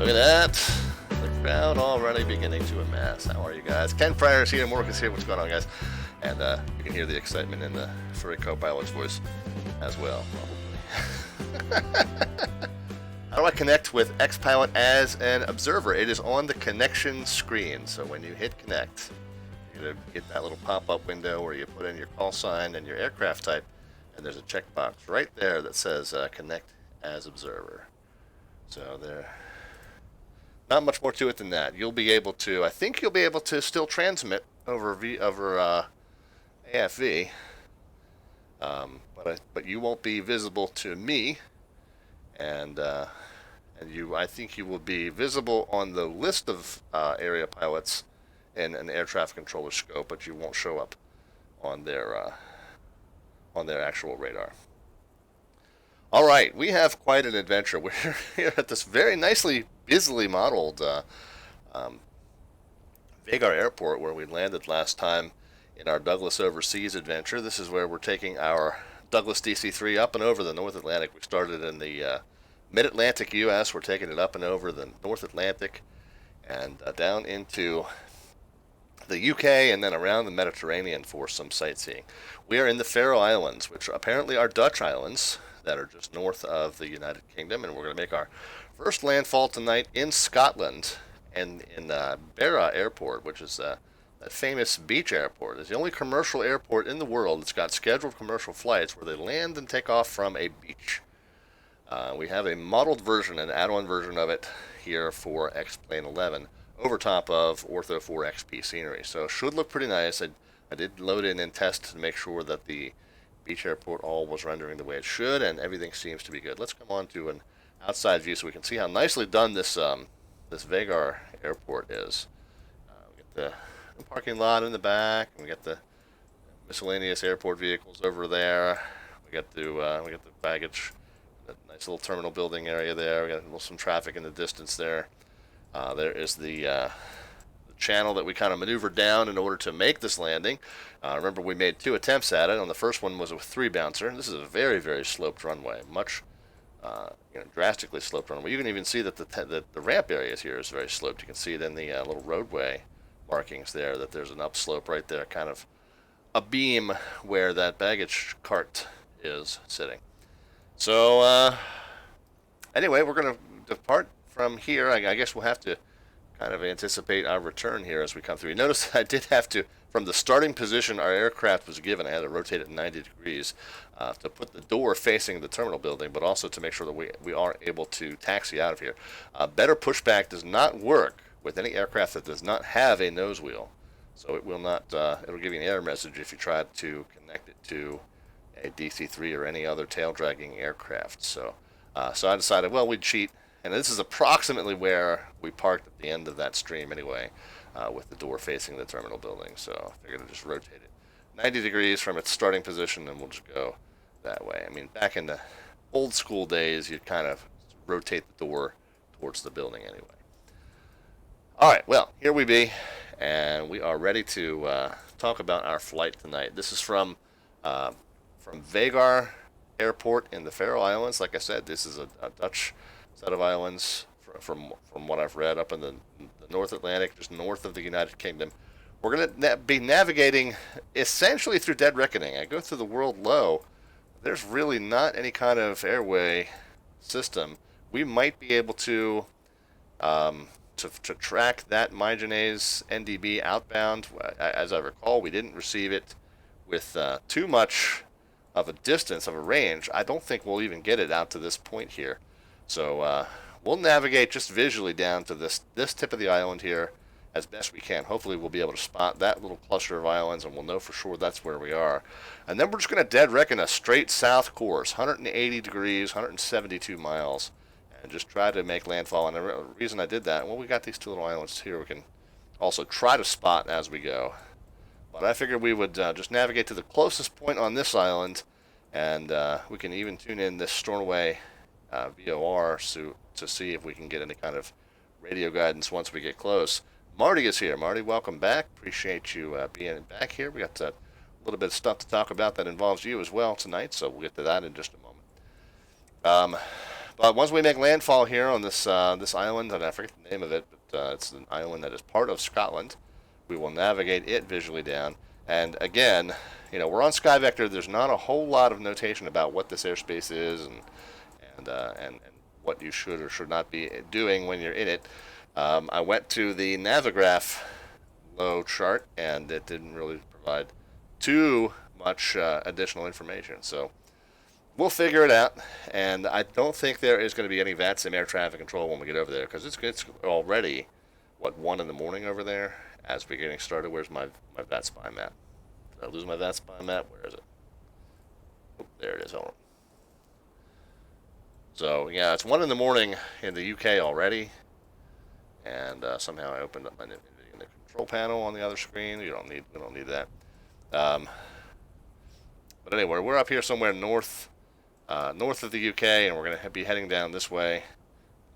Look at that. The crowd already beginning to amass. How are you guys? Ken Pryor's here, Morgan's here. What's going on, guys? And you can hear the excitement in the furry co-pilot's voice as well, probably. How do I connect with XPilot as an observer? It is on the connection screen. So when you hit connect, you're going to get that little pop-up window where you put in your call sign and your aircraft type, and there's a checkbox right there that says connect as observer. So there, not much more to it than that. You'll be able to, I think you'll be able to still transmit over AFV, but you won't be visible to me, and I think you will be visible on the list of area pilots in an air traffic controller scope, but you won't show up on their actual radar. All right, we have quite an adventure. We're here at this very nicely, busily modeled Vagar Airport, where we landed last time in our Douglas Overseas adventure. This is where we're taking our Douglas DC-3 up and over the North Atlantic. We started in the mid-Atlantic U.S. We're taking it up and over the North Atlantic and down into the U.K. and then around the Mediterranean for some sightseeing. We are in the Faroe Islands, which apparently are Dutch islands that are just north of the United Kingdom, and we're going to make our first landfall tonight in Scotland and in Barra Airport, which is that famous beach airport. It's the only commercial airport in the world that's got scheduled commercial flights where they land and take off from a beach. We have a modeled version, an add-on version of it here for XP11 over top of Ortho 4 XP scenery. So it should look pretty nice. I did load in and test to make sure that the beach airport all was rendering the way it should, and everything seems to be good. Let's come on to an outside view so we can see how nicely done this this Vagar airport is. We get the parking lot in the back, and we get the miscellaneous airport vehicles over there. We get the baggage, that nice little terminal building area there. We got some traffic in the distance there. There is the channel that we kind of maneuvered down in order to make this landing. Remember, we made 2 attempts at it. On the first one was a 3 bouncer. This is a very, very sloped runway, much drastically sloped runway. You can even see that the ramp area here is very sloped. You can see it in the little roadway markings there, that there's an upslope right there, kind of a beam where that baggage cart is sitting. So anyway, we're going to depart from here. I guess we'll have to kind of anticipate our return here as we come through. You notice I did have to, from the starting position our aircraft was given, I had to rotate it 90 degrees to put the door facing the terminal building, but also to make sure that we are able to taxi out of here. Better pushback does not work with any aircraft that does not have a nose wheel. So it will not, it'll give you an error message if you try to connect it to a DC-3 or any other tail dragging aircraft. So I decided, well, we'd cheat. And this is approximately where we parked at the end of that stream anyway, with the door facing the terminal building. So I figured to just rotate it 90 degrees from its starting position, and we'll just go that way. I mean, back in the old school days, you'd kind of rotate the door towards the building anyway. All right, well, here we be, and we are ready to talk about our flight tonight. This is from Vagar Airport in the Faroe Islands. Like I said, this is a Dutch set of islands from what I've read up in the North Atlantic, just north of the United Kingdom. We're going to be navigating essentially through dead reckoning. I go through the world low. There's really not any kind of airway system. We might be able to track that Mygenes NDB outbound. As I recall, we didn't receive it with too much of a distance, of a range. I don't think we'll even get it out to this point here. So we'll navigate just visually down to this tip of the island here as best we can. Hopefully we'll be able to spot that little cluster of islands, and we'll know for sure that's where we are. And then we're just going to dead reckon a straight south course, 180 degrees, 172 miles, and just try to make landfall. And the reason I did that, well, we got these 2 little islands here we can also try to spot as we go. But I figured we would just navigate to the closest point on this island, and we can even tune in this Stornoway VOR to see if we can get any kind of radio guidance once we get close. Marty is here. Marty, welcome back. Appreciate you being back here. We got a little bit of stuff to talk about that involves you as well tonight, so we'll get to that in just a moment. But once we make landfall here on this this island, and I forget the name of it, but it's an island that is part of Scotland, we will navigate it visually down. And again, we're on SkyVector. There's not a whole lot of notation about what this airspace is and what you should or should not be doing when you're in it. I went to the Navigraph low chart, and it didn't really provide too much additional information. So we'll figure it out, and I don't think there is going to be any VATSIM air traffic control when we get over there, because it's already, 1 in the morning over there as we're getting started. Where's my VATSPY map? Did I lose my VATSPY map? Where is it? Oh, there it is. Hold on. So, yeah, it's 1 in the morning in the UK already, and somehow I opened up my control panel on the other screen. We don't need that. But anyway, we're up here somewhere north of the UK, and we're going to be heading down this way.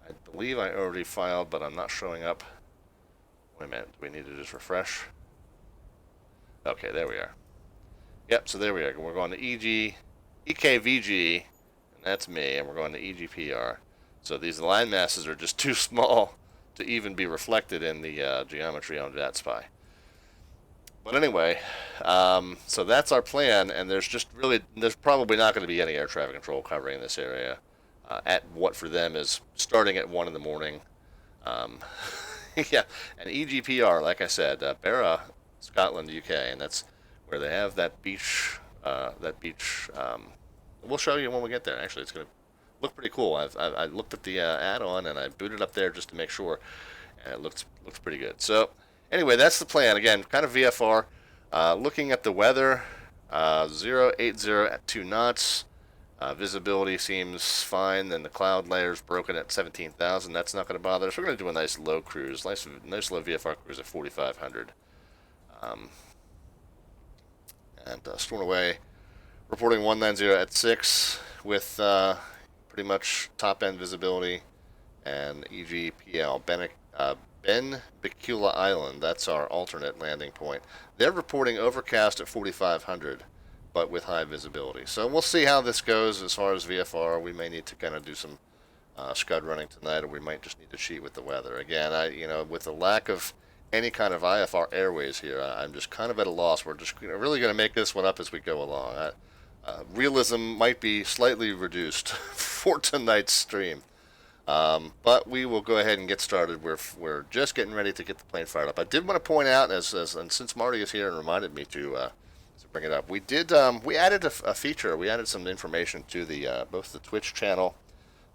I believe I already filed, but I'm not showing up. Wait a minute, do we need to just refresh? Okay, there we are. Yep, so there we are. We're going to EKVG, and that's me, and we're going to EGPR. So these line masses are just too small to even be reflected in the geometry on VATSPY. But anyway, so that's our plan, and there's probably not going to be any air traffic control covering this area at what for them is starting at 1 in the morning. Yeah, and EGPR, like I said, Barra, Scotland, UK, and that's where they have that beach. We'll show you when we get there. Actually, it's going to look pretty cool. I looked at the add-on, and I booted up there just to make sure, and it looks pretty good. So anyway, that's the plan. Again, kind of VFR. Looking at the weather, 080 at 2 knots. Visibility seems fine. Then the cloud layer's broken at 17,000. That's not going to bother us. We're going to do a nice low cruise, nice low VFR cruise at 4,500. Stornoway reporting 190 at 6 with pretty much top end visibility, and EGPL Ben Bicula Island. That's our alternate landing point. They're reporting overcast at 4,500. But with high visibility. So we'll see how this goes as far as VFR. We may need to kind of do some scud running tonight, or we might just need to cheat with the weather. Again, with the lack of any kind of IFR airways here, I'm just kind of at a loss. We're just really going to make this one up as we go along. Realism might be slightly reduced for tonight's stream. But we will go ahead and get started. We're just getting ready to get the plane fired up. I did want to point out, and since Marty is here and reminded me to bring it up, we added a feature. We added some information to the both the Twitch channel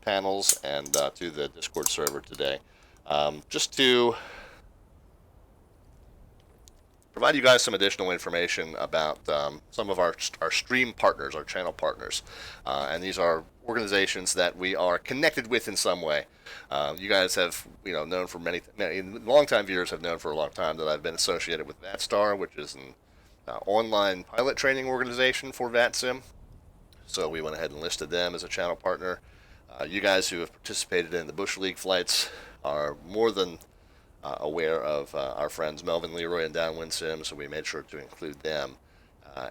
panels and to the Discord server today, just to provide you guys some additional information about some of our stream partners, our channel partners, and these are organizations that we are connected with in some way. You guys have known for many long-time viewers have known for a long time that I've been associated with VATSTAR, which is an online pilot training organization for VATSIM. So we went ahead and listed them as a channel partner. You guys who have participated in the Bush League flights are more than aware of our friends Melvin Leroy and Downwind Sim, so we made sure to include them.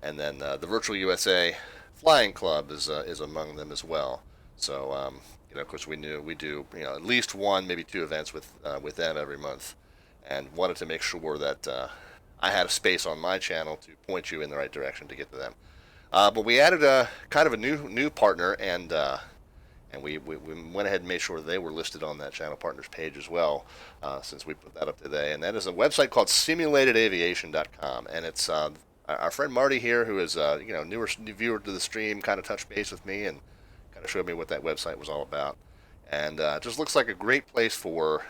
And then the Virtual USA Flying Club is among them as well. So of course we do at least one, maybe 2 events with them every month, and wanted to make sure that I had a space on my channel to point you in the right direction to get to them. But we added a kind of a new partner, and we went ahead and made sure they were listed on that channel partners page as well, since we put that up today. And that is a website called simulatedAviation.com, and it's our friend Marty here, who is new viewer to the stream, kind of touched base with me and kind of showed me what that website was all about. And it just looks like a great place for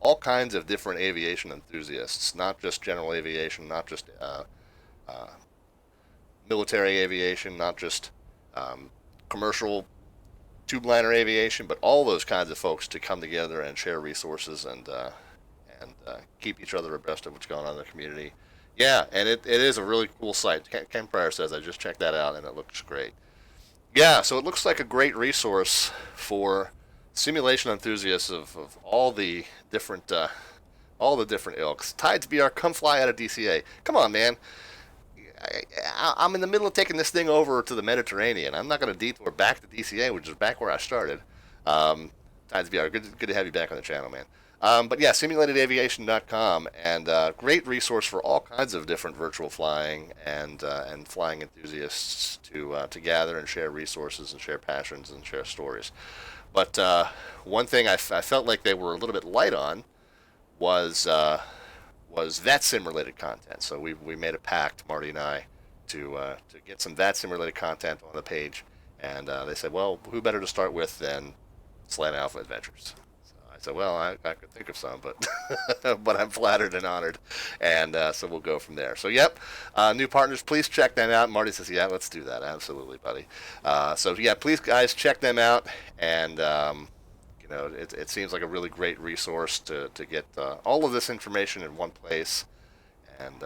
all kinds of different aviation enthusiasts, not just general aviation, not just military aviation, not just commercial tube-liner aviation, but all those kinds of folks to come together and share resources and keep each other abreast of what's going on in the community. Yeah, and it is a really cool site. Ken Pryor says, I just checked that out, and it looks great. Yeah, so it looks like a great resource for simulation enthusiasts of all the different ilks. Tides BR, come fly out of DCA. Come on, man. I'm in the middle of taking this thing over to the Mediterranean. I'm not going to detour back to DCA, which is back where I started. Tides VR, good to have you back on the channel, man. But yeah, simulatedaviation.com, and great resource for all kinds of different virtual flying and flying enthusiasts to gather and share resources and share passions and share stories. But one thing I felt like they were a little bit light on was VATSIM related content. So we made a pact, Marty and I, to get some VATSIM related content on the page, and they said, well, who better to start with than Slant Alpha Adventures? So I said, well, I could think of some, but but I'm flattered and honored, and so we'll go from there. So yep, new partners, please check them out. Marty says, yeah, let's do that, absolutely, buddy. So yeah, please guys check them out, and you know, it seems like a really great resource to get all of this information in one place, and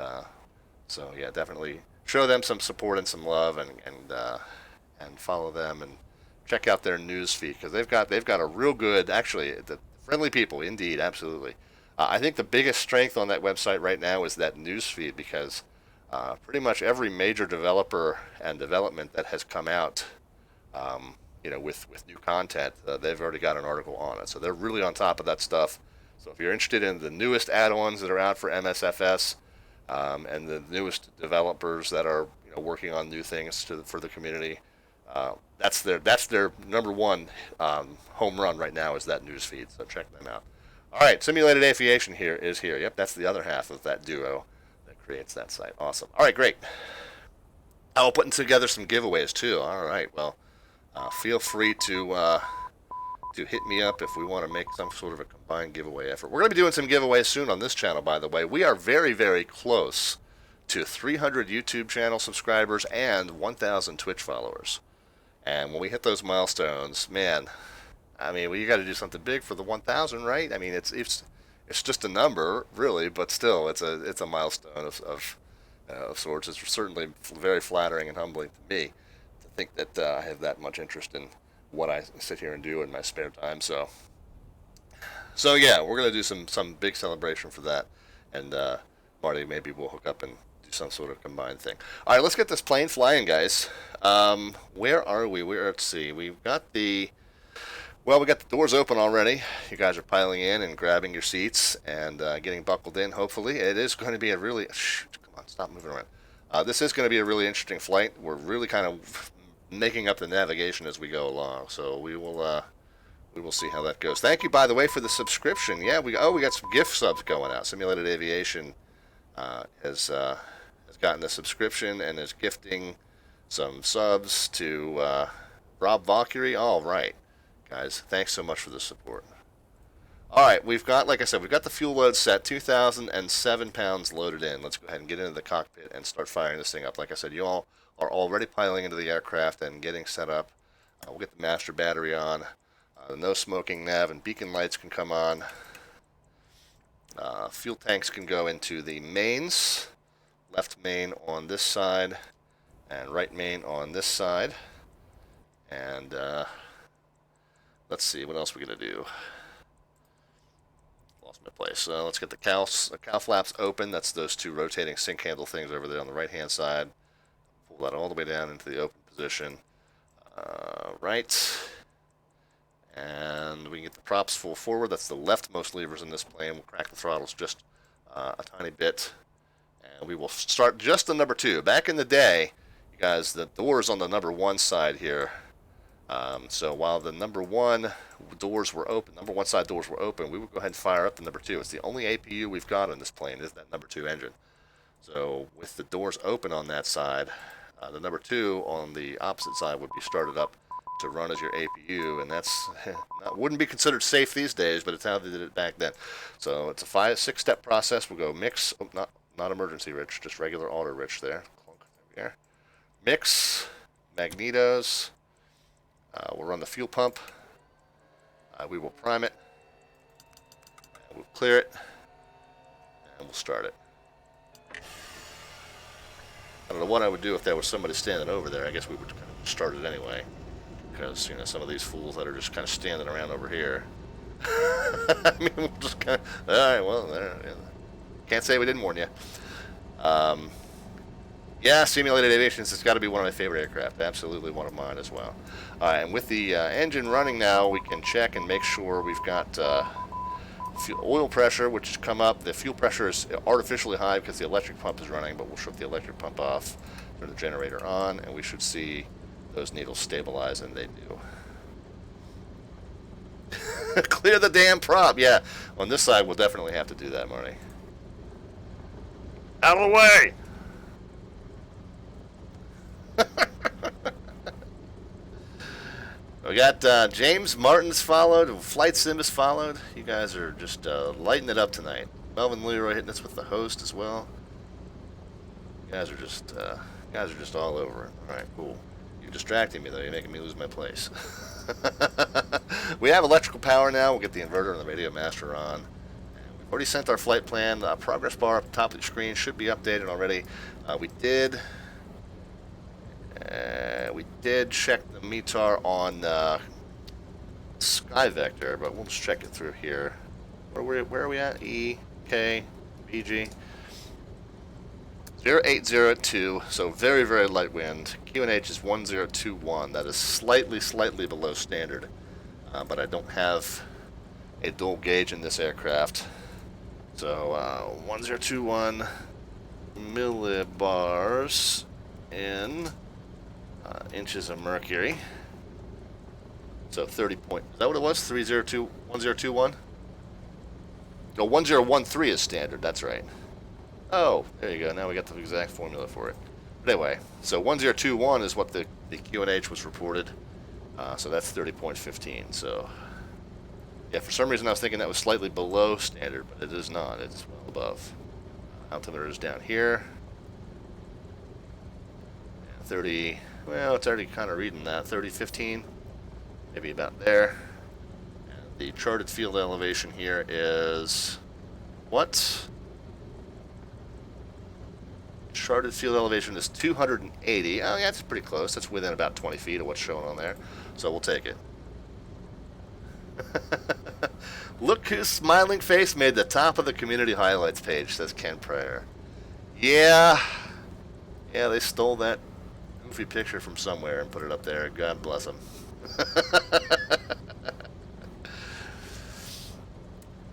so yeah, definitely show them some support and some love, and follow them and check out their news feed, because they've got a real good, actually, the friendly people indeed, absolutely. I think the biggest strength on that website right now is that news feed, because pretty much every major developer and development that has come out, you know, with new content, they've already got an article on it. So they're really on top of that stuff. So if you're interested in the newest add-ons that are out for MSFS, and the newest developers that are, you know, working on new things for the community, that's their number one home run right now, is that news feed. So check them out. All right, Simulated Aviation is here. Yep, that's the other half of that duo that creates that site. Awesome. All right, great. Oh, putting together some giveaways too. All right, well, feel free to hit me up if we want to make some sort of a combined giveaway effort. We're going to be doing some giveaways soon on this channel, by the way. We are very, very close to 300 YouTube channel subscribers and 1,000 Twitch followers. And when we hit those milestones, man, I mean, we got to do something big for the 1,000, right? I mean, it's just a number, really, but still, it's a milestone of sorts. It's certainly very flattering and humbling to me to think that I have that much interest in what I sit here and do in my spare time. So yeah, we're gonna do some big celebration for that, and Marty, maybe we'll hook up and do some sort of combined thing. All right, let's get this plane flying, guys. Where are we? Let's see. We got the doors open already. You guys are piling in and grabbing your seats and getting buckled in. Hopefully, it is going to be a really come on, stop moving around. This is going to be a really interesting flight. We're really kind of making up the navigation as we go along, so we will see how that goes. Thank you, by the way, for the subscription. Yeah, we got some gift subs going out. Simulated Aviation has gotten a subscription and is gifting some subs to Rob Valkyrie. All right, guys, thanks so much for the support. All right, we've got, like I said, we've got the fuel load set, 2,007 pounds loaded in. Let's go ahead and get into the cockpit and start firing this thing up. Like I said, you all are already piling into the aircraft and getting set up. We'll get the master battery on. The no smoking nav and beacon lights can come on. Fuel tanks can go into the mains. Left main on this side and right main on this side. And let's see, what else we gonna do? Lost my place. So let's get the cow flaps open. That's those two rotating sink handle things over there on the right hand side. Pull that all the way down into the open position. Right. And we can get the props full forward. That's the leftmost levers in this plane. We'll crack the throttles just a tiny bit. And we will start just on number 2. Back in the day, you guys, the doors on the number 1 side here. So while the number 1 doors were open, number 1 side doors were open, we would go ahead and fire up the number 2. It's the only APU we've got on this plane is that number 2 engine. So with the doors open on that side, the number 2 on the opposite side would be started up to run as your APU, and that's wouldn't be considered safe these days, but it's how they did it back then. So it's a 6-step process. We'll go mix, not emergency rich, just regular auto rich there. There. Mix, magnetos. We'll run the fuel pump. We will prime it. We'll clear it, and we'll start it. I don't know what I would do if there was somebody standing over there. I guess we would kind of start it anyway. Because, you know, some of these fools that are just kind of standing around over here. I mean, we'll just kind of, alright, well, there, yeah. Can't say we didn't warn you. Yeah, simulated aviation has got to be one of my favorite aircraft. Absolutely one of mine as well. All right, and with the engine running now, we can check and make sure we've got oil pressure, which has come up. The fuel pressure is artificially high because the electric pump is running, but we'll shut the electric pump off, turn the generator on, and we should see those needles stabilize, and they do. Clear the damn prop. Yeah, on this side, we'll definitely have to do that, Marty. Out of the way! We got James Martin's followed, Flight Sim is followed. You guys are just lighting it up tonight. Melvin Leroy hitting us with the host as well. You guys are just all over it. All right, cool. You're distracting me though. You're making me lose my place. We have electrical power now. We'll get the inverter and the radio master on. We've already sent our flight plan. The progress bar up the top of the screen should be updated already. We did check the METAR on SkyVector, but we'll just check it through here. Where are we at? EKVG 0802. So very, very light wind. QNH is 1021. That is slightly below standard, but I don't have a dual gauge in this aircraft. So 1021 millibars in inches of mercury. So 30 point. Is that what it was? 1021? No, 1013 is standard. That's right. Oh, there you go. Now we got the exact formula for it. But anyway, so 1021 is what the QNH was reported. So that's 30.15. So yeah, for some reason I was thinking that was slightly below standard, but it is not. It's well above. Altimeter is down here. 30. Well, it's already kind of reading that. 30.15. Maybe about there. And the charted field elevation here is what? Charted field elevation is 280. Oh, yeah, that's pretty close. That's within about 20 feet of what's shown on there. So we'll take it. Look whose smiling face made the top of the community highlights page, says Ken Pryor. Yeah, they stole that goofy picture from somewhere and put it up there. God bless them.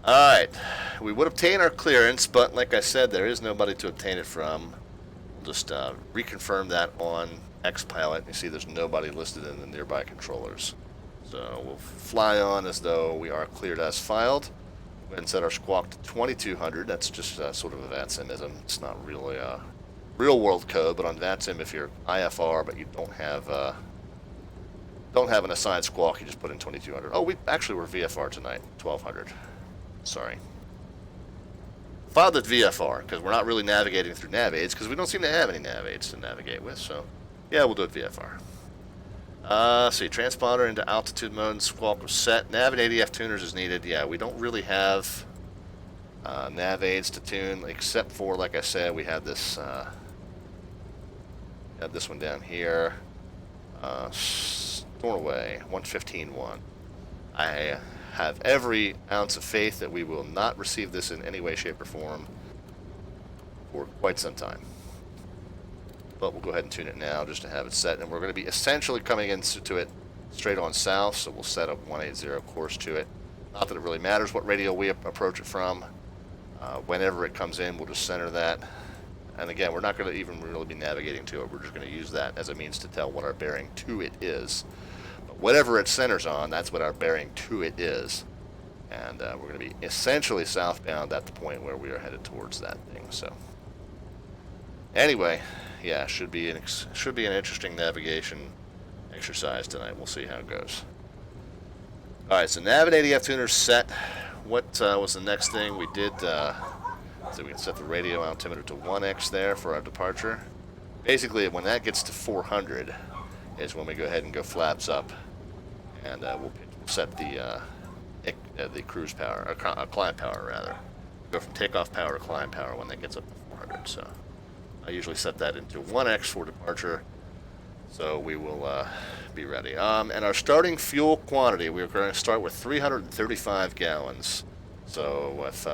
Alright, we would obtain our clearance, but like I said, there is nobody to obtain it from. We'll just reconfirm that on XPilot. You see there's nobody listed in the nearby controllers. So we'll fly on as though we are cleared as filed. Go ahead and set our squawk to 2200. That's just sort of a VATSIMism. It's not really a real world code, but on VATSIM, if you're IFR but you don't have an assigned squawk, you just put in 2200. Oh, we're VFR tonight, 1200. Sorry. Filed at VFR because we're not really navigating through nav-aids because we don't seem to have any nav-aids to navigate with. So yeah, we'll do it VFR. See, transponder into altitude mode and squawk was set. Nav and ADF tuners is needed. Yeah, we don't really have nav aids to tune, except for, like I said, we had this one down here. Stornoway 115.1. I have every ounce of faith that we will not receive this in any way, shape, or form for quite some time. But we'll go ahead and tune it now just to have it set, and we're going to be essentially coming into it straight on south, so we'll set a 180 course to it. Not that it really matters what radio we approach it from. Whenever it comes in, we'll just center that. And again, we're not going to even really be navigating to it. We're just going to use that as a means to tell what our bearing to it is. But whatever it centers on, that's what our bearing to it is. And we're going to be essentially southbound at the point where we are headed towards that thing. So anyway, yeah, should be an interesting navigation exercise tonight. We'll see how it goes. All right, so nav and ADF tuners set. What was the next thing we did? So we can set the radio altimeter to 1x there for our departure. Basically, when that gets to 400 is when we go ahead and go flaps up, and we'll set the cruise power, or climb power rather. Go from takeoff power to climb power when that gets up to 400. So I usually set that into 1x for departure, so we will be ready. And our starting fuel quantity, we're going to start with 335 gallons. So if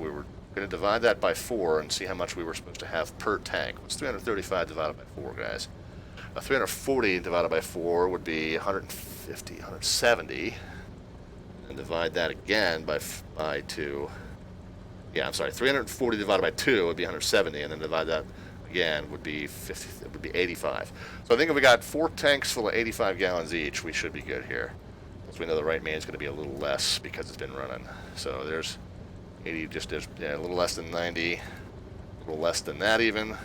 we were Going to divide that by 4 and see how much we were supposed to have per tank. What's 335 divided by 4, guys? 340 divided by 4 would be 150, 170. And divide that again by 2. Yeah, I'm sorry. 340 divided by 2 would be 170, and then divide that again would be 50. It would be 85. So I think if we got 4 tanks full of 85 gallons each, we should be good here. Because we know the right main is going to be a little less because it's been running. So there's 80, a little less than 90, a little less than that even,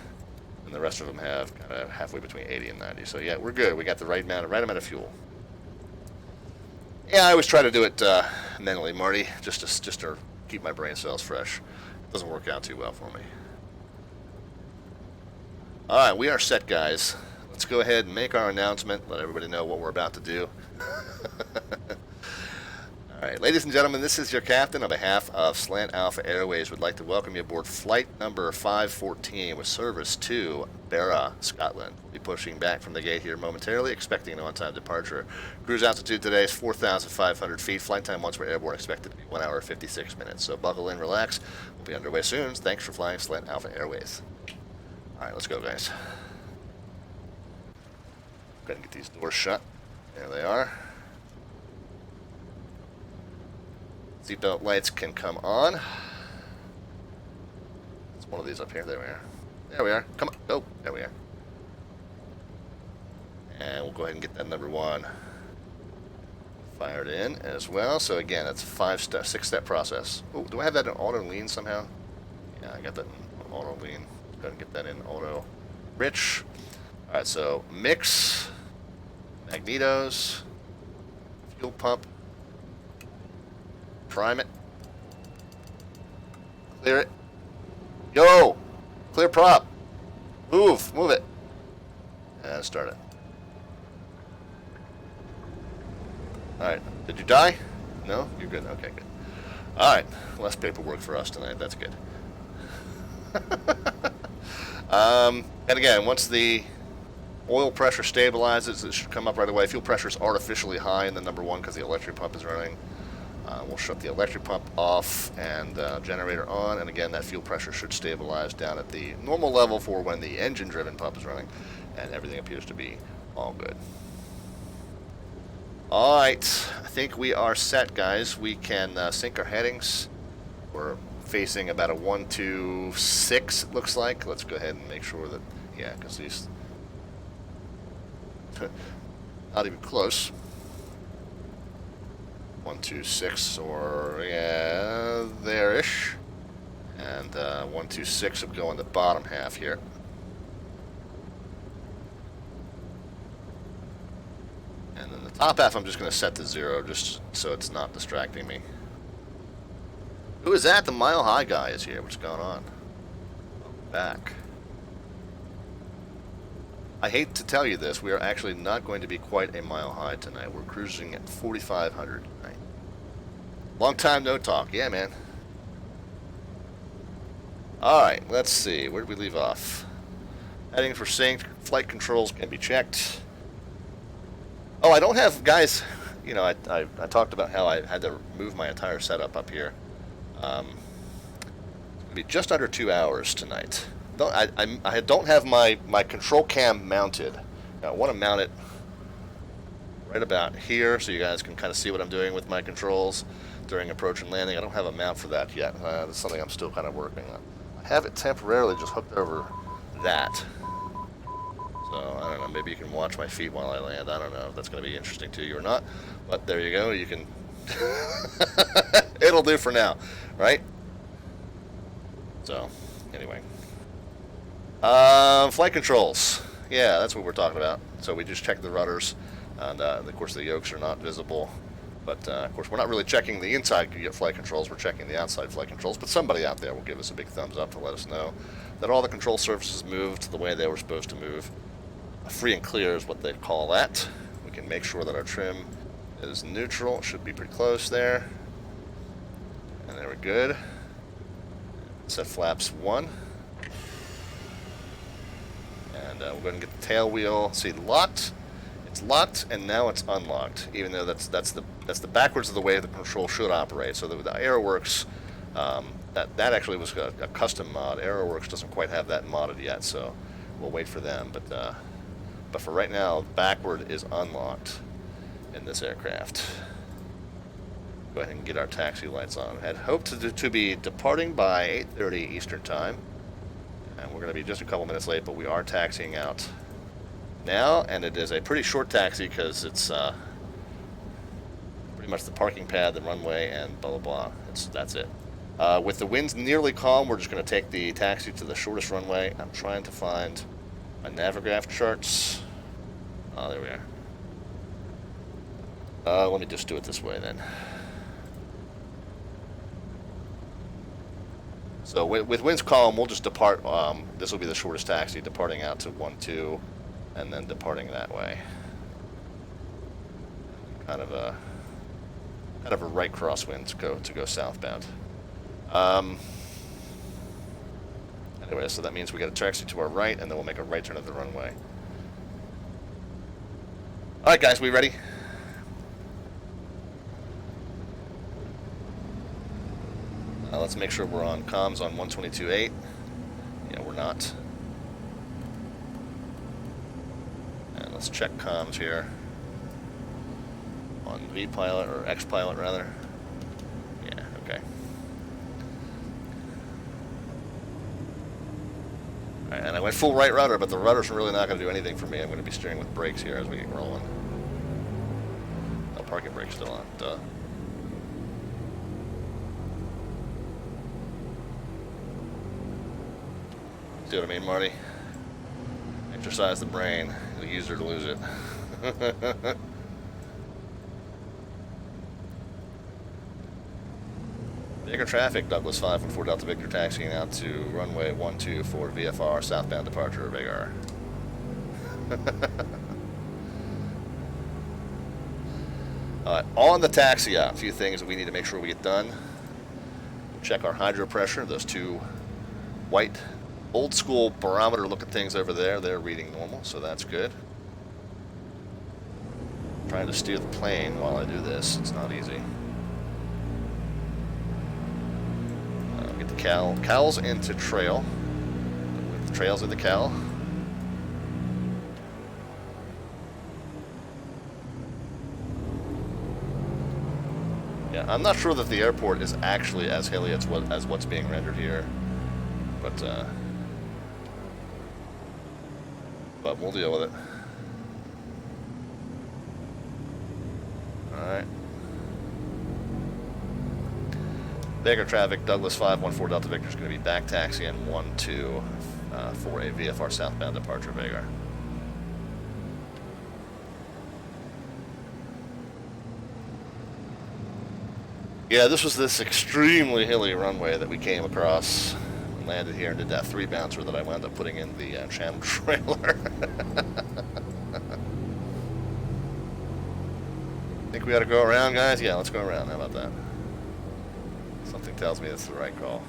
and the rest of them have kind of halfway between 80 and 90. So yeah, we're good. We got the right amount of fuel. Yeah, I always try to do it mentally, Marty, just to keep my brain cells fresh. It doesn't work out too well for me. All right, we are set, guys. Let's go ahead and make our announcement. Let everybody know what we're about to do. All right, ladies and gentlemen, this is your captain. On behalf of Slant Alpha Airways, would like to welcome you aboard flight number 514 with service to Barra, Scotland. We'll be pushing back from the gate here momentarily, expecting an on-time departure. Cruise altitude today is 4,500 feet. Flight time once we're airborne expected to be 1 hour 56 minutes. So buckle in, relax. We'll be underway soon. Thanks for flying Slant Alpha Airways. All right, let's go, guys. Go ahead and get these doors shut. There they are. Seatbelt lights can come on. It's one of these up here. There we are. There we are. Come on. Go. There we are. And we'll go ahead and get that number 1 fired in as well. So again, it's a 6-step process. Oh, do I have that in auto lean somehow? Yeah, I got that in auto lean. Go ahead and get that in auto rich. All right, so mix, magnetos, fuel pump. Prime it. Clear it. Yo! Clear prop. Move it. And start it. Alright. Did you die? No? You're good. Okay, good. Alright. Less paperwork for us tonight. That's good. And again, once the oil pressure stabilizes, it should come up right away. Fuel pressure is artificially high in the number 1 because the electric pump is running. We'll shut the electric pump off and generator on, and again that fuel pressure should stabilize down at the normal level for when the engine driven pump is running, and everything appears to be all good. Alright, I think we are set, guys. We can sync our headings. We're facing about a 126, it looks like. Let's go ahead and make sure that, yeah, because these not even close. 126, or yeah, there-ish, and 126 will go in the bottom half here. And then the top half I'm just going to set to 0 just so it's not distracting me. Who is that? The Mile High guy is here. What's going on? Back. I hate to tell you this, we are actually not going to be quite a mile high tonight. We're cruising at 4,500 tonight. Long time no talk. Yeah, man. Alright, let's see. Where did we leave off? Heading for synced. Flight controls can be checked. Oh, I don't have, guys, you know, I talked about how I had to move my entire setup up here. It's going to be just under 2 hours tonight. I don't have my control cam mounted. Now, I want to mount it right about here so you guys can kind of see what I'm doing with my controls during approach and landing. I don't have a mount for that yet. That's something I'm still kind of working on. I have it temporarily just hooked over that. So, I don't know, maybe you can watch my feet while I land. I don't know if that's going to be interesting to you or not. But there you go. You can... It'll do for now, right? So, anyway. Flight controls. Yeah, that's what we're talking about. So we just check the rudders, and of course the yokes are not visible. But of course we're not really checking the inside flight controls, we're checking the outside flight controls. But somebody out there will give us a big thumbs up to let us know that all the control surfaces moved the way they were supposed to move. Free and clear is what they call that. We can make sure that our trim is neutral. It should be pretty close there. And there we're good. Set flaps 1. And we're going to get the tail wheel. See, locked. It's locked, and now it's unlocked. Even though that's the backwards of the way the control should operate. So the arrow works that actually was a custom mod. AeroWorks doesn't quite have that modded yet, so we'll wait for them. But for right now, backward is unlocked in this aircraft. Go ahead and get our taxi lights on. Had hoped to be departing by 8:30 Eastern Time, and we're going to be just a couple minutes late, but we are taxiing out now, and it is a pretty short taxi because it's pretty much the parking pad, the runway, and blah blah blah. That's it. With the winds nearly calm, we're just going to take the taxi to the shortest runway. I'm trying to find my Navigraph charts. Oh, there we are. Let me just do it this way then. So with winds calm, we'll just depart. This will be the shortest taxi, departing out to 1-2, and then departing that way. Kind of a right crosswind to go southbound. Anyway, so that means we got a taxi to our right, and then we'll make a right turn at the runway. All right, guys, we ready? Let's make sure we're on comms on 122.8. Yeah, we're not. And let's check comms here on V-Pilot, or X-Pilot rather. Yeah, okay. Alright, and I went full right rudder, but the rudder's really not going to do anything for me. I'm going to be steering with brakes here as we get rolling. No, parking brake's still on. Duh. See what I mean, Marty? Exercise the brain. You'll use it or lose it. Bigger traffic, Douglas 514 Delta Victor taxiing out to runway 12 for VFR, southbound departure, Vagar. On the taxi out, a few things that we need to make sure we get done. We'll check our hydro pressure, those two white old school barometer looking things over there, they're reading normal, so that's good. I'm trying to steer the plane while I do this, it's not easy. Get the cowls into trail. With the trails in the cowl. Yeah, I'm not sure that the airport is actually as hilly as what's being rendered here, but we'll deal with it. Alright. Bigger traffic, Douglas 514 Delta Victor is going to be back taxiing 12 for a VFR southbound departure, Vagar. Yeah, this was this extremely hilly runway that we came across. Landed here and did that 3-bouncer that I wound up putting in the channel trailer. Think we ought to go around, guys? Yeah, let's go around. How about that? Something tells me it's the right call.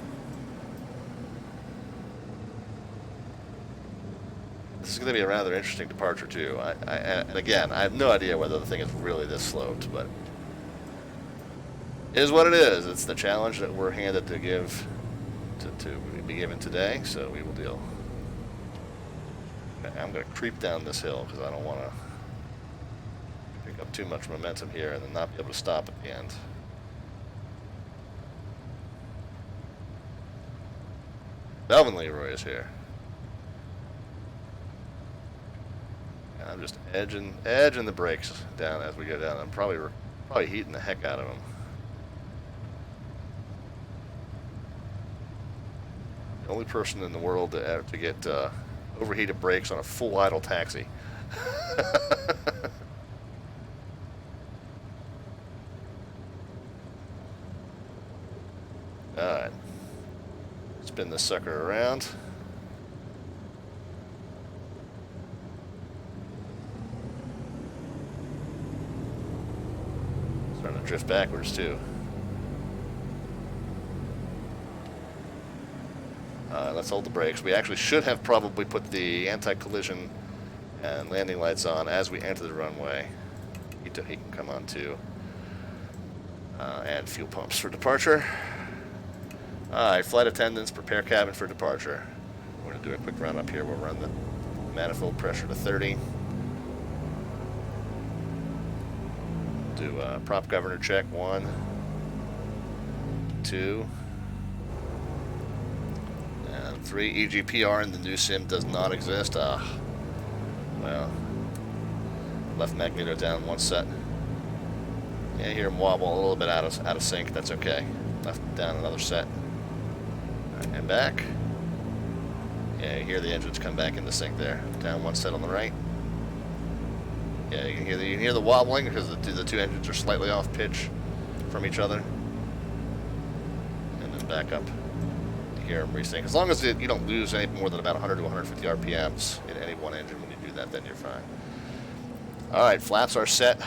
This is going to be a rather interesting departure, too. And again, I have no idea whether the thing is really this sloped, but it is what it is. It's the challenge that we're handed to give. To be given today, so we will deal. I'm going to creep down this hill because I don't want to pick up too much momentum here and then not be able to stop at the end. Melvin Leroy is here. And I'm just edging the brakes down as we go down. I'm probably heating the heck out of them. The only person in the world to get overheated brakes on a full idle taxi. Alright. Spin this sucker around. Starting to drift backwards too. Let's hold the brakes. We actually should have probably put the anti-collision and landing lights on as we enter the runway. He can come on too. And fuel pumps for departure. Alright, flight attendants, prepare cabin for departure. We're going to do a quick run up here. We'll run the manifold pressure to 30. Do a prop governor check. 1, 2, and 3. EGPR in the new sim does not exist. Well, left magneto down 1 set. Yeah, you hear him wobble a little bit out of sync. That's okay. Left down another set. Right, and back. Yeah, you hear the engines come back into sync there. Down 1 set on the right. Yeah, you can hear the wobbling because the two engines are slightly off pitch from each other. And then back up. You hear them resync. As long as you don't lose any more than about 100 to 150 RPMs in any one engine when you do that, then you're fine. Alright, flaps are set.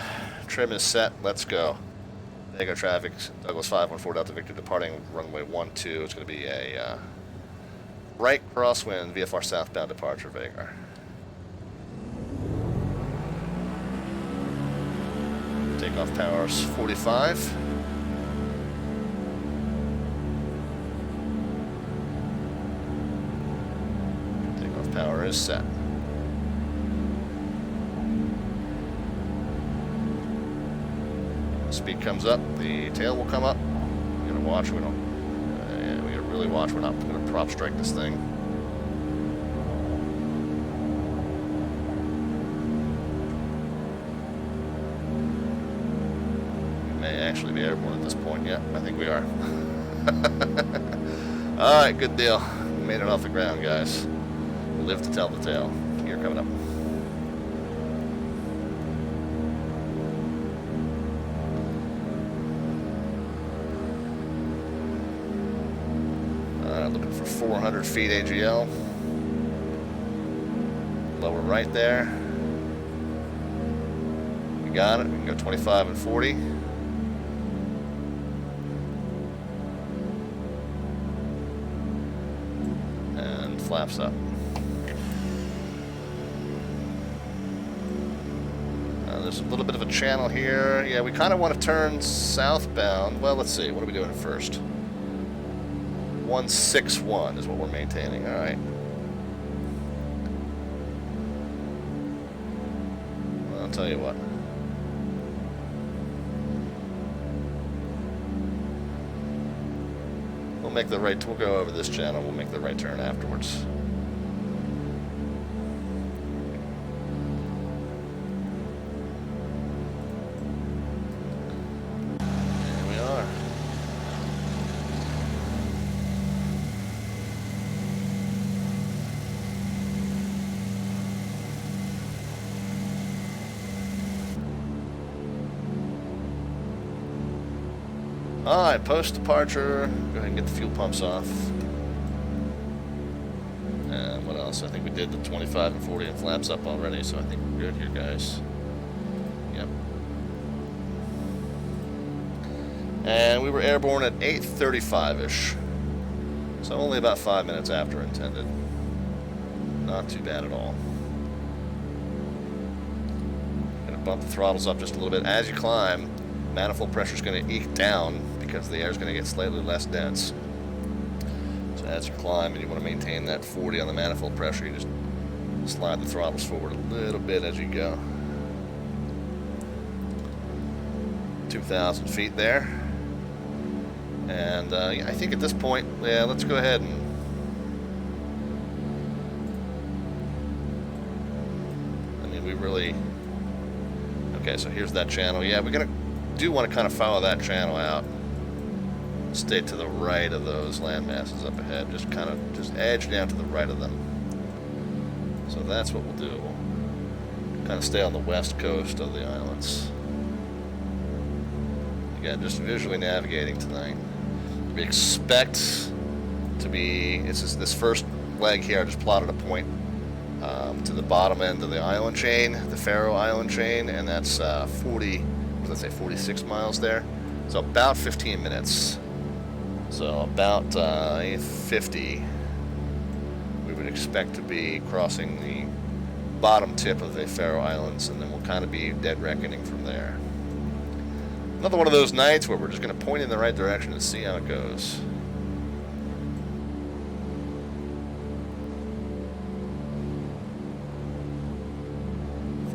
Trim is set. Let's go. Vagar traffic, Douglas 514 Delta Victor departing runway 12. It's going to be a right crosswind VFR southbound departure, Vagar. Takeoff power is 45. Takeoff power is set. Speed comes up, the tail will come up. We're gonna watch. We gotta really watch. We're not gonna prop strike this thing. We may actually be airborne at this point. Yeah, I think we are. All right, good deal. We made it off the ground, guys. We'll live to tell the tale. Gear coming up. Looking for 400 feet AGL. Lower right there. We got it. We can go 25 and 40. And flaps up. There's a little bit of a channel here. Yeah, we kind of want to turn southbound. Well, let's see. What are we doing first? 161 is what we're maintaining. All right. Well, I'll tell you what. We'll make the right. We'll go over this channel. We'll make the right turn afterwards. Alright, post-departure, go ahead and get the fuel pumps off. And what else? I think we did the 25 and 40 and flaps up already, so I think we're good here, guys. Yep. And we were airborne at 8:35-ish. So only about 5 minutes after intended. Not too bad at all. Gonna bump the throttles up just a little bit. As you climb, manifold pressure is going to eke down because the air is going to get slightly less dense. So as you climb and you want to maintain that 40 on the manifold pressure, you just slide the throttles forward a little bit as you go. 2,000 feet there. And yeah, I think at this point, yeah, let's go ahead and we really... Okay, so here's that channel. Yeah, we do want to kind of follow that channel out. Stay to the right of those land masses up ahead. Just edge down to the right of them. So that's what we'll do. We'll kind of stay on the west coast of the islands. Again, just visually navigating tonight. We expect to be... this first leg here, I just plotted a point to the bottom end of the island chain, the Faroe Island chain, and that's 46 miles there. So about 15 minutes. So about 8:50, we would expect to be crossing the bottom tip of the Faroe Islands, and then we'll kind of be dead reckoning from there. Another one of those nights where we're just going to point in the right direction and see how it goes.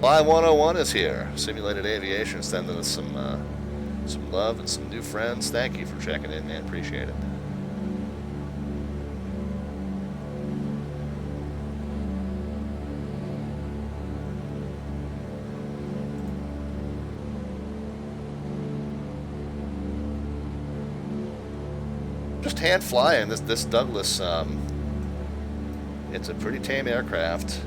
Fly 101 is here. Simulated Aviation sending us some love and some new friends. Thank you for checking in, man. Appreciate it. Just hand flying this Douglas. It's a pretty tame aircraft.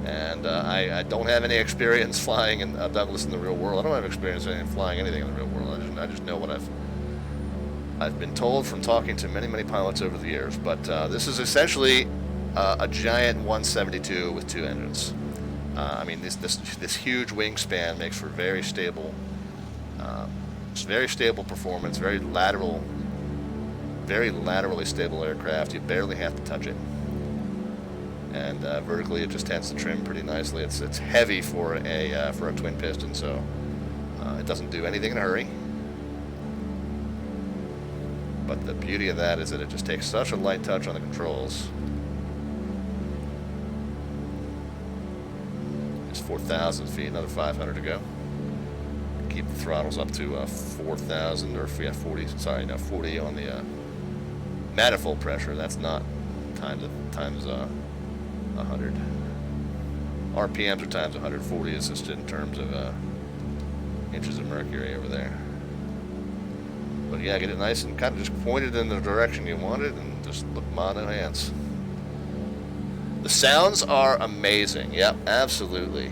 And I don't have any experience flying in Douglas in the real world. I don't have experience in flying anything in the real world. I just know what I've been told from talking to many pilots over the years. But this is essentially a giant 172 with 2 engines. I mean, this huge wingspan makes for very stable performance, very laterally stable aircraft. You barely have to touch it. And vertically, it just tends to trim pretty nicely. It's heavy for a twin piston, so it doesn't do anything in a hurry. But the beauty of that is that it just takes such a light touch on the controls. It's 4,000 feet, another 500 to go. Keep the throttles up to 4,000 or 40. Sorry, no, 40 on the manifold pressure. That's not times 100. RPMs are times 140 is just in terms of inches of mercury over there. But yeah, get it nice and kind of just pointed in the direction you want it and just look mono hands. The sounds are amazing. Yep, absolutely.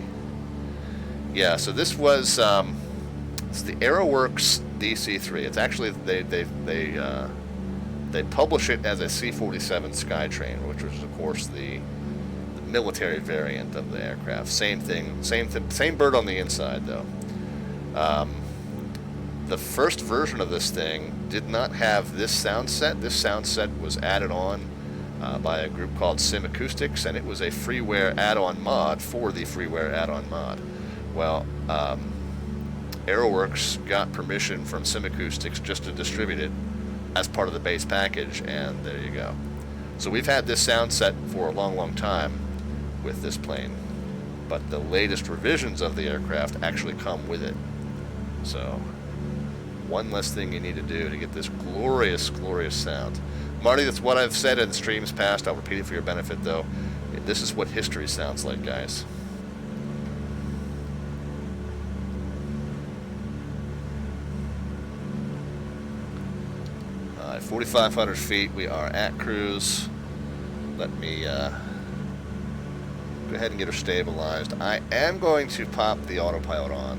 Yeah, so this was it's the AeroWorks DC3. It's actually they publish it as a C-47 Skytrain, which was of course the military variant of the aircraft. Same thing, same bird on the inside though. The first version of this thing did not have this sound set. This sound set was added on by a group called Sim Acoustics, and it was a freeware add-on mod for the freeware add-on mod. Well, AeroWorks got permission from Sim Acoustics just to distribute it as part of the base package, and there you go. So we've had this sound set for a long time with this plane, but the latest revisions of the aircraft actually come with it. So one less thing you need to do to get this glorious sound. Marty, that's what I've said in streams past. I'll repeat it for your benefit though. This is what history sounds like, guys. At 4,500 feet, we are at cruise. Let me go ahead and get her stabilized. I am going to pop the autopilot on,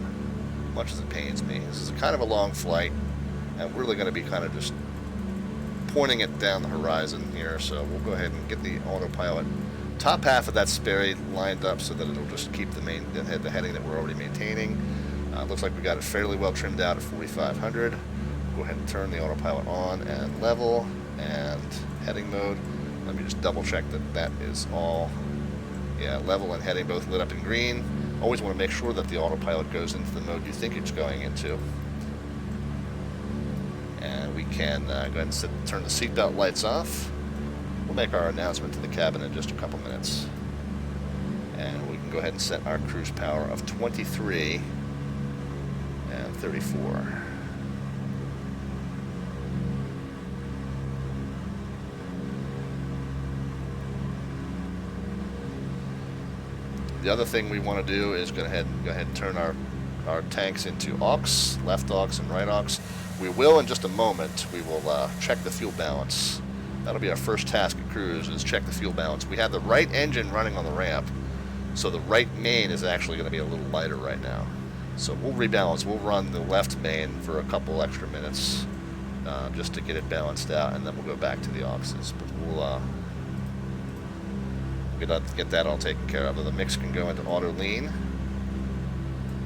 much as it pains me. This is kind of a long flight, and we're really going to be kind of just pointing it down the horizon here, so we'll go ahead and get the autopilot top half of that Sperry lined up so that it'll just keep the heading that we're already maintaining. Looks like we got it fairly well trimmed out at 4,500. Go ahead and turn the autopilot on and level and heading mode. Let me just double check that that is all, yeah, level and heading both lit up in green. Always want to make sure that the autopilot goes into the mode you think it's going into. And we can go ahead and turn the seatbelt lights off. We'll make our announcement to the cabin in just a couple minutes. And we can go ahead and set our cruise power of 23 and 34. The other thing we want to do is go ahead and turn our tanks into aux, left aux and right aux. We will in just a moment. We will check the fuel balance. That'll be our first task at cruise, is check the fuel balance. We have the right engine running on the ramp, so the right main is actually going to be a little lighter right now. So we'll rebalance. We'll run the left main for a couple extra minutes just to get it balanced out, and then we'll go back to the auxes. But we'll get that all taken care of. The mix can go into auto lean.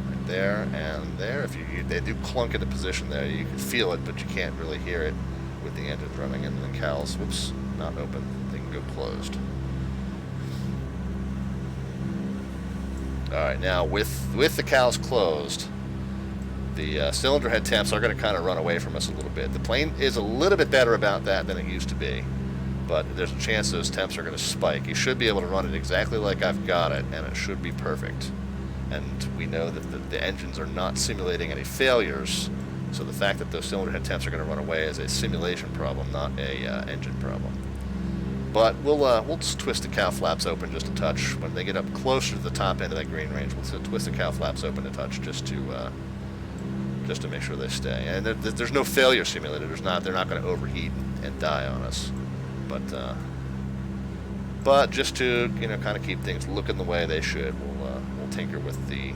Right there and there. They do clunk into position there. You can feel it, but you can't really hear it with the engines running. And the cowls, whoops, not open. They can go closed. All right, now with the cowls closed, the cylinder head temps are going to kind of run away from us a little bit. The plane is a little bit better about that than it used to be, but there's a chance those temps are going to spike. You should be able to run it exactly like I've got it, and it should be perfect. and we know that the engines are not simulating any failures. So the fact that those cylinder head temps are going to run away is a simulation problem, not a engine problem. But we'll just twist the cow flaps open just a touch. When they get up closer to the top end of that green range, we'll twist the cow flaps open a touch just to make sure they stay. And there's no failure simulated. They're not going to overheat and die on us. But just to kind of keep things looking the way they should, we'll tinker with the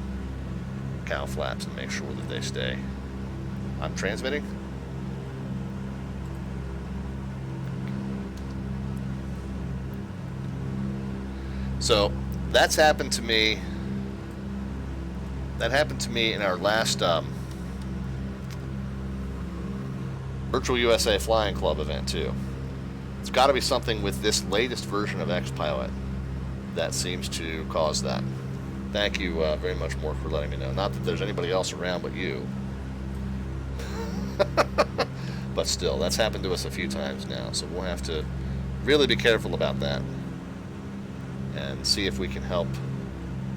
cow flaps and make sure that they stay. I'm transmitting. So that's happened to me. That happened to me in our last Virtual USA Flying Club event too. It's got to be something with this latest version of XPilot that seems to cause that. Thank you very much, Mork, for letting me know. Not that there's anybody else around but you. But still, that's happened to us a few times now, so we'll have to really be careful about that and see if we can help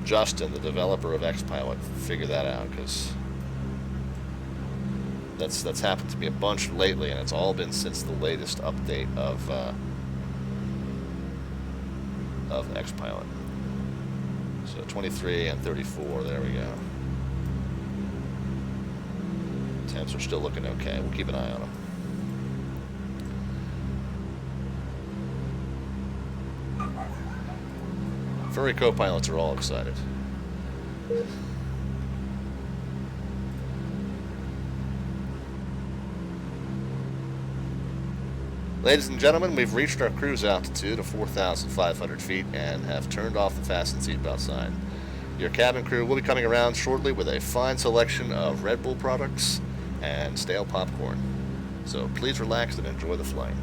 Justin, the developer of XPilot, figure that out, because that's happened to me a bunch lately, and it's all been since the latest update of XPilot. So 23 and 34, there we go. Temps are still looking okay. We'll keep an eye on them. Furry co-pilots are all excited. Ladies and gentlemen, we've reached our cruise altitude of 4,500 feet and have turned off the fasten seatbelt sign. Your cabin crew will be coming around shortly with a fine selection of Red Bull products and stale popcorn. So please relax and enjoy the flight.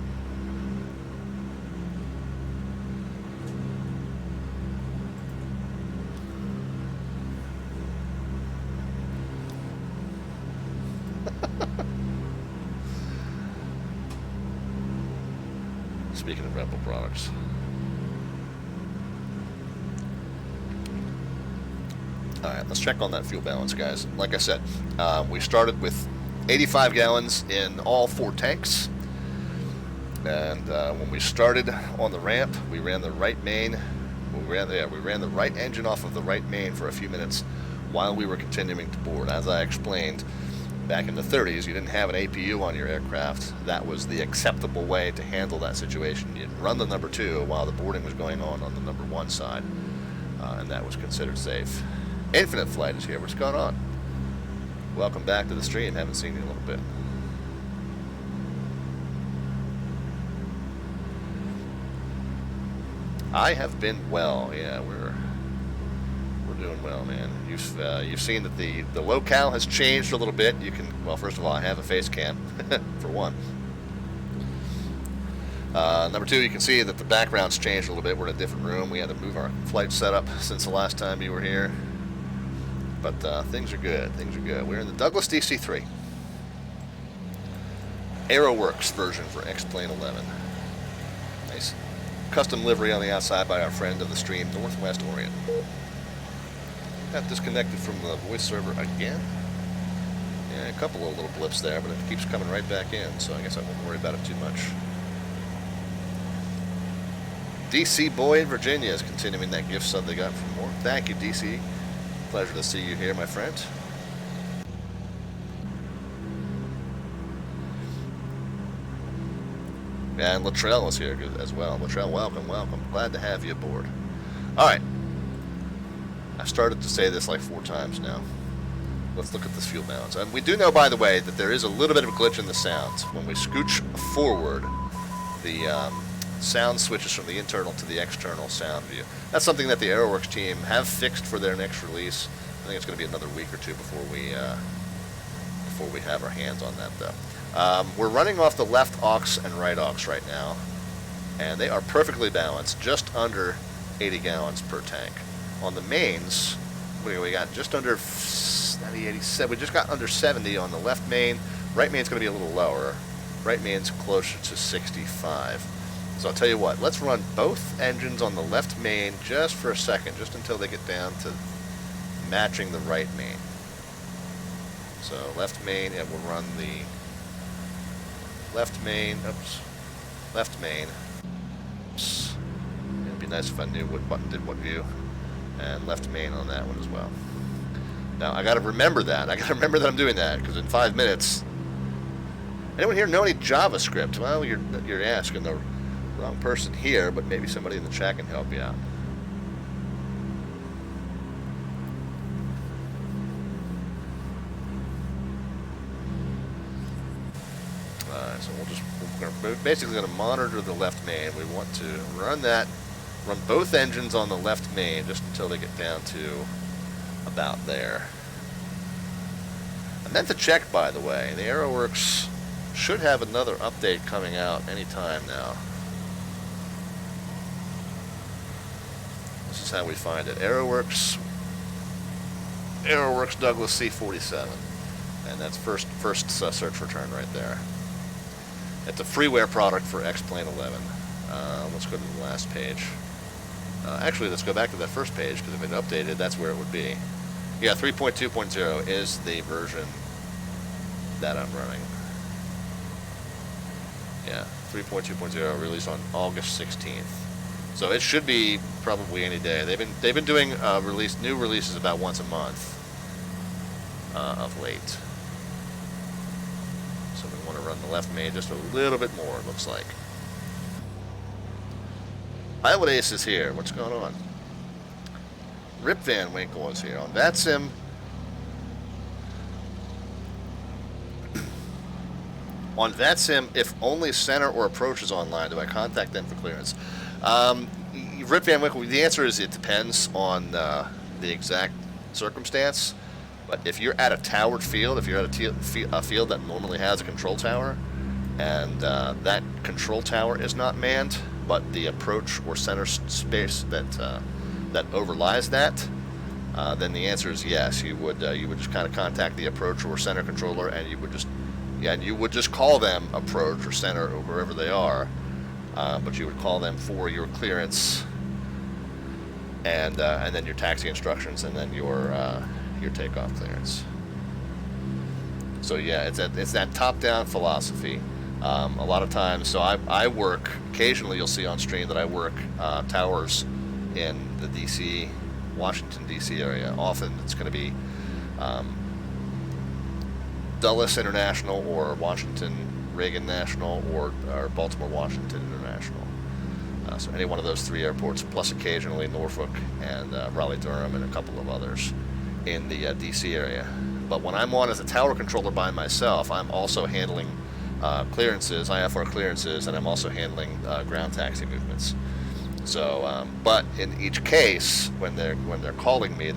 Speaking of Red Bull products. Alright, let's check on that fuel balance, guys. Like I said, we started with 85 gallons in all 4 tanks. And when we started on the ramp, we ran the right main. We ran the right engine off of the right main for a few minutes while we were continuing to board. As I explained, back in the 30s, you didn't have an APU on your aircraft. That was the acceptable way to handle that situation. You'd run the number 2 while the boarding was going on the number 1 side, and that was considered safe. Infinite Flight is here. What's going on? Welcome back to the stream. Haven't seen you in a little bit. I have been well. Yeah, we're doing well, man. You've seen that the locale has changed a little bit. You can, well, first of all, I have a face cam for one. Number 2, you can see that the background's changed a little bit. We're in a different room. We had to move our flight setup since the last time you were here. But things are good. Things are good. We're in the Douglas DC-3. AeroWorks version for XP11. Nice custom livery on the outside by our friend of the stream, Northwest Orient. Got disconnected from the voice server again. Yeah, a couple of little blips there, but it keeps coming right back in, so I guess I won't worry about it too much. DC Boy in Virginia is continuing that gift sub they got from more. Thank you, DC. Pleasure to see you here, my friend. And Latrell is here as well. Latrell, welcome, welcome. Glad to have you aboard. All right. I've started to say this like 4 times now. Let's look at this fuel balance. And we do know, by the way, that there is a little bit of a glitch in the sounds. When we scooch forward, the sound switches from the internal to the external sound view. That's something that the AeroWorks team have fixed for their next release. I think it's going to be another week or 2 before we have our hands on that, though. We're running off the left aux and right aux right now, and they are perfectly balanced, just under 80 gallons per tank. On the mains, we got just under 87. We just got under 70 on the left main. Right main's going to be a little lower. Right main's closer to 65. So I'll tell you what, let's run both engines on the left main just for a second, just until they get down to matching the right main. So left main, it will run the left main, oops, left main. Oops. It'd be nice if I knew what button did what view. And left main on that one as well. Now, I gotta remember that. I gotta remember that I'm doing that, because in 5 minutes... Anyone here know any JavaScript? Well, you're asking the wrong person here, but maybe somebody in the chat can help you out. So we're basically going to monitor the left main. We want to run both engines on the left main just until they get down to about there. I meant to check, by the way. The AeroWorks should have another update coming out anytime now. This is how we find it. AeroWorks Douglas C47. And that's first search return right there. It's a freeware product for XP11. Let's go to the last page. Actually, let's go back to that first page, because if it updated, that's where it would be. Yeah, 3.2.0 is the version that I'm running. Yeah, 3.2.0 released on August 16th. So it should be probably any day. They've been doing new releases about once a month of late. So we want to run the left main just a little bit more, it looks like. Pilot Ace is here. What's going on? Rip Van Winkle is here on VATSIM. On VATSIM, if only center or approach is online, do I contact them for clearance? Rip Van Winkle, the answer is it depends on the exact circumstance. But if you're at a towered field, if you're at a field that normally has a control tower, and that control tower is not manned, but the approach or center space that overlies that, then the answer is yes. You would just kind of contact the approach or center controller, and you would just call them approach or center or wherever they are, but you would call them for your clearance, and then your taxi instructions, and then your takeoff clearance. So yeah, it's that top-down philosophy. A lot of times, so I work, occasionally you'll see on stream that I work towers in the DC, Washington DC area. Often it's going to be Dulles International or Washington Reagan National or Baltimore Washington International. So any one of those 3 airports, plus occasionally Norfolk and Raleigh-Durham and a couple of others in the DC area. But when I'm on as a tower controller by myself, I'm also handling clearances, IFR clearances, and I'm also handling ground taxi movements. So, but in each case, when they're calling me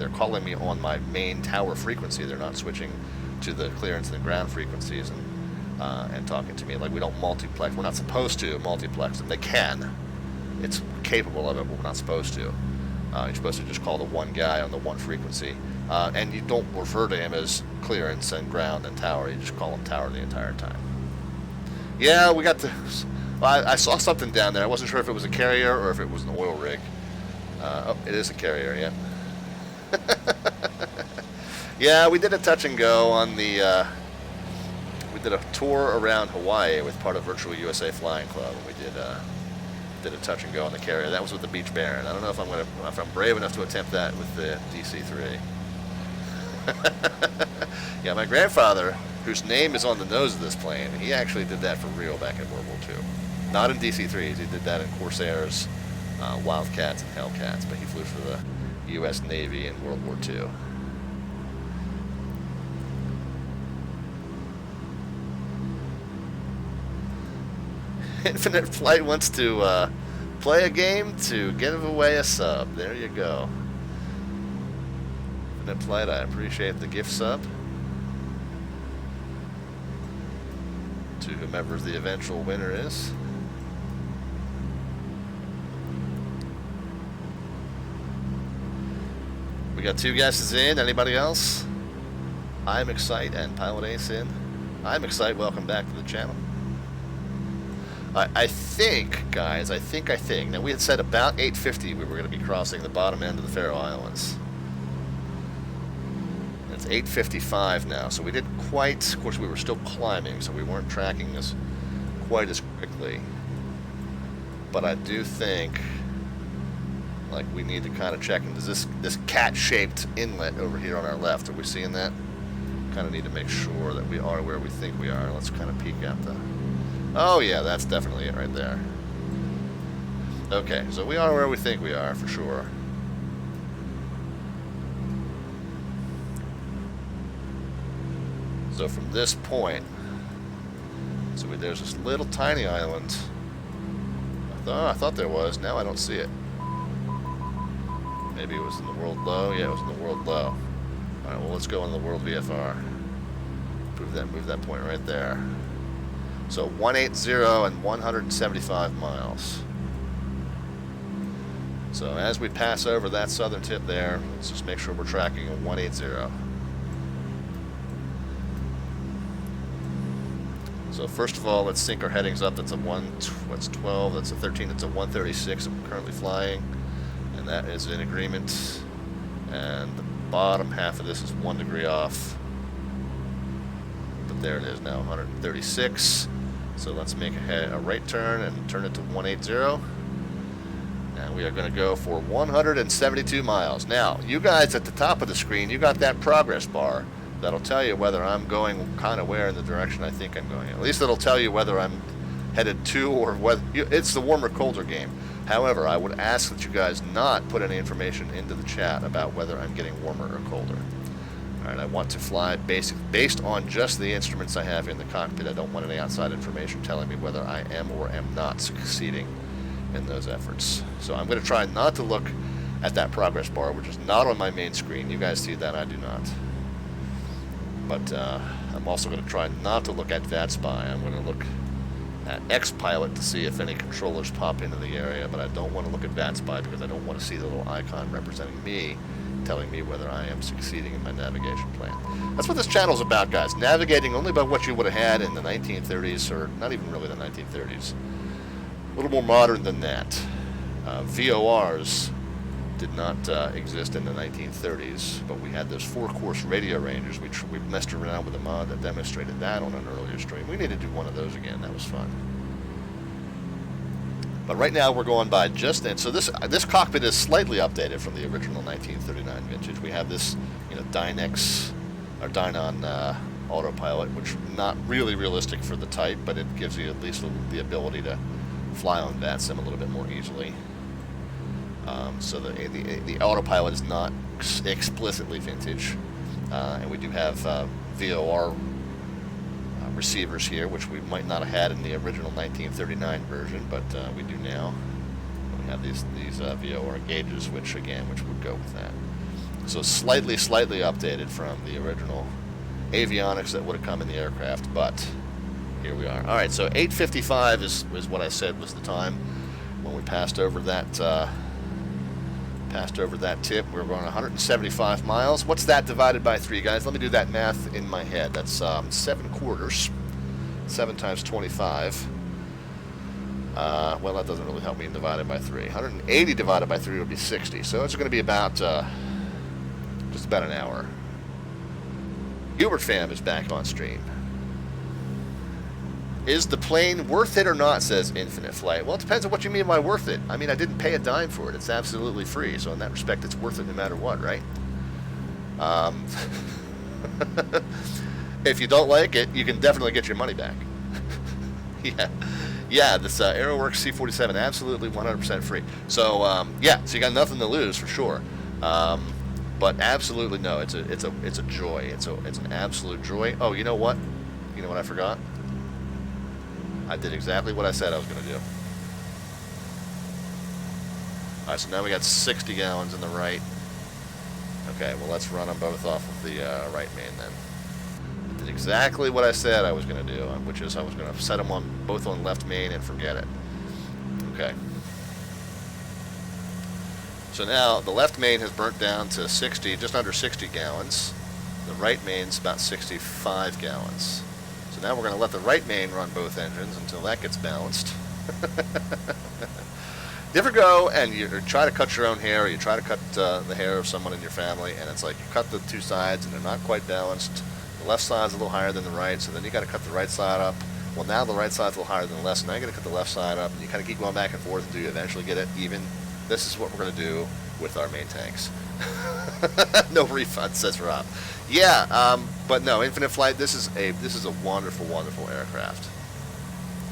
on my main tower frequency. They're not switching to the clearance and the ground frequencies and talking to me. Like, we don't multiplex. We're not supposed to multiplex them. They can. It's capable of it, but we're not supposed to. You're supposed to just call the one guy on the one frequency. And you don't refer to him as clearance and ground and tower. You just call him tower the entire time. Yeah, we got the... I saw something down there. I wasn't sure if it was a carrier or if it was an oil rig. Oh, it is a carrier, yeah. Yeah, we did a touch and go on the... we did a tour around Hawaii with part of Virtual USA Flying Club. And we did a touch and go on the carrier. That was with the Beach Baron. I don't know if I'm brave enough to attempt that with the DC-3. Yeah, my grandfather, whose name is on the nose of this plane, he actually did that for real back in World War II. Not in DC-3s. He did that in Corsairs, Wildcats, and Hellcats, but he flew for the U.S. Navy in World War II. Infinite Flight wants to play a game to give away a sub. There you go. Infinite Flight, I appreciate the gift sub. To whomever the eventual winner is. We got 2 guesses in. Anybody else? I'm Excite and Pilot Ace in. I'm Excite. Welcome back to the channel. I think, guys, I think. Now, we had said about 8:50 we were going to be crossing the bottom end of the Faroe Islands. it's 8:55 now, so we did quite, of course we were still climbing, so we weren't tracking this quite as quickly. But I do think, like, we need to kind of check, and does this cat-shaped inlet over here on our left, are we seeing that? Kind of need to make sure that we are where we think we are. Let's kind of peek out the... Oh yeah, that's definitely it right there. Okay, so we are where we think we are, for sure. So from this point, so there's this little tiny island. I thought there was. Now I don't see it. Maybe it was in the world low. Yeah, it was in the world low. All right. Well, let's go in the world VFR. Move that point right there. So 180 and 175 miles. So as we pass over that southern tip there, let's just make sure we're tracking a 180. So first of all, let's sync our headings up. That's a 12, that's a 13, that's a 136 I'm currently flying. And that is in agreement. And the bottom half of this is 1 degree off. But there it is now, 136. So let's make a right turn and turn it to 180. And we are going to go for 172 miles. Now, you guys at the top of the screen, you got that progress bar. That'll tell you whether I'm going kind of where in the direction I think I'm going. At least it'll tell you whether I'm headed to or whether... It's the warmer, colder game. However, I would ask that you guys not put any information into the chat about whether I'm getting warmer or colder. Alright, I want to fly based on just the instruments I have in the cockpit. I don't want any outside information telling me whether I am or am not succeeding in those efforts. So I'm going to try not to look at that progress bar, which is not on my main screen. You guys see that, I do not. But I'm also going to try not to look at VATSIM. I'm going to look at XPilot to see if any controllers pop into the area, but I don't want to look at VATSIM because I don't want to see the little icon representing me, telling me whether I am succeeding in my navigation plan. That's what this channel is about, guys. Navigating only by what you would have had in the 1930s, or not even really the 1930s. A little more modern than that. VORs did not exist in the 1930s, but we had those 4-course radio rangers. We messed around with a mod that demonstrated that on an earlier stream. We need to do one of those again. That was fun. But right now we're going by just in. So this cockpit is slightly updated from the original 1939 vintage. We have this, Dynex or Dynon autopilot, which not really realistic for the type, but it gives you at least the ability to fly on VATSIM a little bit more easily. So the autopilot is not explicitly vintage, and we do have VOR receivers here, which we might not have had in the original 1939 version, but we do now. We have these VOR gauges, which would go with that. So slightly updated from the original avionics that would have come in the aircraft, but here we are. All right, so 8:55 is what I said was the time when we passed over that tip. We were going 175 miles. What's that divided by 3, guys? Let me do that math in my head. That's 7 quarters. 7 times 25. Well, that doesn't really help me in divided by 3. 180 divided by 3 would be 60. So it's going to be about just about an hour. Hubert Fam is back on stream. Is the plane worth it or not, says Infinite Flight. Well, it depends on what you mean by worth it. I mean, I didn't pay a dime for it. It's absolutely free. So in that respect, it's worth it no matter what, right? If you don't like it, you can definitely get your money back. Yeah, this AeroWorks C-47, absolutely 100% free. So, yeah, so you got nothing to lose for sure. But absolutely no, it's a joy. It's an absolute joy. Oh, you know what? You know what I forgot? I did exactly what I said I was going to do. Alright, so now we got 60 gallons in the right. Okay, well let's run them both off of the right main then. I did exactly what I said I was going to do, which is I was going to set them both on left main and forget it. Okay. So now the left main has burnt down to 60, just under 60 gallons. The right main's about 65 gallons. So now we're going to let the right main run both engines until that gets balanced. You ever go and you try to cut your own hair, or you try to cut the hair of someone in your family, and it's like you cut the two sides and they're not quite balanced. The left side's a little higher than the right, so then you got to cut the right side up. Well, now the right side's a little higher than the left, so now you got to cut the left side up, and you kind of keep going back and forth until you eventually get it even. This is what we're going to do with our main tanks. No refund, says Rob. Yeah, but no, Infinite Flight. This is a wonderful, wonderful aircraft.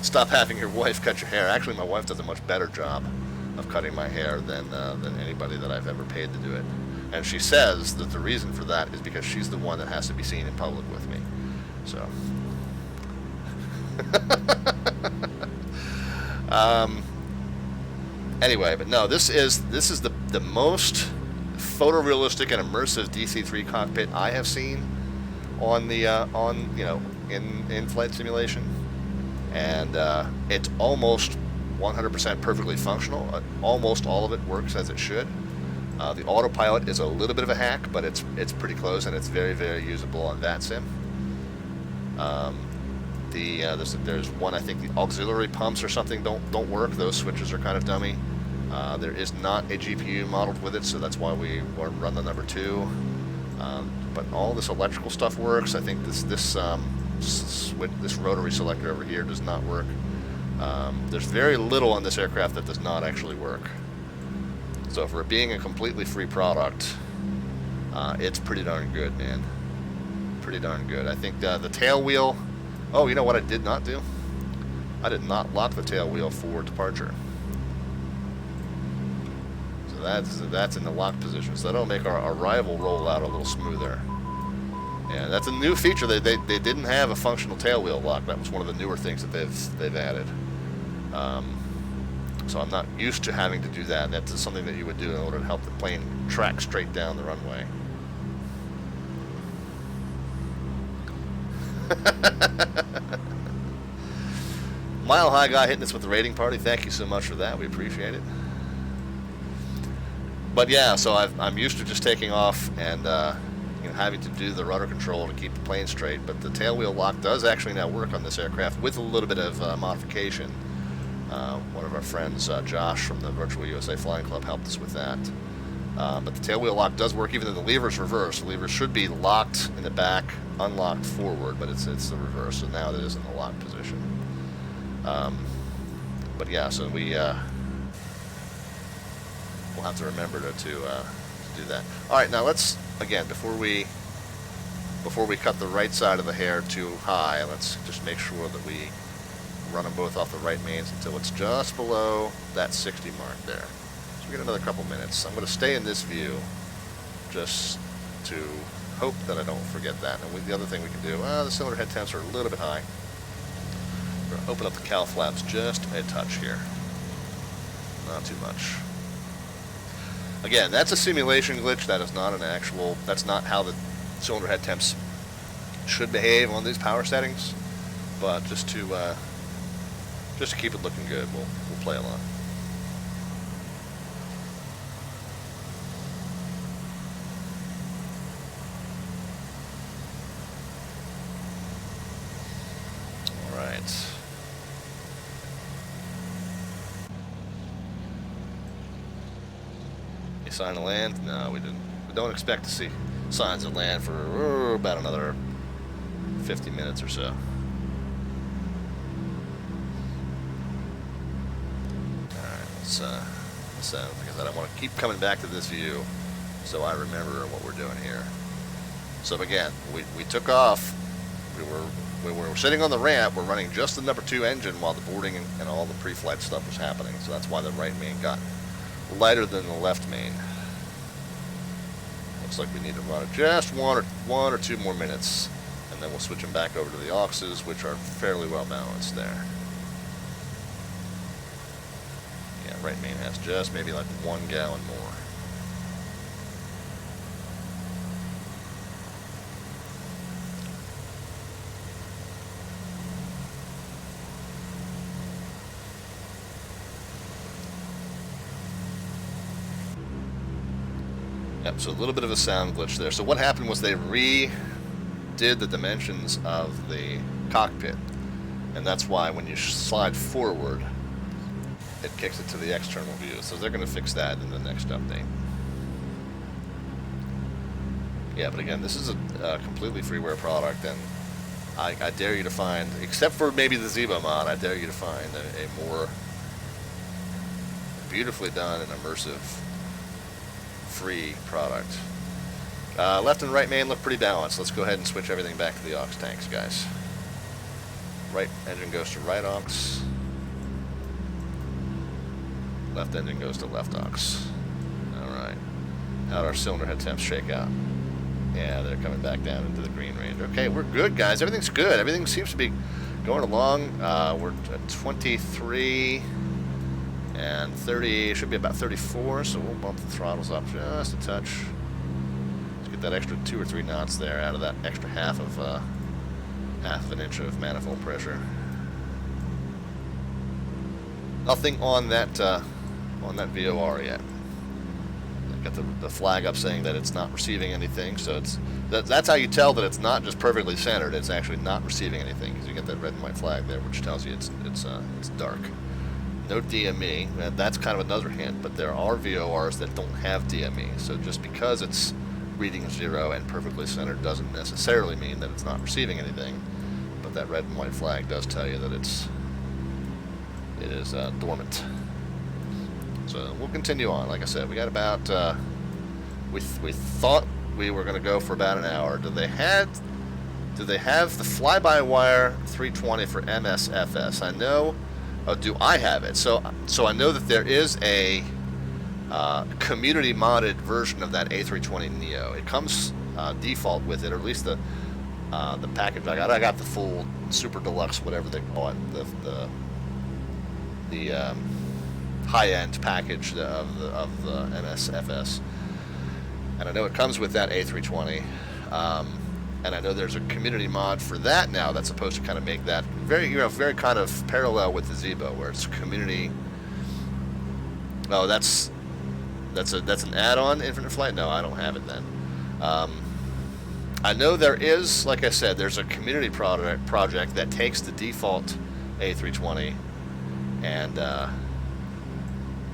Stop having your wife cut your hair. Actually, my wife does a much better job of cutting my hair than anybody that I've ever paid to do it. And she says that the reason for that is because she's the one that has to be seen in public with me. So. Anyway, but no, this is the most photorealistic and immersive DC-3 cockpit I have seen on the in flight simulation, and it's almost 100% perfectly functional. Almost all of it works as it should. The autopilot is a little bit of a hack, but it's pretty close, and it's very, very usable on VATSIM. There's one, I think the auxiliary pumps or something don't work. Those switches are kind of dummy. There is not a GPU modeled with it, so that's why we run the number 2. But all this electrical stuff works. I think this rotary selector over here does not work. There's very little on this aircraft that does not actually work. So for it being a completely free product, it's pretty darn good, man. Pretty darn good. I think the tail wheel. Oh, you know what I did not do? I did not lock the tail wheel for departure. So that's in the lock position. So that'll make our arrival roll out a little smoother. And that's a new feature. They didn't have a functional tail wheel lock. That was one of the newer things that they've added. So I'm not used to having to do that. That's something that you would do in order to help the plane track straight down the runway. Mile High guy hitting us with the rating party. Thank you so much for that. We appreciate it. But yeah, so I'm used to just taking off and having to do the rudder control to keep the plane straight. But the tail wheel lock does actually now work on this aircraft with a little bit of modification. One of our friends, Josh from the Virtual USA Flying Club, helped us with that. But the tail wheel lock does work even though the lever's reversed. The lever should be locked in the back, unlocked forward, but it's the reverse. So now it is in the lock position. But yeah, so we'll have to remember to do that. All right, now let's again before we cut the right side of the hair too high, let's just make sure that we run them both off the right mains until it's just below that 60 mark there. So we get another couple minutes. I'm going to stay in this view just to hope that I don't forget that. And the other thing we can do, the cylinder head temps are a little bit high. We're going to open up the cowl flaps just a touch here. Not too much. Again, that's a simulation glitch. That is not an actual, that's not how the cylinder head temps should behave on these power settings. But just to keep it looking good, we'll play along. All right. You sign to land? No, we didn't. We don't expect to see signs of land for about another 50 minutes or so. Like I said, I want to keep coming back to this view so I remember what we're doing here. So again, we took off. We were sitting on the ramp. We're running just the number 2 engine while the boarding and all the pre-flight stuff was happening. So that's why the right main got lighter than the left main. Looks like we need to run it just one or two more minutes, and then we'll switch them back over to the auxes, which are fairly well balanced there. Right main has just maybe like 1 gallon more. Yep, so a little bit of a sound glitch there. So what happened was they redid the dimensions of the cockpit, and that's why when you slide forward, it kicks it to the external view. So they're going to fix that in the next update. Yeah, but again, this is a completely freeware product, and I dare you to find, except for maybe the Zebo mod, I dare you to find a more beautifully done and immersive free product. Left and right main look pretty balanced. Let's go ahead and switch everything back to the aux tanks, guys. Right engine goes to right aux. Left engine goes to left aux. Alright. How'd our cylinder head temps shake out? Yeah, they're coming back down into the green range. Okay, we're good, guys. Everything's good. Everything seems to be going along. We're at 23 and 30. Should be about 34, so we'll bump the throttles up just a touch. Let's get that extra 2 or 3 knots there out of that extra half of an inch of manifold pressure. Nothing on that VOR yet. Got the flag up saying that it's not receiving anything, so that's how you tell that it's not just perfectly centered. It's actually not receiving anything, because you get that red and white flag there, which tells you it's dark. No DME. That's kind of another hint, but there are VORs that don't have DME. So just because it's reading 0 and perfectly centered doesn't necessarily mean that it's not receiving anything. But that red and white flag does tell you that it is dormant. So we'll continue on. Like I said, we got about we thought we were going to go for about an hour. Do they have the fly-by-wire 320 for MSFS? I know. Oh, do I have it? So I know that there is a community modded version of that A320 Neo. It comes default with it, or at least the package I got. I got the full super deluxe, whatever they call it, the high-end package of the MSFS, and I know it comes with that A320, and I know there's a community mod for that now that's supposed to kind of make that very kind of parallel with the Zebo, where it's community. Oh, that's an add-on Infinite Flight. No, I don't have it then. I know there is, like I said, there's a community project that takes the default A320 and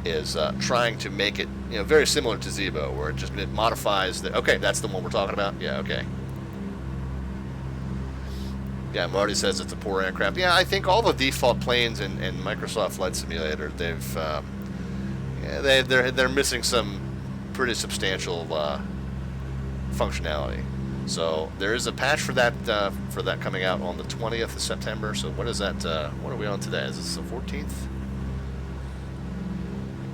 is trying to make it, very similar to Zebo, where it modifies the. Okay, that's the one we're talking about. Yeah, okay. Yeah, Marty says it's a poor aircraft. Yeah, I think all the default planes in Microsoft Flight Simulator, they're missing some pretty substantial functionality. So there is a patch for that coming out on the 20th of September. So what is that? What are we on today? Is this the 14th?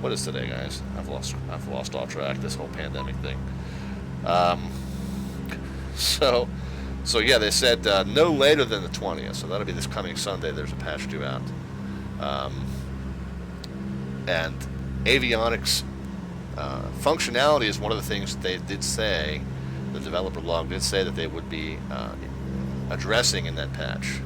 What is today, guys? I've lost all track. This whole pandemic thing. So yeah, they said no later than the 20th. So that'll be this coming Sunday. There's a patch due out. And avionics functionality is one of the things that they did say. The developer log did say that they would be addressing in that patch.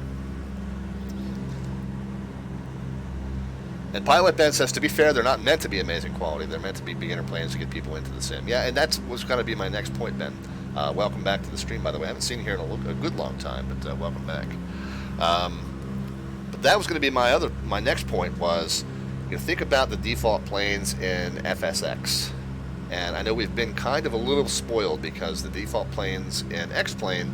And Pilot Ben says, to be fair, they're not meant to be amazing quality. They're meant to be beginner planes to get people into the sim. Yeah, and that was going to be my next point, Ben. Welcome back to the stream, by the way. I haven't seen you here in a good long time, but welcome back. But that was going to be my next point was, think about the default planes in FSX. And I know we've been kind of a little spoiled because the default planes in X-Plane,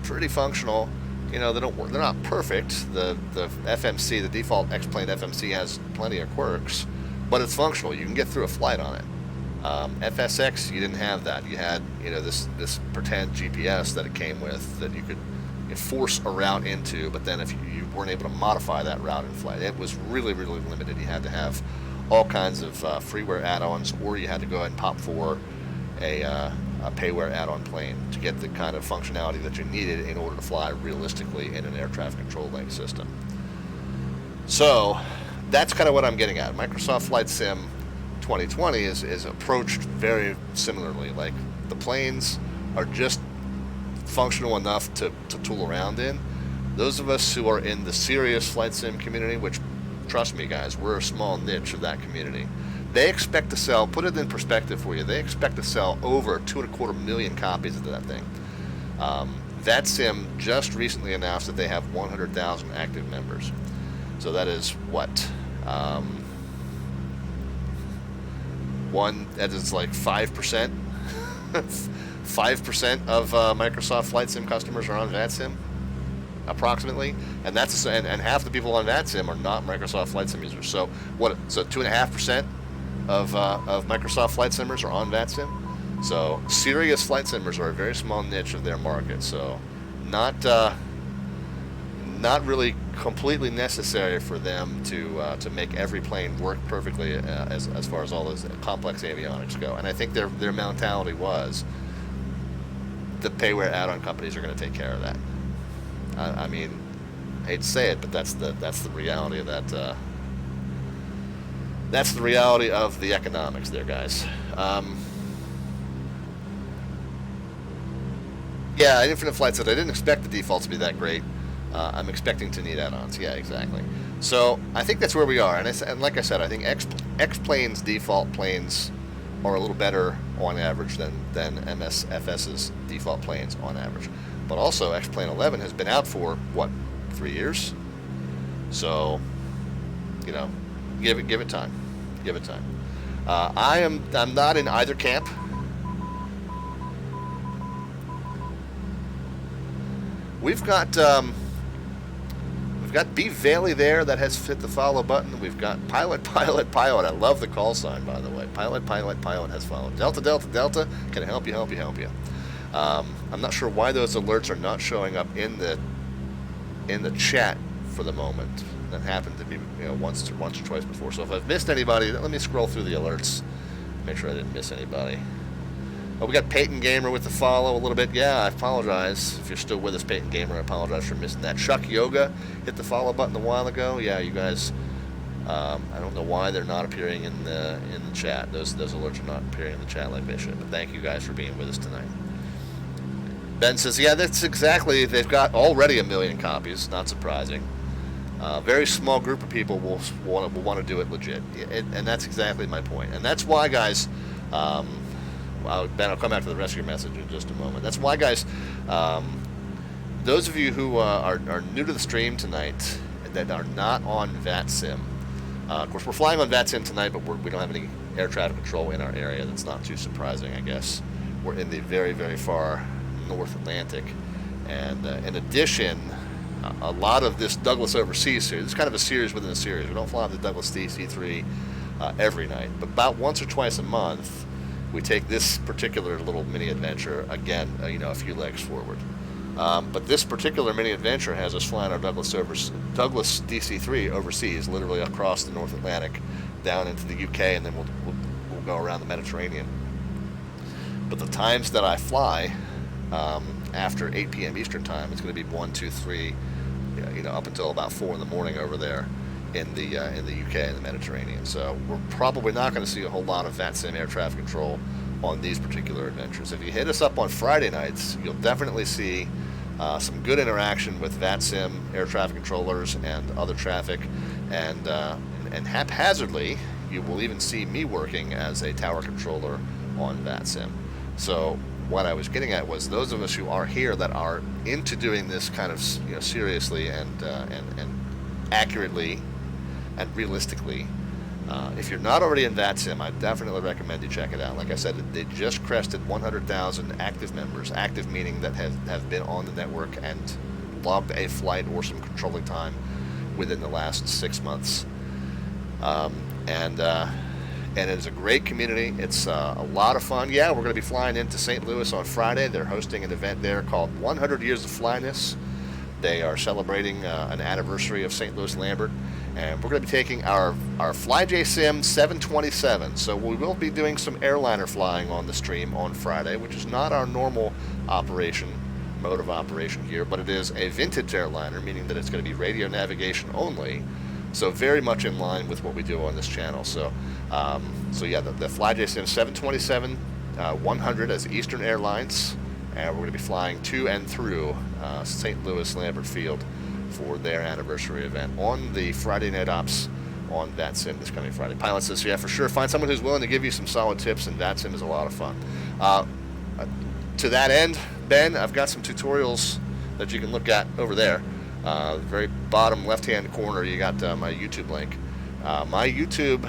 pretty functional. They're not perfect. The FMC, the default X-Plane FMC, has plenty of quirks, but it's functional. You can get through a flight on it. FSX, you didn't have that. You had this pretend GPS that it came with that you could force a route into, but then if you weren't able to modify that route in flight, it was really, really limited. You had to have all kinds of freeware add-ons, or you had to go ahead and pop for a payware add-on plane to get the kind of functionality that you needed in order to fly realistically in an air traffic control lane system. So that's kind of what I'm getting at. Microsoft Flight Sim 2020 is approached very similarly. Like, the planes are just functional enough to tool around in. Those of us who are in the serious flight sim community, which, trust me guys, we're a small niche of that community, they expect to sell, put it in perspective for you, they expect to sell over 2.25 million copies of that thing. VATSIM just recently announced that they have 100,000 active members. So that is what? one that is like 5%. 5% of Microsoft Flight Sim customers are on VATSIM, approximately, and that's and half the people on VATSIM are not Microsoft Flight Sim users. So what? So 2.5% of Microsoft Flight Simmers are on VATSIM. So serious flight simmers are a very small niche of their market. So not really completely necessary for them to make every plane work perfectly as far as all those complex avionics go. And I think their mentality was the payware add-on companies are going to take care of that. I mean, I hate to say it, but that's the reality of that. That's the reality of the economics there, guys. Yeah, Infinite Flight said I didn't expect the defaults to be that great. I'm expecting to need add-ons. Yeah, exactly. So I think that's where we are. And like I said, I think X-Plane's default planes are a little better on average than MSFS's default planes on average. But also, X-Plane 11 has been out for, what, 3 years? So, you know, give it time. Give it time. I'm not in either camp. We've got B Valley there that has hit the follow button. We've got Pilot. I love the call sign, by the way. Pilot has followed. Delta. Can I help you? I'm not sure why those alerts are not showing up in the chat for the moment. That happened to be once or twice before. So if I've missed anybody, let me scroll through the alerts. Make sure I didn't miss anybody. Oh, we got Peyton Gamer with the follow a little bit. Yeah, I apologize if you're still with us, Peyton Gamer. I apologize for missing that. Chuck Yoga hit the follow button a while ago. Yeah, you guys. I don't know why they're not appearing in the chat. Those alerts are not appearing in the chat like they should. But thank you guys for being with us tonight. Ben says, yeah, that's exactly. They've got already 1 million copies. Not surprising. A very small group of people will want to do it legit, and that's exactly my point. And that's why, guys. Ben, I'll come back to the rest of your message in just a moment. That's why, guys, those of you who are new to the stream tonight that are not on VATSIM, of course, we're flying on VATSIM tonight, but we don't have any air traffic control in our area. That's not too surprising, I guess. We're in the very, very far North Atlantic. And in addition, a lot of this Douglas Overseas series, it's kind of a series within a series. We don't fly the Douglas DC-3 every night, but about once or twice a month, we take this particular little mini adventure again, a few legs forward. But this particular mini adventure has us flying our Douglas DC-3 overseas, literally across the North Atlantic, down into the UK, and then we'll go around the Mediterranean. But the times that I fly after 8 p.m. Eastern time, it's going to be 1, 2, 3, up until about 4 in the morning over there in the UK and the Mediterranean. So we're probably not going to see a whole lot of VATSIM air traffic control on these particular adventures. If you hit us up on Friday nights, you'll definitely see some good interaction with VATSIM air traffic controllers and other traffic, and haphazardly, you will even see me working as a tower controller on VATSIM. So what I was getting at was those of us who are here that are into doing this kind of seriously and accurately and realistically. If you're not already in VATSIM, I definitely recommend you check it out. Like I said, they just crested 100,000 active members, active meaning that have been on the network and logged a flight or some controlling time within the last 6 months. And it is a great community. It's a lot of fun. Yeah, we're going to be flying into St. Louis on Friday. They're hosting an event there called 100 Years of Flyness. They are celebrating an anniversary of St. Louis Lambert. And we're going to be taking our FlyJSim 727. So we will be doing some airliner flying on the stream on Friday, which is not our normal mode of operation here, but it is a vintage airliner, meaning that it's going to be radio navigation only. So very much in line with what we do on this channel. So yeah, the FlyJSim 727 100 as Eastern Airlines, and we're going to be flying to and through St. Louis Lambert Field for their anniversary event on the Friday Night Ops on VATSIM this coming Friday. Pilot says, yeah, for sure, find someone who's willing to give you some solid tips, and VATSIM is a lot of fun. To that end, Ben, I've got some tutorials that you can look at over there. The very bottom left-hand corner, you got my YouTube link. My YouTube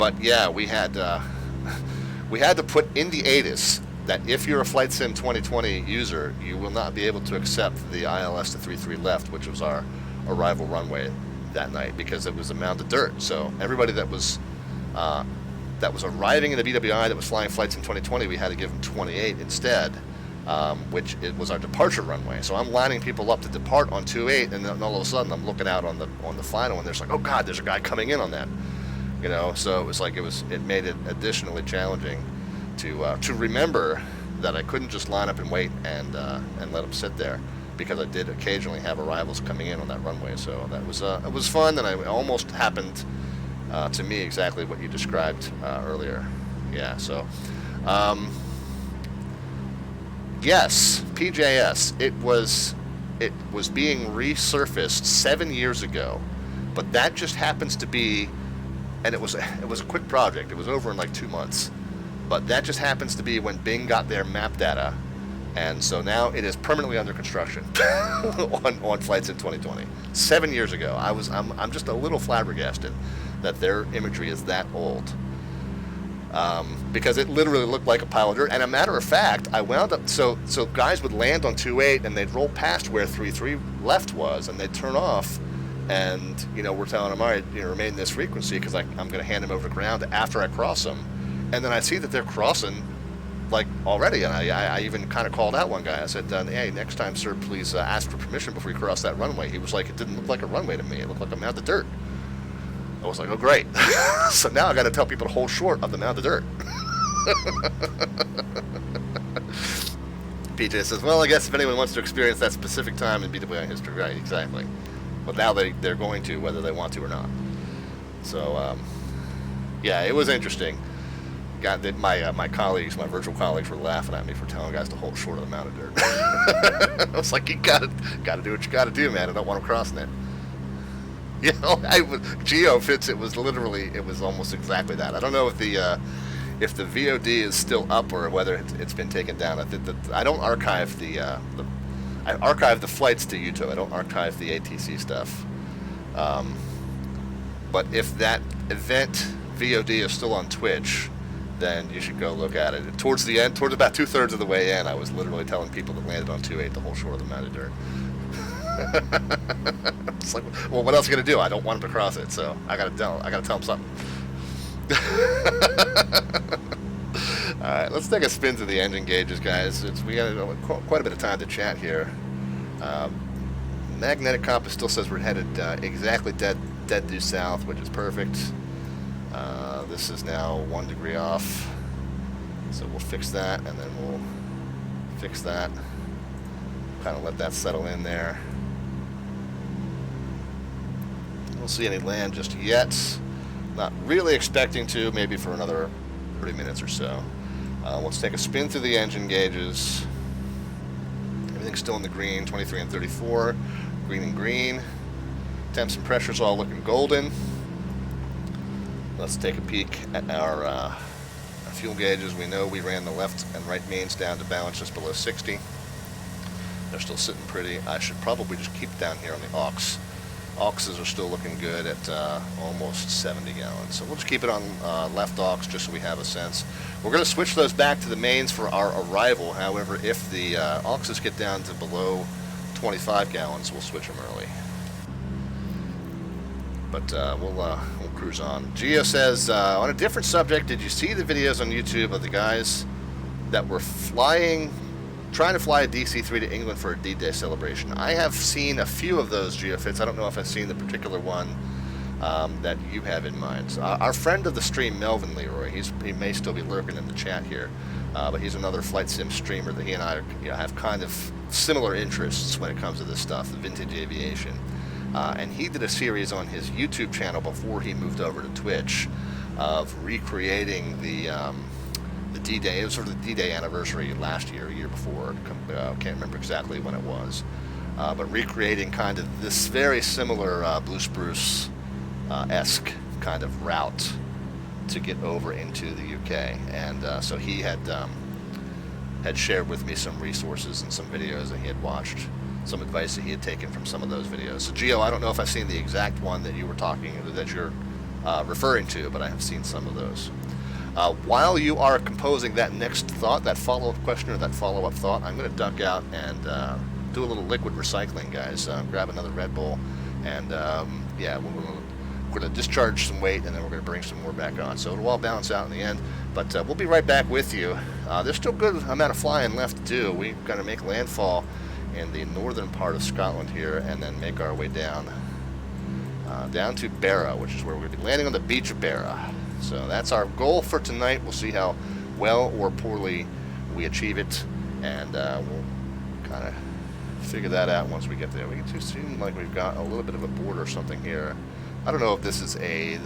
But yeah, we had to put in the ATIS that if you're a Flight Sim 2020 user, you will not be able to accept the ILS to 33 left, which was our arrival runway that night, because it was a mound of dirt. So everybody that was arriving in the BWI that was flying Flight Sim 2020, we had to give them 28 instead, which it was our departure runway. So I'm lining people up to depart on 28, and then all of a sudden I'm looking out on the final, and there's like, oh God, there's a guy coming in on that. You know, so it was like it made it additionally challenging to remember that I couldn't just line up and wait and let them sit there, because I did occasionally have arrivals coming in on that runway. So that was it was fun, and it almost happened to me exactly what you described earlier. Yeah. So yes, PJS. It was being resurfaced 7 years ago, but that just happens to be. And it was a quick project. It was over in like 2 months, but that just happens to be when Bing got their map data, and so now it is permanently under construction on flights in 2020. 7 years ago, I'm just a little flabbergasted that their imagery is that old, because it literally looked like a pile of dirt. And a matter of fact, I wound up so guys would land on 28 and they'd roll past where 33 left was, and they'd turn off. And, you know, we're telling them, all right, you know, remain in this frequency, because I'm going to hand them over the ground after I cross them. And then I see that they're crossing, like, already. And I even kind of called out one guy. I said, hey, next time, sir, please ask for permission before you cross that runway. He was like, it didn't look like a runway to me. It looked like a mound of dirt. I was like, oh, great. So now I got to tell people to hold short of the mound of dirt. PJ says, well, I guess if anyone wants to experience that specific time in BWI history, right, exactly. But now they're going to, whether they want to or not. So, yeah, it was interesting. My colleagues, my virtual colleagues, were laughing at me for telling guys to hold short of the mound of dirt. I was like, you gotta do what you gotta do, man. I don't want them crossing it. You know, Geo fits. It was almost exactly that. I don't know if the VOD is still up or whether it's been taken down. I don't archive I archive the flights to YouTube. I don't archive the ATC stuff. But if that event VOD is still on Twitch, then you should go look at it. Towards the end, towards about 2/3 of the way in, I was literally telling people that landed on 28 the whole shore of the mound of dirt. It's like, well, what else are you gonna do? I don't want them to cross it, so I gotta tell them something. All right, let's take a spin to the engine gauges, guys. We got quite a bit of time to chat here. Magnetic compass still says we're headed exactly dead due south, which is perfect. This is now 1 degree off, so we'll fix that, and then we'll fix that. Kind of let that settle in there. Don't see any land just yet. Not really expecting to, maybe for another 30 minutes or so. Let's take a spin through the engine gauges. Everything's still in the green, 23 and 34. Green and green. Temps and pressures all looking golden. Let's take a peek at our fuel gauges. We know we ran the left and right mains down to balance just below 60. They're still sitting pretty. I should probably just keep down here on the aux. Auxes are still looking good at almost 70 gallons. So we'll just keep it on left aux just so we have a sense. We're going to switch those back to the mains for our arrival. However, if the auxes get down to below 25 gallons, we'll switch them early. But we'll cruise on. Geo says, on a different subject, did you see the videos on YouTube of the guys that were trying to fly a DC-3 to England for a D-Day celebration? I have seen a few of those, Geofits. I don't know if I've seen the particular one that you have in mind. So our friend of the stream, Melvin Leroy, he may still be lurking in the chat here, but he's another flight sim streamer that he and I have kind of similar interests when it comes to this stuff, the vintage aviation. And he did a series on his YouTube channel before he moved over to Twitch of recreating the D-Day. It was sort of the D-Day anniversary last year, a year before. Can't remember exactly when it was. But recreating kind of this very similar Blue Spruce-esque kind of route to get over into the UK. And so he had shared with me some resources and some videos that he had watched, some advice that he had taken from some of those videos. So Gio, I don't know if I've seen the exact one that you were talking, that you're referring to, but I have seen some of those. While you are composing that next thought, that follow-up question or that follow-up thought, I'm going to duck out and do a little liquid recycling, guys. Grab another Red Bull, and yeah, we're going to discharge some weight, and then we're going to bring some more back on. So it'll all balance out in the end, but we'll be right back with you. There's still a good amount of flying left to do. We've got to make landfall in the northern part of Scotland here, and then make our way down to Barra, which is where we're going to be landing on the beach of Barra. So that's our goal for tonight. We'll see how well or poorly we achieve it, and we'll kind of figure that out once we get there. We do seem like we've got a little bit of a border or something here. I don't know if this is a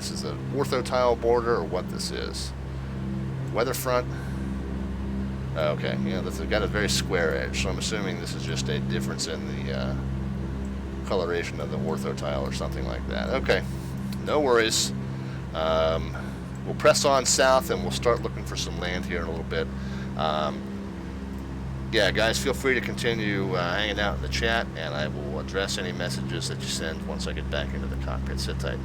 orthotile border or what this is. Weather front. Okay, yeah, this has got a very square edge, so I'm assuming this is just a difference in the coloration of the orthotile or something like that. Okay, no worries. We'll press on south, and we'll start looking for some land here in a little bit. Yeah, guys, feel free to continue hanging out in the chat, and I will address any messages that you send once I get back into the cockpit. Sit tight.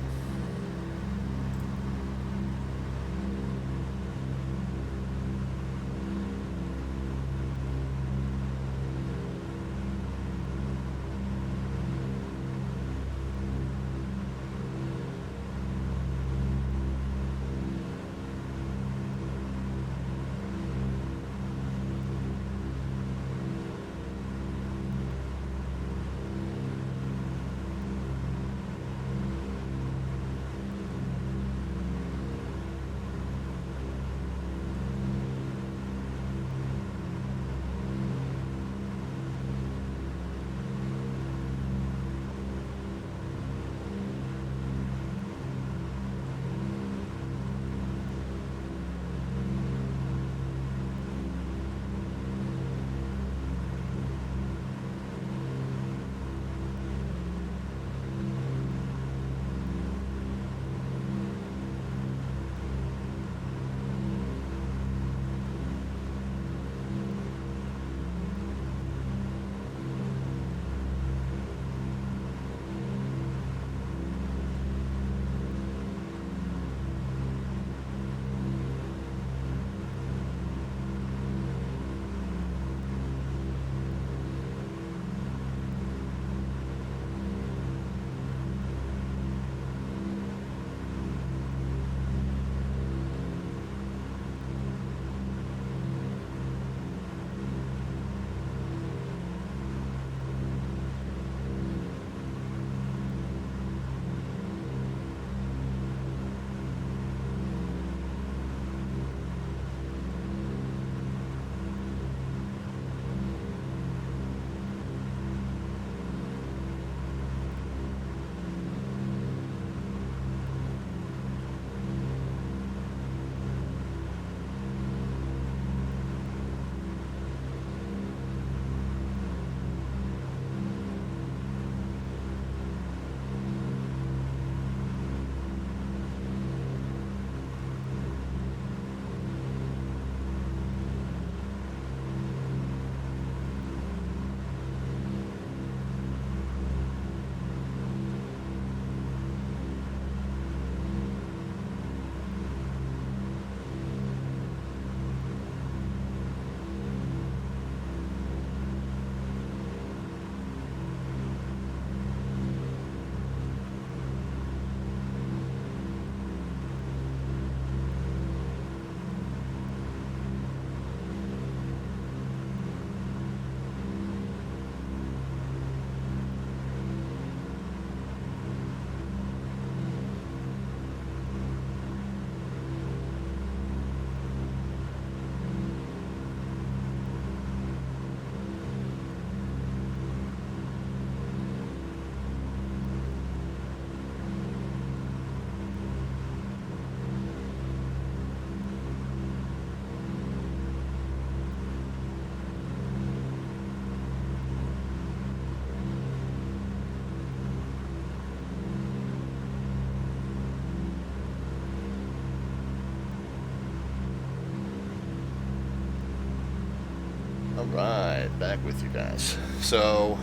Alright, back with you guys. So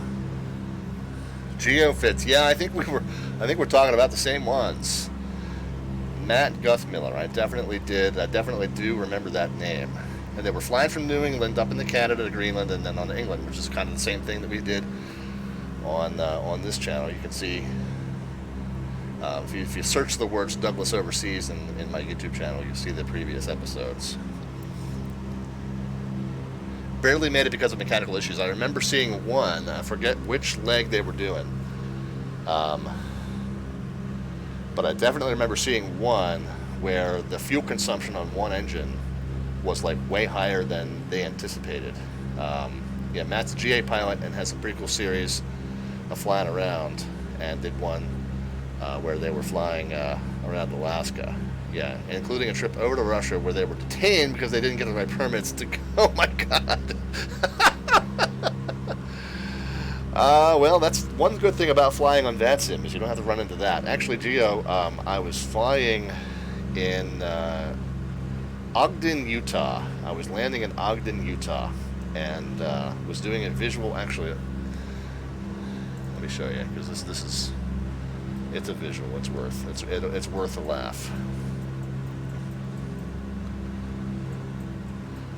geofits, yeah, I think we're talking about the same ones. Matt Guthmiller. I definitely did. I definitely do remember that name. And they were flying from New England up into Canada to Greenland and then on to England, which is kind of the same thing that we did on this channel. You can see, if you search the words Douglas Overseas in my YouTube channel, you'll see the previous episodes. Barely made it because of mechanical issues. I remember seeing one. I forget which leg they were doing. But I definitely remember seeing one where the fuel consumption on one engine was like way higher than they anticipated. Yeah, Matt's a GA pilot and has a pretty cool series of flying around, and did one where they were flying around Alaska. Yeah, including a trip over to Russia where they were detained because they didn't get the right permits to go. Oh my god. Well, that's one good thing about flying on VATSIM is you don't have to run into that. Actually, Geo, I was flying in Ogden, Utah. I was landing in Ogden, Utah, and was doing a visual. Actually, let me show you, because this is, it's a visual. It's worth a laugh.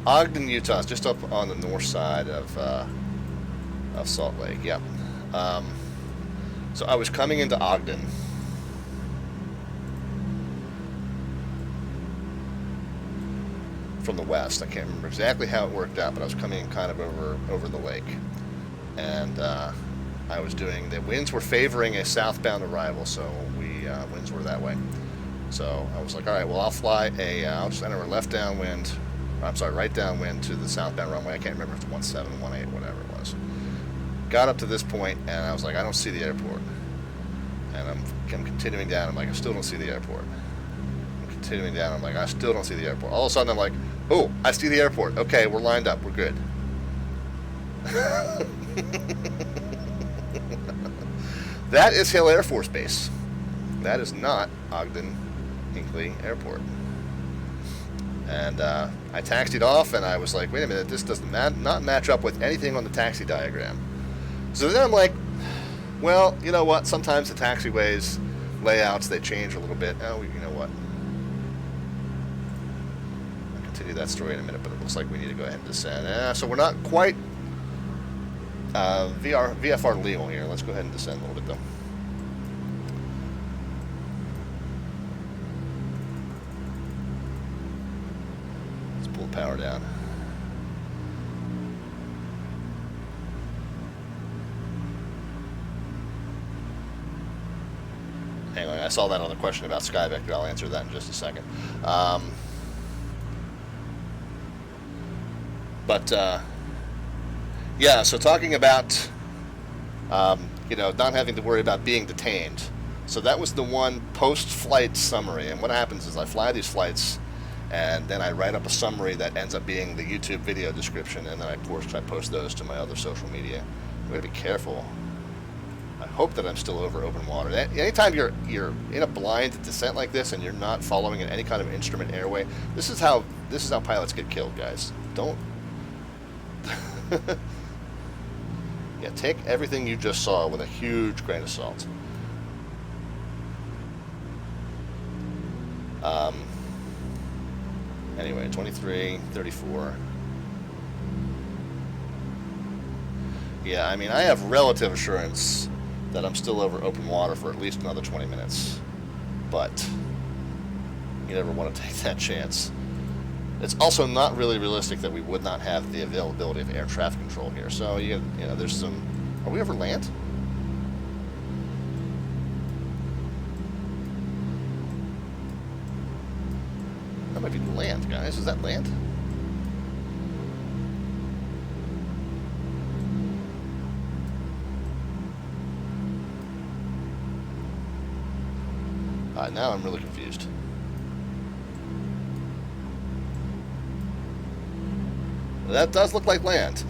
Ogden, Utah is just up on the north side of Salt Lake. Yep. So I was coming into Ogden. From the west. I can't remember exactly how it worked out, but I was coming in kind of over the lake, and I was doing, the winds were favoring a southbound arrival, so winds were that way. So I was like, all right, well, I'll fly I'll just enter a right downwind to the southbound runway. I can't remember if it's 17, 18, whatever it was. Got up to this point, and I was like, I don't see the airport. And I'm continuing down. I'm like, I still don't see the airport. I'm continuing down. I'm like, I still don't see the airport. All of a sudden, I'm like, oh, I see the airport. Okay, we're lined up. We're good. That is Hill Air Force Base. That is not Ogden Hinckley Airport. And I taxied off, and I was like, wait a minute, this does not match up with anything on the taxi diagram. So then I'm like, well, you know what? Sometimes the taxiways layouts, they change a little bit. Oh, you know what? I'll continue that story in a minute, but it looks like we need to go ahead and descend. So we're not quite VFR legal here. Let's go ahead and descend a little bit, though. Power down. Anyway, I saw that other question about SkyVector. I'll answer that in just a second. Yeah, so talking about not having to worry about being detained. So that was the one post-flight summary, and what happens is I fly these flights, and then I write up a summary that ends up being the YouTube video description, and then I post those to my other social media. I'm going to be careful. I hope that I'm still over open water. Anytime you're in a blind descent like this and you're not following any kind of instrument airway, this is how pilots get killed, guys. Don't. Yeah, take everything you just saw with a huge grain of salt. Anyway, 23, 34. Yeah, I mean, I have relative assurance that I'm still over open water for at least another 20 minutes. But you never want to take that chance. It's also not really realistic that we would not have the availability of air traffic control here. So, you know, there's some... Are we over land? That might be land, guys. Is that land? Now I'm really confused. That does look like land.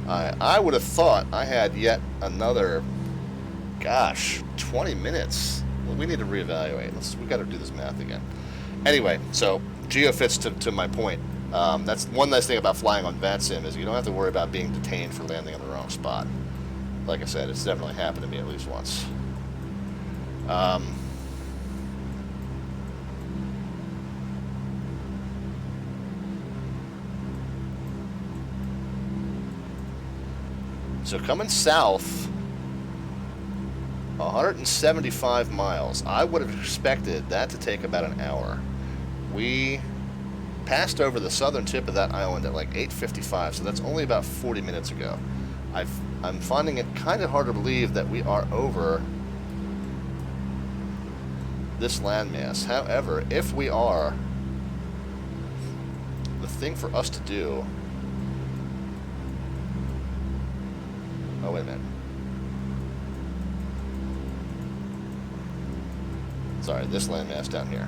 I would have thought I had yet another, gosh, 20 minutes. Well, we need to reevaluate. We got to do this math again. Anyway, so geo fits to my point. That's one nice thing about flying on VATSIM is you don't have to worry about being detained for landing in the wrong spot. Like I said, it's definitely happened to me at least once. So coming south, 175 miles. I would have expected that to take about an hour. We passed over the southern tip of that island at like 8:55, so that's only about 40 minutes ago. I'm finding it kind of hard to believe that we are over this landmass. However, if we are, the thing for us to do... Oh, wait a minute. Sorry, this landmass down here.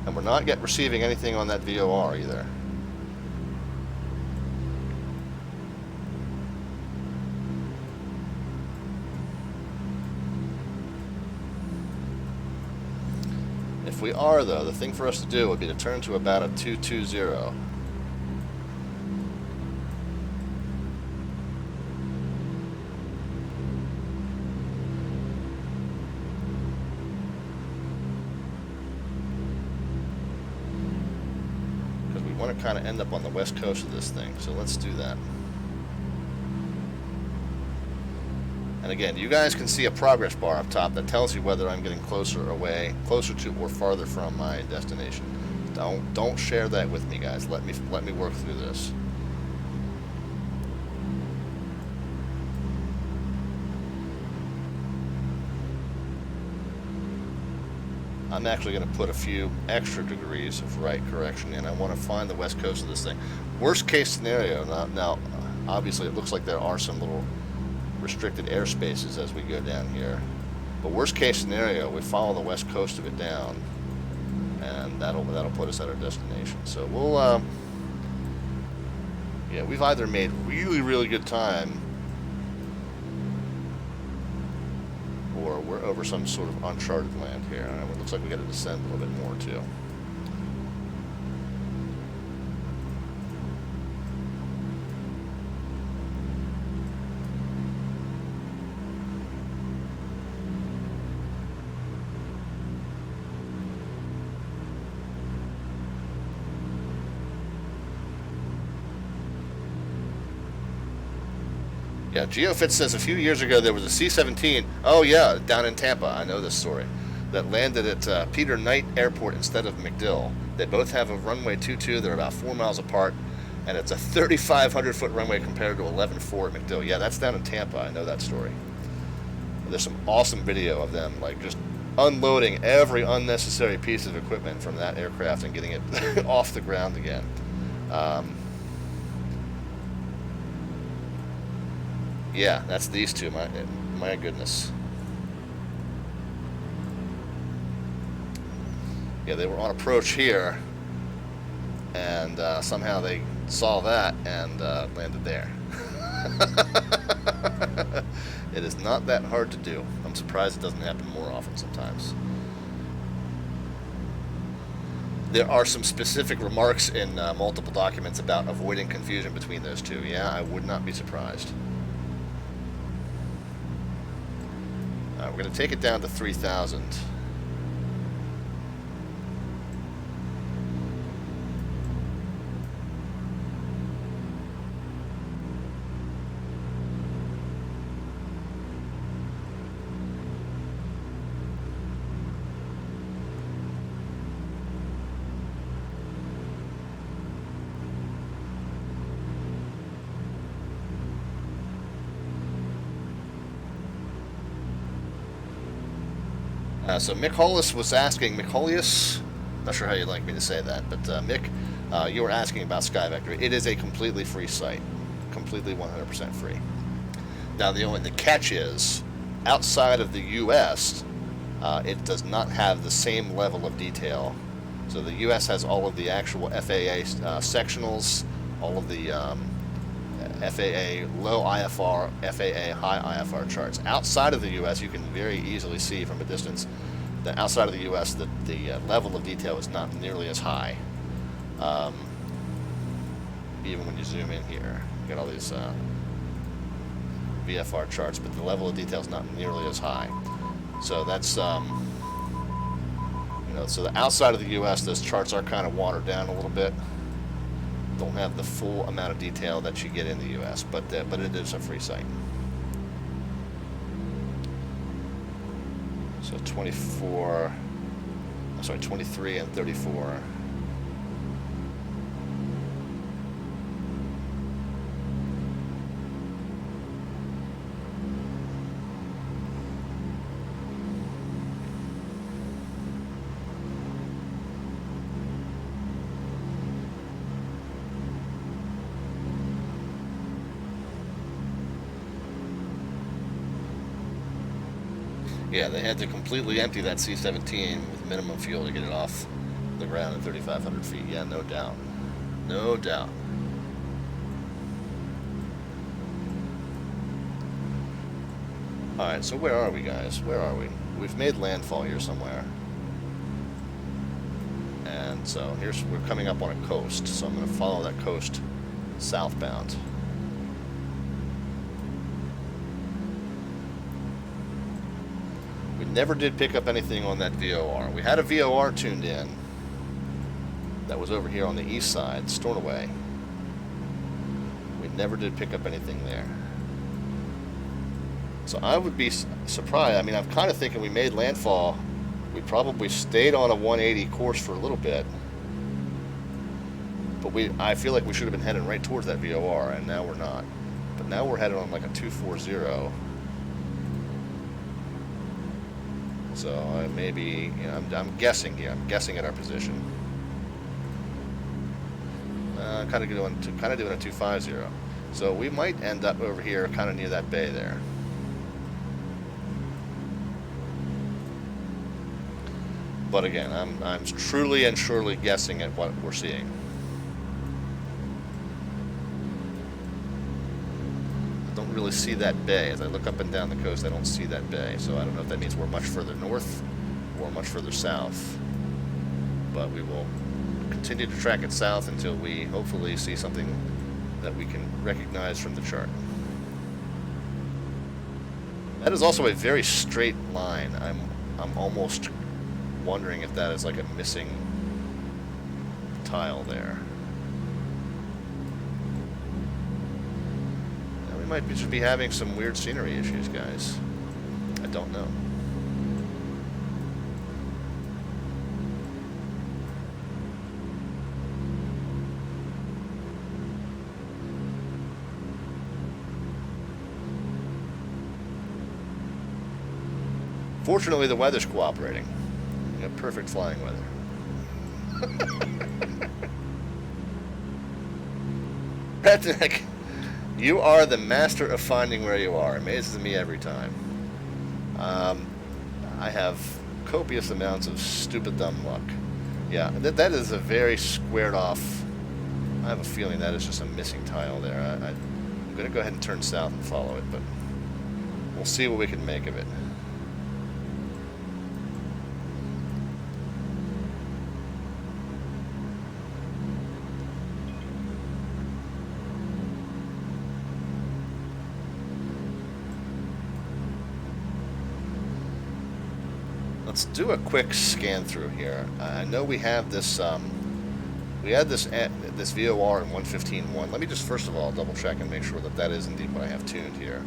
And we're not yet receiving anything on that VOR either. If we are, though, the thing for us to do would be to turn to about a 220. Because we want to kind of end up on the west coast of this thing, so let's do that. And again, you guys can see a progress bar up top that tells you whether I'm getting closer or away, closer to or farther from my destination. Don't share that with me, guys. Let me work through this. I'm actually going to put a few extra degrees of right correction in. I want to find the west coast of this thing. Worst case scenario, now obviously it looks like there are some little restricted airspaces as we go down here, but worst case scenario, we follow the west coast of it down, and that'll put us at our destination. So we'll yeah, we've either made really good time, or we're over some sort of uncharted land here. And it looks like we got to descend a little bit more too. Yeah, GeoFit says a few years ago there was a C-17, oh yeah, down in Tampa, I know this story, that landed at Peter Knight Airport instead of MacDill. They both have a runway 22, they're about 4 miles apart, and it's a 3,500 foot runway compared to 11.4 at MacDill. Yeah, that's down in Tampa, I know that story. There's some awesome video of them, like just unloading every unnecessary piece of equipment from that aircraft and getting it off the ground again. Yeah, that's these two. My goodness. Yeah, they were on approach here, and somehow they saw that and landed there. It is not that hard to do. I'm surprised it doesn't happen more often sometimes. There are some specific remarks in multiple documents about avoiding confusion between those two. Yeah, I would not be surprised. We're going to take it down to 3,000. So Mick Hollis was asking, Mick Hollis, not sure how you'd like me to say that, but Mick, you were asking about SkyVector. It is a completely free site, completely 100% free. Now the catch is, outside of the U.S., it does not have the same level of detail. So the U.S. has all of the actual FAA sectionals, all of the FAA low IFR, FAA high IFR charts. Outside of the U.S., you can very easily see from a distance that outside of the U.S. that the level of detail is not nearly as high. even when you zoom in here. You got all these VFR charts, but the level of detail is not nearly as high. So that's, you know, so the outside of the U.S., those charts are kind of watered down a little bit. Don't have the full amount of detail that you get in the U.S., but it is a free site. So 24, I'm sorry, 23 and 34. Yeah, they had to completely empty that C-17 with minimum fuel to get it off the ground at 3,500 feet. Yeah, no doubt. No doubt. Alright, so where are we, guys? Where are we? We've made landfall here somewhere. And so we're coming up on a coast, so I'm going to follow that coast southbound. We never did pick up anything on that VOR. We had a VOR tuned in that was over here on the east side, stored away. We never did pick up anything there. So I would be surprised. I mean, I'm kind of thinking we made landfall. We probably stayed on a 180 course for a little bit. But I feel like we should have been heading right towards that VOR, and now we're not. But now we're headed on like a 240. So maybe, you know, I'm guessing here. I'm guessing at our position. Kind of doing a 250. So we might end up over here, kind of near that bay there. But again, I'm truly and surely guessing at what we're seeing. I don't really see that bay. As I look up and down the coast, I don't see that bay. So I don't know if that means we're much further north or much further south. But we will continue to track it south until we hopefully see something that we can recognize from the chart. That is also a very straight line. I'm almost wondering if that is like a missing tile there. Now, we might just be having some weird scenery issues, guys. I don't know. Fortunately, the weather's cooperating. We have perfect flying weather. Redneck, you are the master of finding where you are. Amazes me every time. I have copious amounts of stupid dumb luck. Yeah, that is a very squared off. I have a feeling that is just a missing tile there. I'm going to go ahead and turn south and follow it, but we'll see what we can make of it. Let's do a quick scan through here. I know we have this. We had this VOR in 115.1. Let me just first of all double check and make sure that that is indeed what I have tuned here.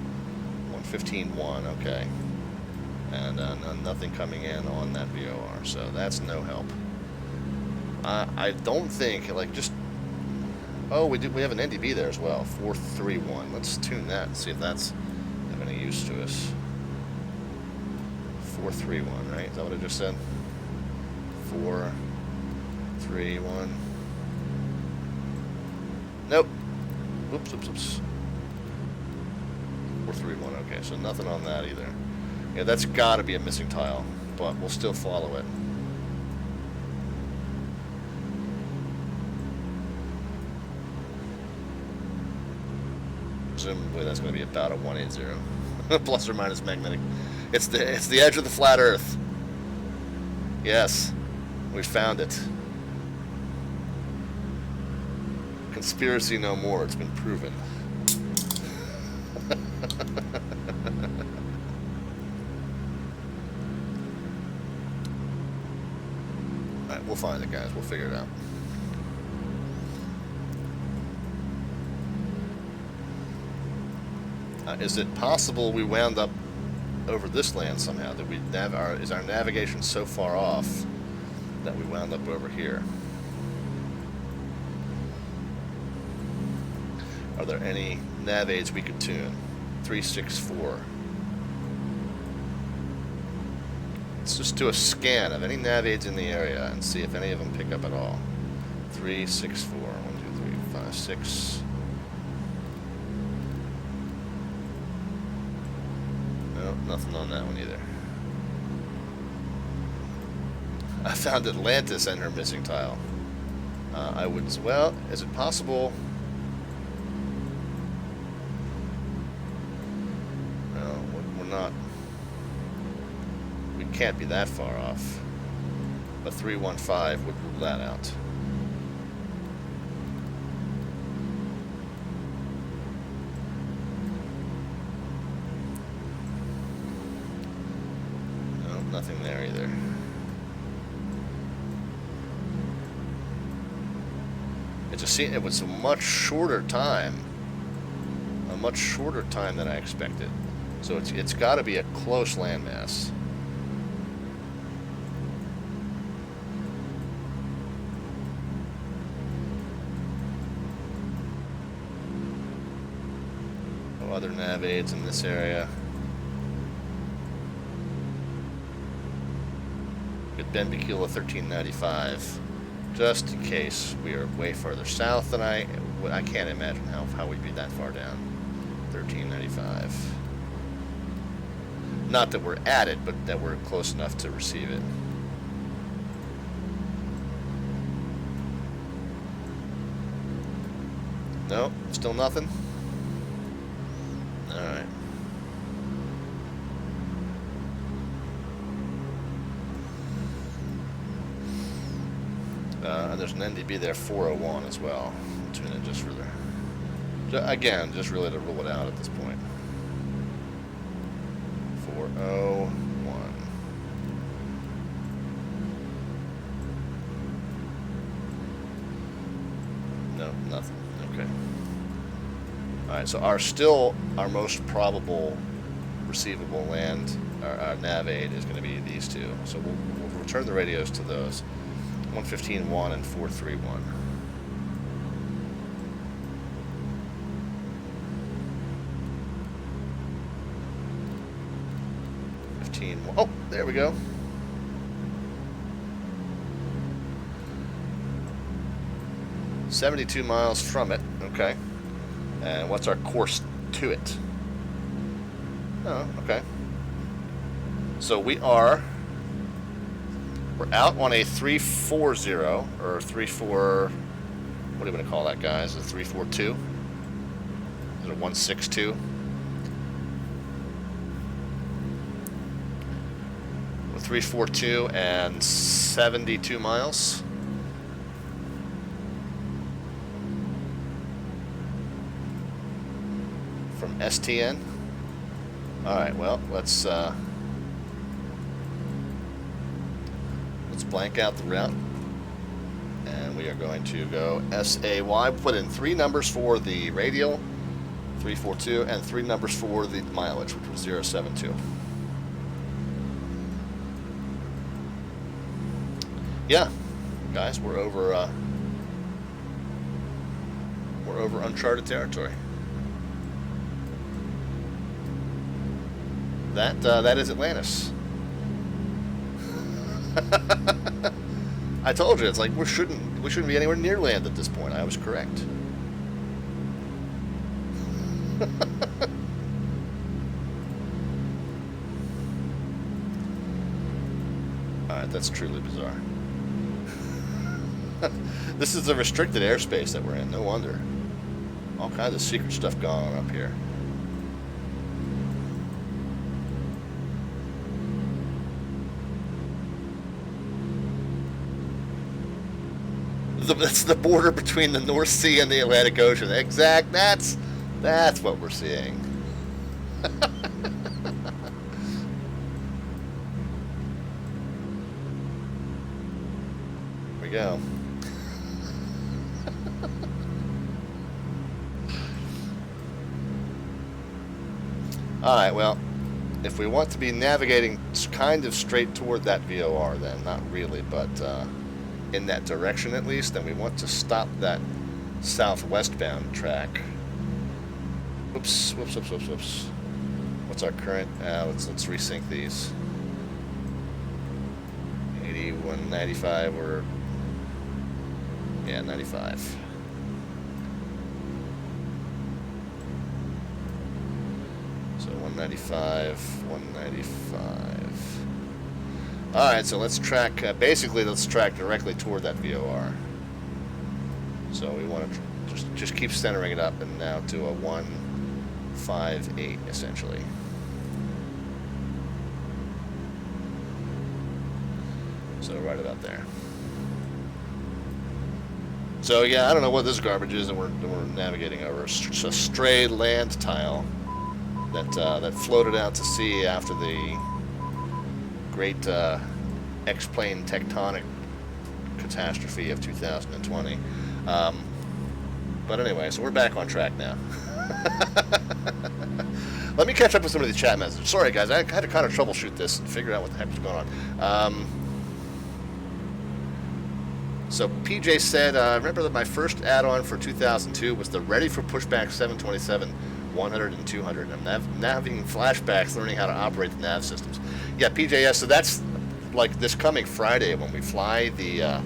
115.1, okay. And nothing coming in on that VOR, so that's no help. I don't think just. Oh, we have an NDB there as well. 431. Let's tune that and see if that's of any use to us. 431, right? Is that what I just said? 431. Nope. Oops. 431. Okay, so nothing on that either. Yeah, that's got to be a missing tile, but we'll still follow it. Presumably that's going to be about a 180, plus or minus magnetic. It's the edge of the flat Earth. Yes, we found it. Conspiracy no more. It's been proven. Alright, we'll find it, guys. We'll figure it out. Is it possible we wound up over this land somehow? That we is our navigation so far off that we wound up over here? Are there any nav-aids we could tune? 364. Let's just do a scan of any nav-aids in the area and see if any of them pick up at all. 364. 1, 2, 3, 5, 6. No, nothing on that one either. I found Atlantis and her missing tile. I would, well, is it possible? No, we're not. We can't be that far off. But 315 would rule that out. No, nothing there either. It just seemed it was a much shorter time. A much shorter time than I expected. So it's got to be a close landmass. No other nav-aids in this area. Good Benbecula 1395. Just in case we are way further south than I can't imagine how we'd be that far down. 1395. Not that we're at it, but that we're close enough to receive it. No, still nothing? Alright. And there's an NDB there, 401 as well. I'll tune in just for there. Again, just really to rule it out at this point. 401. No, nothing. Okay. Alright, so our most probable receivable land, our nav-aid is going to be these two. So we'll return the radios to those. 115.1 and 431. 15. Oh, there we go. $72 miles from it. Okay. And what's our course to it? Oh, okay. So we're out on a 340 or 34. What do you want to call that, guys? A 342? Is it a 162? 342 and 72 miles. From STN. All right. Well, let's blank out the route, and we are going to go SAY. Put in 3 numbers for the radial, 342, and 3 numbers for the mileage, which was 072. Yeah, guys, we're over uncharted territory. That is Atlantis. I told you, it's like we shouldn't be anywhere near land at this point. I was correct. Alright, that's truly bizarre. This is a restricted airspace that we're in, no wonder. All kinds of secret stuff going on up here. It's the border between the North Sea and the Atlantic Ocean. That's what we're seeing. Here we go. Alright, well, if we want to be navigating kind of straight toward that VOR, then not really, but in that direction at least, then we want to stop that southwestbound track. Whoops. What's our current? Let's resync these. 81, 95, or yeah, 95. So 195, 195. Alright, so let's track, basically let's track directly toward that VOR. So we want to just keep centering it up and now to a 158 essentially. So right about there. So yeah, I don't know what this garbage is that we're navigating over. It's a stray land tile that floated out to sea after the great X-plane tectonic catastrophe of 2020. But anyway, so we're back on track now. Let me catch up with some of these chat messages. Sorry guys, I had to kind of troubleshoot this and figure out what the heck was going on. So PJ said, remember that my first add-on for 2002 was the Ready for Pushback 727 100 and 200. I'm having flashbacks learning how to operate the nav systems. Yeah, PJ, yeah, so that's like this coming Friday when we fly the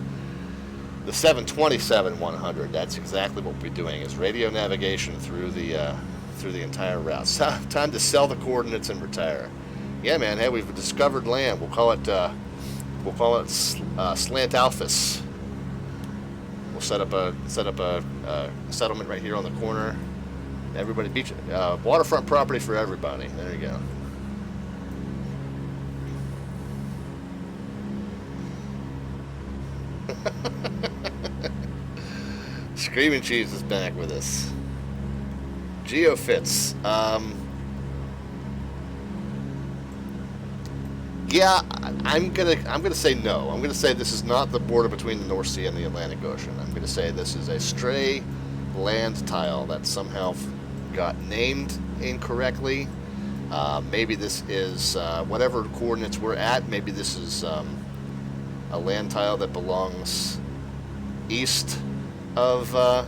727 100. That's exactly what we'll be doing, is radio navigation through the entire route. So, time to sell the coordinates and retire. Yeah, man. Hey, we've discovered land. We'll call it Slantopolis. We'll set up a settlement right here on the corner. Everybody, beach, waterfront property for everybody. There you go. Screaming Cheese is back with us. Geofits. Yeah, I'm gonna say no. I'm gonna say this is not the border between the North Sea and the Atlantic Ocean. I'm gonna say this is a stray land tile that somehow got named incorrectly. Maybe this is whatever coordinates we're at. Maybe this is a land tile that belongs east of the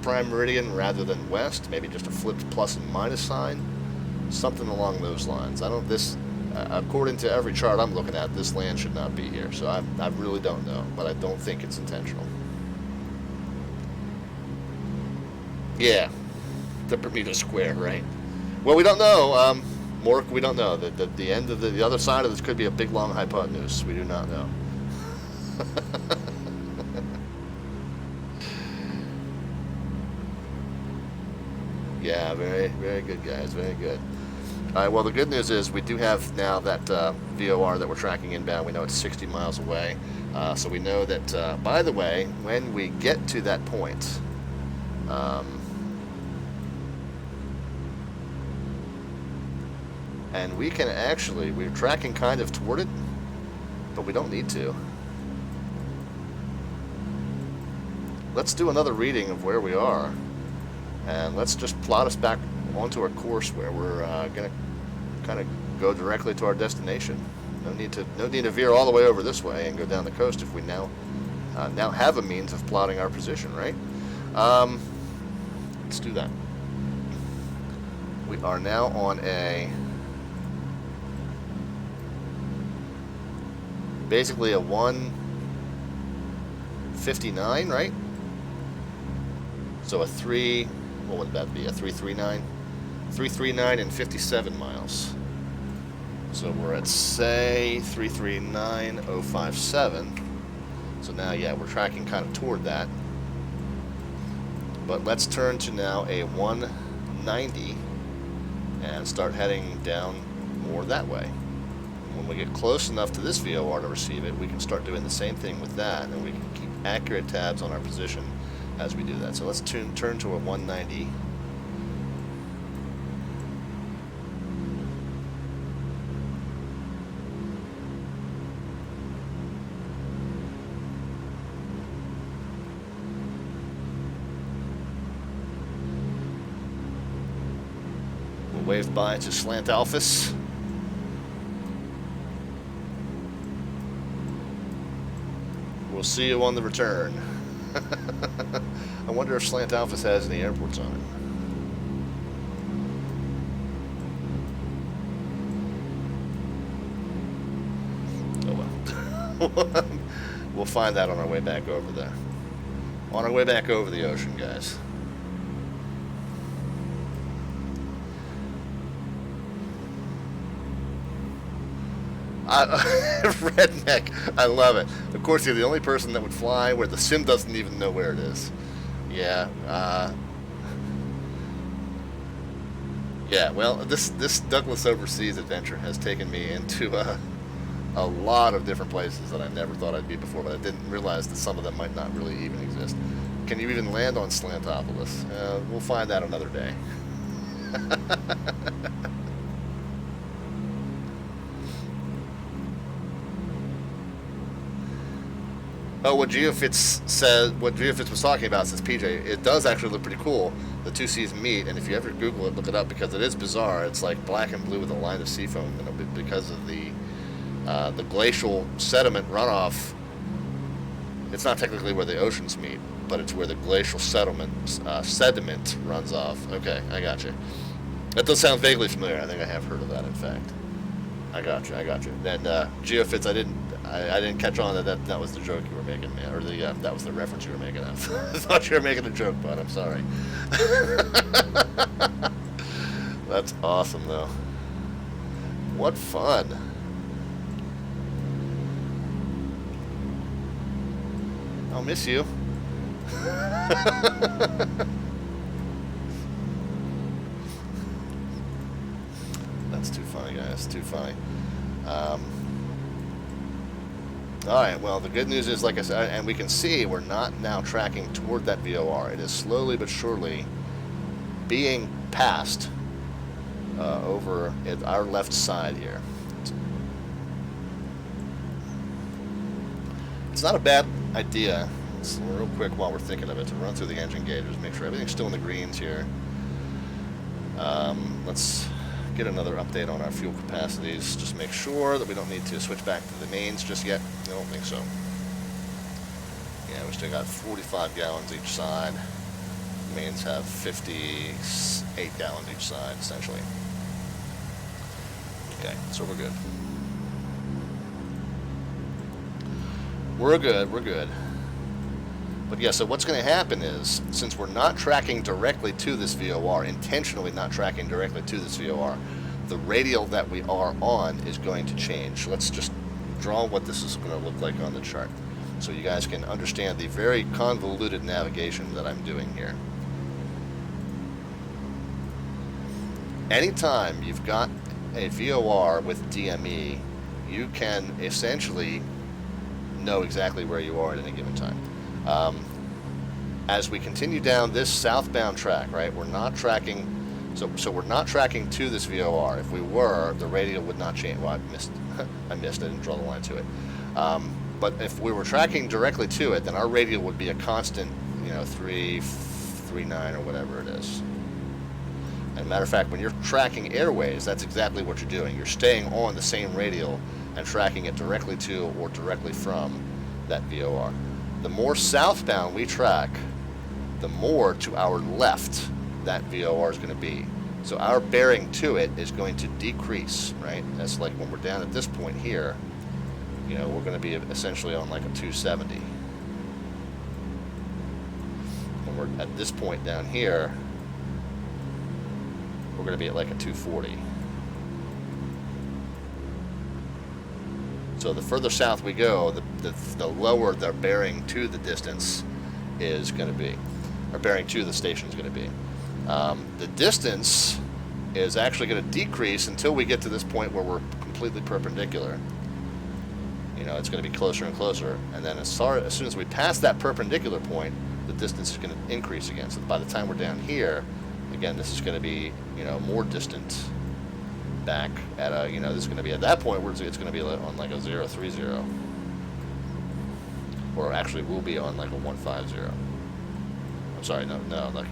prime meridian rather than west. Maybe just a flipped plus and minus sign, something along those lines. According to every chart I'm looking at, this land should not be here. So I really don't know, but I don't think it's intentional. Yeah, the Bermuda Square, right? Well, we don't know. Mork, we don't know. The end of the other side of this could be a big long hypotenuse. We do not know. Yeah, very, very good, guys. Very good. All right, well, the good news is we do have now that VOR that we're tracking inbound. We know it's 60 miles away. So we know that, by the way, when we get to that point, and we can actually, we're tracking kind of toward it, but we don't need to. Let's do another reading of where we are, and let's just plot us back onto our course where we're going to kind of go directly to our destination. No need to veer all the way over this way and go down the coast if we now have a means of plotting our position, right? Let's do that. We are now on basically a 159, right? So what would that be? A 339? 339 and 57 miles. So we're at, say, 339.057. So now, yeah, we're tracking kind of toward that. But let's turn to now a 190 and start heading down more that way. when we get close enough to this VOR to receive it, we can start doing the same thing with that, and we can keep accurate tabs on our position as we do that. So let's turn to a 190. We'll wave bye to Slantopolis. We'll see you on the return. I wonder if Slantopolis has any airports on it. Oh well. We'll find that on our way back over there. On our way back over the ocean, guys. Redneck, I love it. Of course, you're the only person that would fly where the sim doesn't even know where it is. Yeah, yeah. Well, this Douglas overseas adventure has taken me into a lot of different places that I never thought I'd be before, but I didn't realize that some of them might not really even exist. Can you even land on Slantopolis? We'll find out another day. Oh, what Geofits was talking about, says PJ, it does actually look pretty cool. The two seas meet, and if you ever Google it, look it up, because it is bizarre. It's like black and blue with a line of sea foam, because of the glacial sediment runoff. It's not technically where the oceans meet, but it's where the glacial sediment runs off. Okay, I got you. That does sound vaguely familiar. I think I have heard of that, in fact. I got you. And Geofits, I didn't catch on that was the joke you were making, man, or that was the reference you were making. I thought you were making a joke, bud. I'm sorry. That's awesome, though. What fun. I'll miss you. That's too funny, guys. Too funny. Alright, well, the good news is, like I said, and we can see we're not now tracking toward that VOR. It is slowly but surely being passed over at our left side here. It's not a bad idea, it's real quick while we're thinking of it, to run through the engine gauges, make sure everything's still in the greens here. Let's get another update on our fuel capacities. Just make sure that we don't need to switch back to the mains just yet. I don't think so. Yeah, we still got 45 gallons each side. The mains have 58 gallons each side, essentially. Okay, so we're good. We're good. But yeah, so what's going to happen is, since we're not tracking directly to this VOR, intentionally not tracking directly to this VOR, the radial that we are on is going to change. Let's just draw what this is going to look like on the chart, so you guys can understand the very convoluted navigation that I'm doing here. Anytime you've got a VOR with DME, you can essentially know exactly where you are at any given time. As we continue down this southbound track, right, we're not tracking, so we're not tracking to this VOR. If we were, the radial would not change. Well, I didn't draw the line to it. But if we were tracking directly to it, then our radial would be a constant, 339 or whatever it is. And matter of fact, when you're tracking airways, that's exactly what you're doing. You're staying on the same radial and tracking it directly to or directly from that VOR. The more southbound we track, the more to our left that VOR is going to be. So our bearing to it is going to decrease, right? That's like when we're down at this point here, we're going to be essentially on like a 270. When we're at this point down here, we're going to be at like a 240. So the further south we go, the lower the bearing to the distance is going to be, or bearing to the station is going to be. The distance is actually going to decrease until we get to this point where we're completely perpendicular. You know, it's going to be closer and closer, and then as soon as we pass that perpendicular point, the distance is going to increase again. So by the time we're down here, again, this is going to be, you know, more distant back at a, you know, this is going to be at that point where it's going to be on like a 030, or actually will be on like a 150. I'm sorry, no, like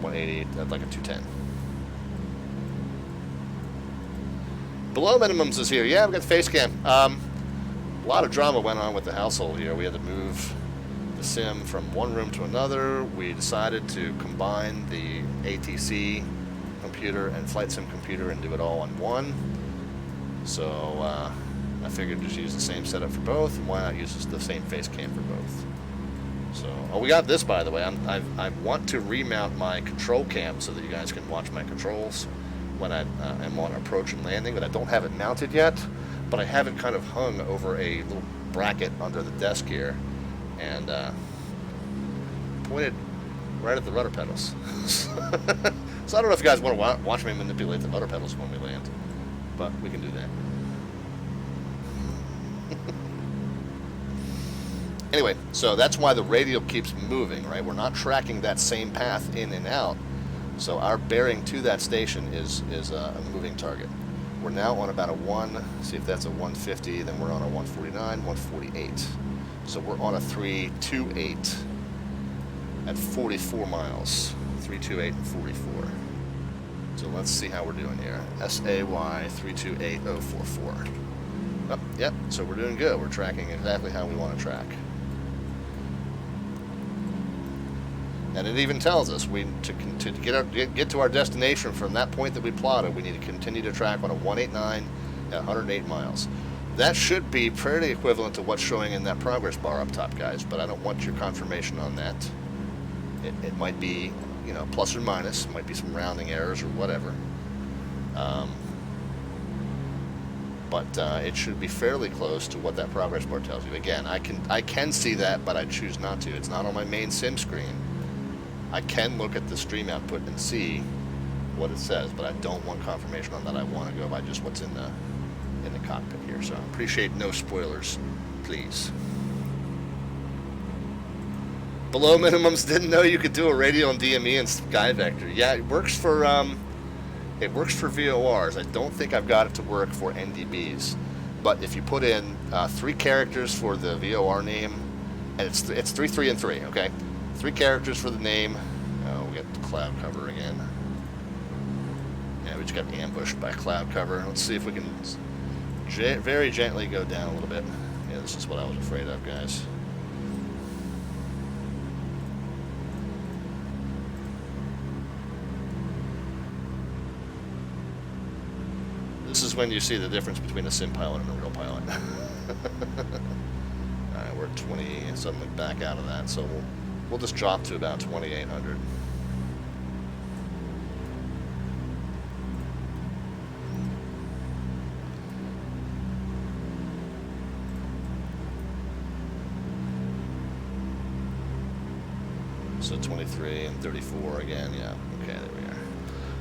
180, like a 210. Below minimums is here. Yeah, we've got the face cam. A lot of drama went on with the household here. We had to move the sim from one room to another. We decided to combine the ATC computer and flight sim computer and do it all on one. So I figured just use the same setup for both, and why not use the same face cam for both. So, oh, we got this, by the way. I want to remount my control cam so that you guys can watch my controls when I am on approach and landing, but I don't have it mounted yet. But I have it kind of hung over a little bracket under the desk here, and pointed right at the rudder pedals. So I don't know if you guys want to watch me manipulate the rudder pedals when we land, but we can do that. Anyway, so that's why the radial keeps moving, right? We're not tracking that same path in and out. So our bearing to that station is a moving target. We're now on about a see if that's a 150, then we're on a 149, 148. So we're on a 328 at 44 miles. 328 and 44. So let's see how we're doing here. SAY 328044. Oh, yep, so we're doing good. We're tracking exactly how we want to track. And it even tells us to get to our destination from that point that we plotted, we need to continue to track on a 189 at 108 miles. That should be pretty equivalent to what's showing in that progress bar up top, guys, but I don't want your confirmation on that. It might be, you know, plus or minus, might be some rounding errors or whatever. But it should be fairly close to what that progress bar tells you. Again, I can see that, but I choose not to. It's not on my main sim screen. I can look at the stream output and see what it says, but I don't want confirmation on that. I want to go by just what's in the cockpit here. So I appreciate no spoilers, please. Below minimums, didn't know you could do a radial and DME and sky vector. Yeah, it works for VORs. I don't think I've got it to work for NDBs. But if you put in 3 characters for the VOR name, and it's 3, 3, and 3, okay? 3 characters for the name. Oh, we got the cloud cover again. Yeah, we just got ambushed by cloud cover. Let's see if we can very gently go down a little bit. Yeah, this is what I was afraid of, guys. This is when you see the difference between a sim pilot and a real pilot. Alright, we're 20, suddenly back out of that, so we'll just drop to about 2,800. So 23 and 34 again, yeah. Okay, there we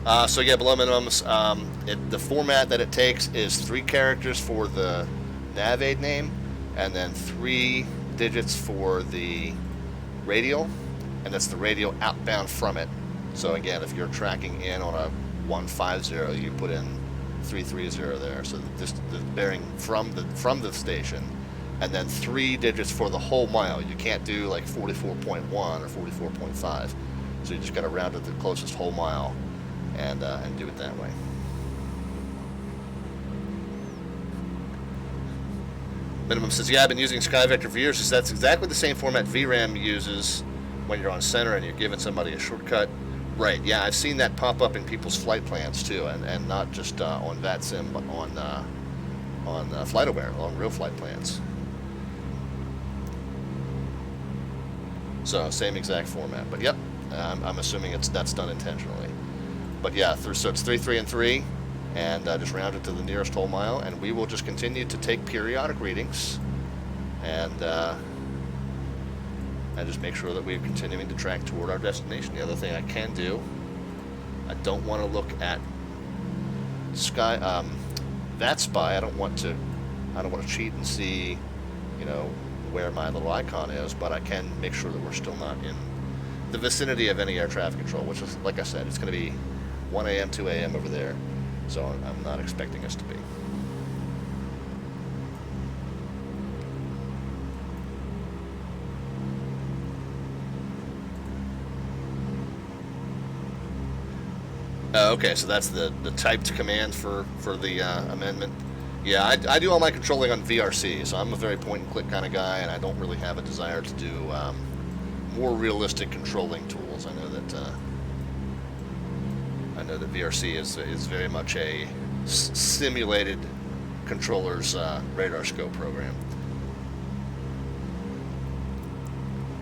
are. So yeah, below minimums, the format that it takes is 3 characters for the nav-aid name, and then 3 digits for the radial, and that's the radial outbound from it. So again, if you're tracking in on a 150, you put in 330 there. So the bearing from the station, and then 3 digits for the whole mile. You can't do like 44.1 or 44.5. So you just got to round it to the closest whole mile, and do it that way. Minimum says, yeah, I've been using SkyVector for years. That's exactly the same format VRAM uses when you're on center and you're giving somebody a shortcut. Right, yeah, I've seen that pop up in people's flight plans too, and not just on VATSIM, but on FlightAware, on real flight plans. So same exact format, but yep, I'm assuming that's done intentionally. But yeah, so it's 3, 3, and 3. And just round it to the nearest whole mile, and we will just continue to take periodic readings and just make sure that we're continuing to track toward our destination. The other thing I can do, I don't want to look at VATSIM. I don't want to cheat and see, you know, where my little icon is, but I can make sure that we're still not in the vicinity of any air traffic control, which is, like I said, it's going to be 1 a.m., 2 a.m. over there, so I'm not expecting us to be. Okay, so that's the typed command for the amendment. Yeah, I do all my controlling on VRC, so I'm a very point-and-click kind of guy, and I don't really have a desire to do more realistic controlling tools. I know that VRC is very much a simulated controller's radar scope program.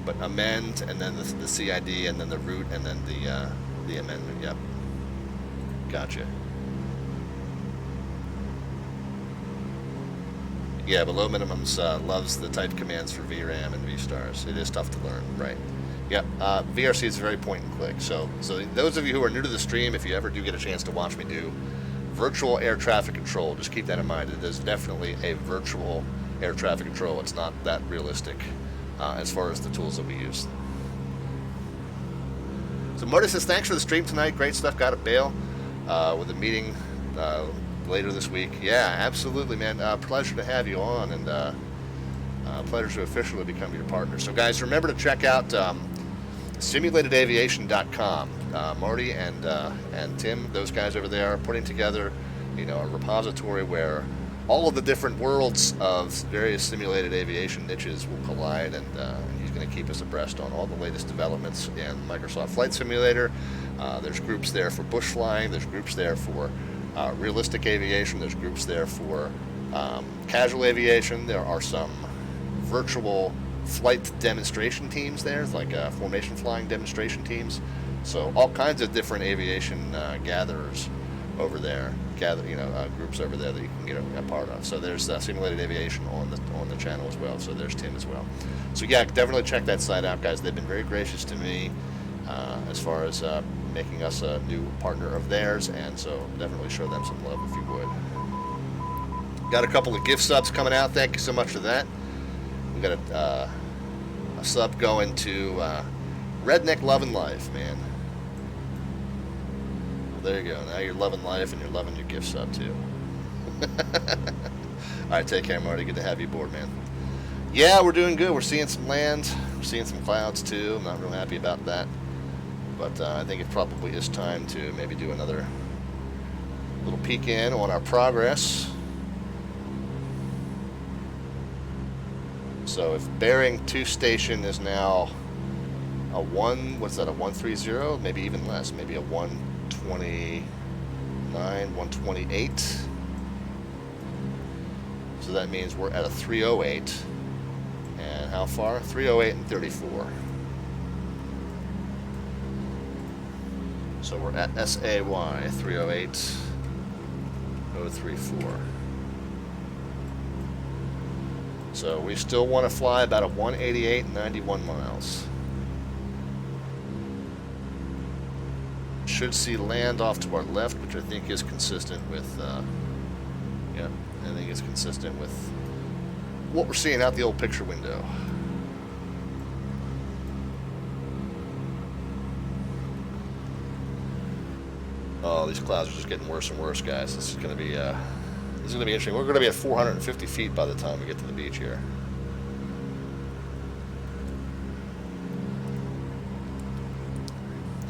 But amend, and then the CID, and then the route, and then the amendment. Yep. Gotcha. Yeah, but low minimums loves the type commands for VRAM and VSTARs. It is tough to learn, right? Yep. VRC is very point and click. So those of you who are new to the stream, if you ever do get a chance to watch me do virtual air traffic control, just keep that in mind. It is definitely a virtual air traffic control. It's not that realistic as far as the tools that we use. So Marty says, thanks for the stream tonight. Great stuff. Got to bail with a meeting later this week. Yeah, absolutely, man. Pleasure to have you on, and pleasure to officially become your partner. So, guys, remember to check out simulatedaviation.com. Marty and Tim, those guys over there, are putting together, you know, a repository where all of the different worlds of various simulated aviation niches will collide, and he's going to keep us abreast on all the latest developments in Microsoft Flight Simulator. There's groups there for bush flying. There's groups there for realistic aviation. There's groups there for casual aviation. There are some virtual flight demonstration teams there, like formation flying demonstration teams. So all kinds of different aviation gatherers over there, groups over there that you can get a part of. So there's simulated aviation on the channel as well. So there's Tim as well. So yeah, definitely check that site out, guys. They've been very gracious to me as far as making us a new partner of theirs, and so definitely show them some love if you would. Got a couple of gift subs coming out. Thank you so much for that. We got a sub going to Redneck Loving Life, man. Well, there you go. Now you're loving life, and you're loving your gift sub too. All right, take care, Marty. Good to have you aboard, man. Yeah, we're doing good. We're seeing some land. We're seeing some clouds too. I'm not real happy about that. But I think it probably is time to maybe do another little peek in on our progress. So if bearing 2 station is now a 130, maybe even less, maybe a 129, 128. So that means we're at a 308. And how far? 308 and 34. So we're at SAY 308.034. So we still want to fly about a 188 and 91 miles. Should see land off to our left, which I think is consistent with, yeah, I think it's consistent with what we're seeing out the old picture window. Oh, these clouds are just getting worse and worse, guys. This is going to be interesting. We're going to be at 450 feet by the time we get to the beach here.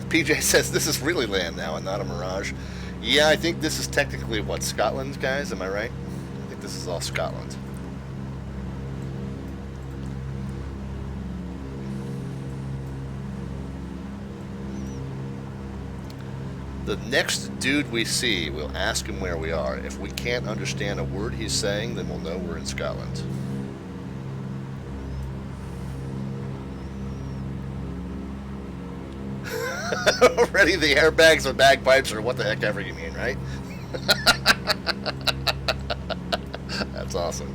PJ says this is really land now and not a mirage. Yeah, I think this is technically what, Scotland, guys? Am I right? I think this is all Scotland. The next dude we see, we'll ask him where we are. If we can't understand a word he's saying, then we'll know we're in Scotland. Already the airbags or bagpipes or what the heck ever you mean, right? That's awesome.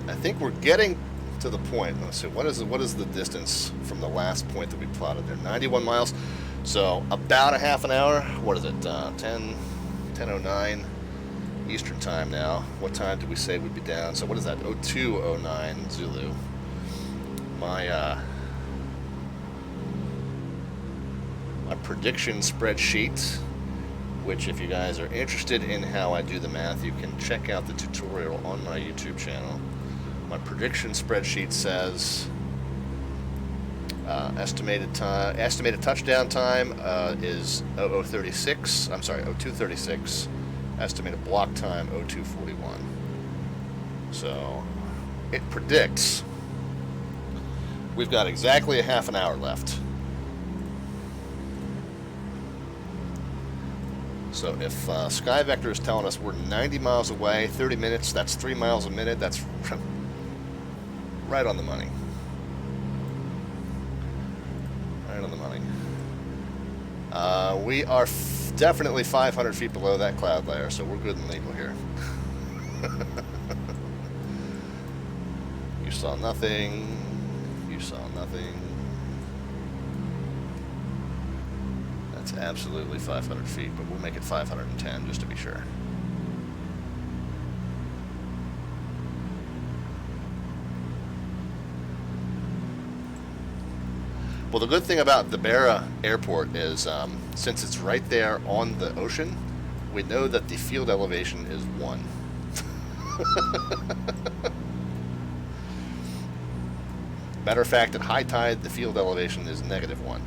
I think we're getting to the point. Let's see, what is the distance from the last point that we plotted there? 91 miles. So about a half an hour. What is it? 10:09 Eastern time now. What time did we say we'd be down? So what is that? 0209 Zulu. My prediction spreadsheet, which if you guys are interested in how I do the math, you can check out the tutorial on my YouTube channel. My prediction spreadsheet says estimated touchdown time is 0036. I'm sorry, 0236. Estimated block time 0241. So it predicts we've got exactly a half an hour left. So if SkyVector is telling us we're 90 miles away, 30 minutes, that's 3 miles a minute, that's right on the money. Right on the money. We are definitely 500 feet below that cloud layer, so we're good and legal here. You saw nothing. You saw nothing. That's absolutely 500 feet, but we'll make it 510 just to be sure. Well, the good thing about the Barra airport is since it's right there on the ocean, we know that the field elevation is 1. Matter of fact, at high tide, the field elevation is -1.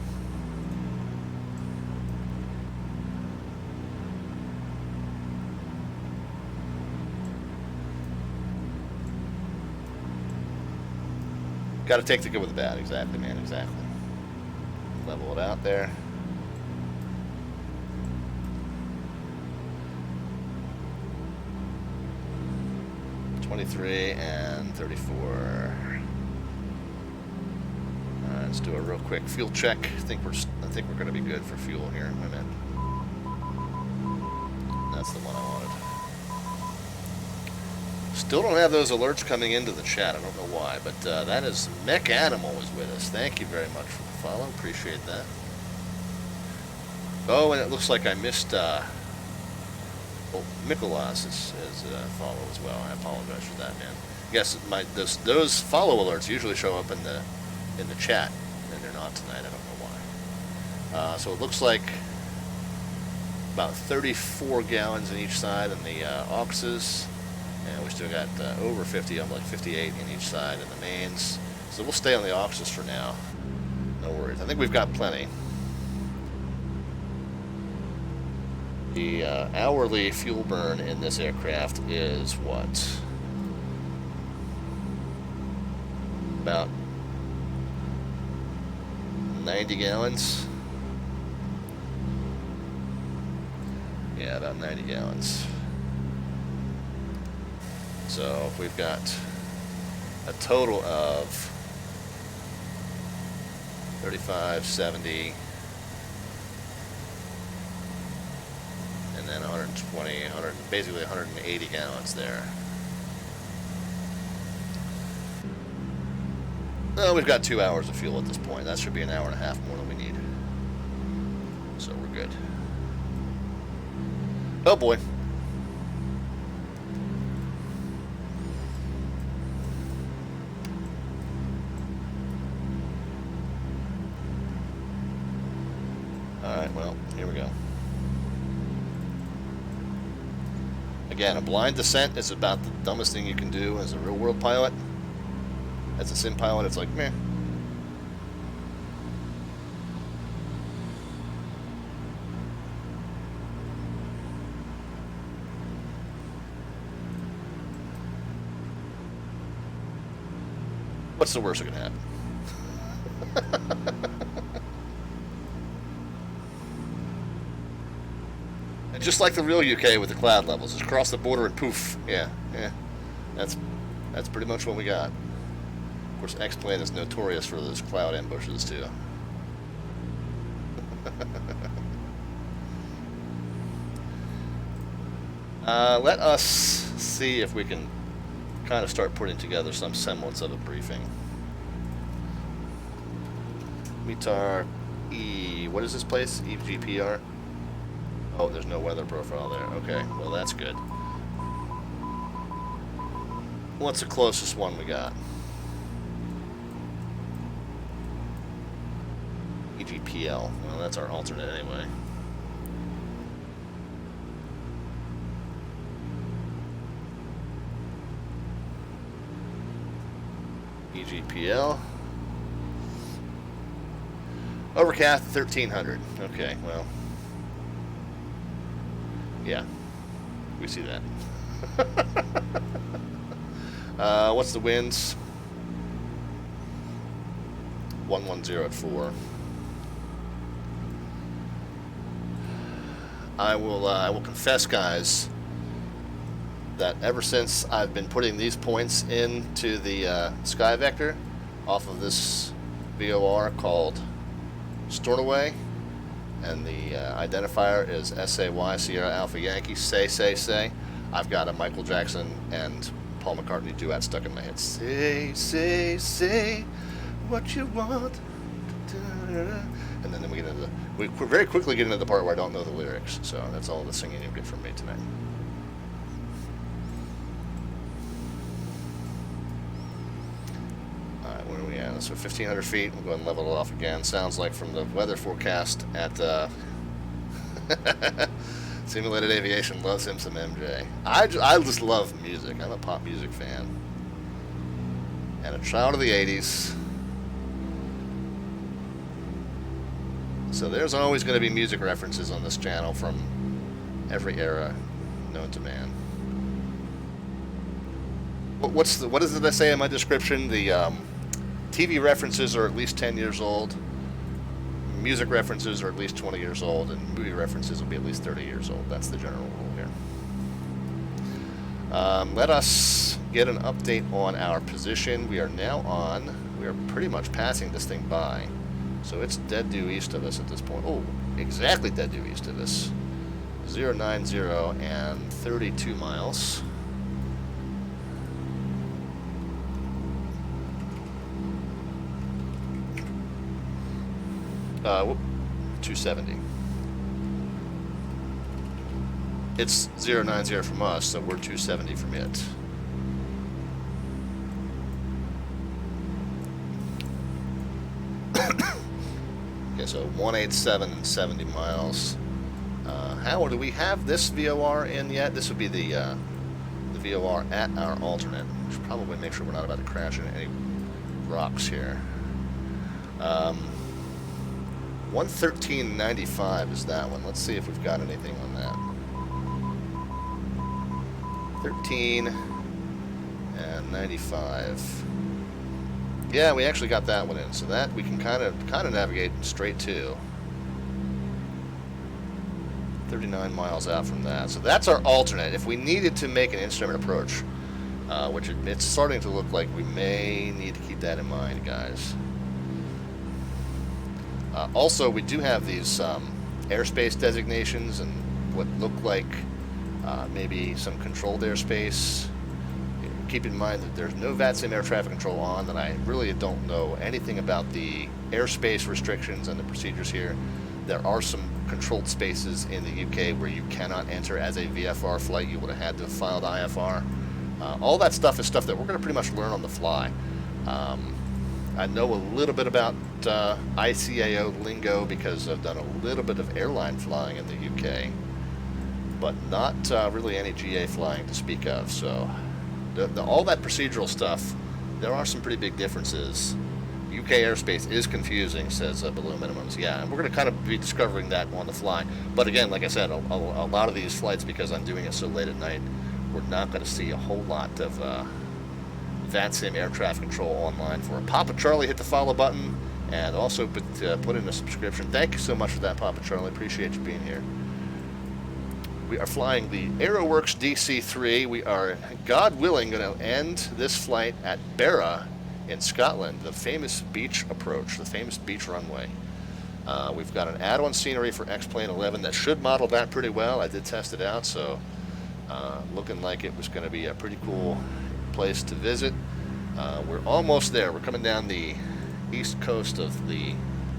Got to take the good with the bad. Exactly, man. Exactly. Level it out there. $23 and 34. Let's do a real quick fuel check. I think we're going to be good for fuel here. Wait a minute. That's the one I wanted. Still don't have those alerts coming into the chat. I don't know why, but that is Mech Animal is with us. Thank you very much for the follow. Appreciate that. Oh, and it looks like I missed. Mikolas is a follow as well. I apologize for that, man. Yes, those follow alerts usually show up in the chat, and they're not tonight. I don't know why. So it looks like about 34 gallons in each side in the auxes. And we still got over 50, I'm like 58 in each side in the mains. So we'll stay on the auxes for now. No worries. I think we've got plenty. The hourly fuel burn in this aircraft is what? About 90 gallons. Yeah, about 90 gallons. So we've got a total of 35, 70, and then 120, basically 180 gallons there. Well, we've got 2 hours of fuel at this point. That should be an hour and a half more than we need. So we're good. Oh boy. Alright, well, here we go. Again, a blind descent is about the dumbest thing you can do as a real-world pilot. As a sim pilot, it's like, meh. What's the worst that can happen? And just like the real UK with the cloud levels, just cross the border and poof. Yeah. That's pretty much what we got. Of course, X-Plane is notorious for those cloud ambushes too. Let us see if we can kind of start putting together some semblance of a briefing. Mitar what is this place? EGPR? Oh, there's no weather profile there. Okay, well that's good. What's the closest one we got? EGPL. Well, that's our alternate anyway. EGPL. Overcast 1300. Okay, well. Yeah, we see that. What's the winds? 110 at 4. I will confess, guys, that ever since I've been putting these points into the sky vector off of this VOR called Stornoway, and the identifier is SAY, Sierra Alpha Yankee, say, I've got a Michael Jackson and Paul McCartney duet stuck in my head. Say what you want. And then we get into we very quickly get into the part where I don't know the lyrics, so that's all the singing you get from me tonight. Alright, where are we at? So 1,500 feet, we'll go ahead and level it off again. Sounds like from the weather forecast at Simulated Aviation loves him some MJ. I just love music. I'm a pop music fan. And a child of the 80s. So there's always going to be music references on this channel from every era known to man. What is it I say in my description? The TV references are at least 10 years old. Music references are at least 20 years old, and movie references will be at least 30 years old. That's the general rule here. Let us get an update on our position. We are pretty much passing this thing by. So it's dead due east of us at this point. Oh, exactly dead due east of us. 090 and 32 miles. Whoop, 270. It's 090 from us, so we're 270 from it. Okay, so 187 and 70 miles. How do we have this VOR in yet? This would be the VOR at our alternate. We should probably make sure we're not about to crash into any rocks here. 113.95 is that one. Let's see if we've got anything on that. 13 and 95. Yeah, we actually got that one in, so that we can kind of navigate straight to. 39 miles out from that. So that's our alternate. If we needed to make an instrument approach, which it's starting to look like we may need to keep that in mind, guys. Also, we do have these airspace designations and what look like maybe some controlled airspace. Keep in mind that there's no VATSIM air traffic control on, and I really don't know anything about the airspace restrictions and the procedures here. There are some controlled spaces in the UK where you cannot enter as a VFR flight. You would have had to have filed IFR. All that stuff is stuff that we're going to pretty much learn on the fly. I know a little bit about ICAO lingo because I've done a little bit of airline flying in the UK, but not really any GA flying to speak of. So all that procedural stuff, there are some pretty big differences. UK airspace is confusing, says below minimums. Yeah, and we're going to kind of be discovering that on the fly. But again, like I said, a lot of these flights, because I'm doing it so late at night, we're not going to see a whole lot of VATSIM air traffic control online for it. Papa Charlie hit the follow button and also put in a subscription. Thank you so much for that, Papa Charlie. Appreciate you being here. We are flying the AeroWorks DC-3. We are, God willing, going to end this flight at Barra in Scotland, the famous beach approach, the famous beach runway. We've got an add-on scenery for XP11 that should model that pretty well. I did test it out, so looking like it was going to be a pretty cool place to visit. We're almost there. We're coming down the east coast of the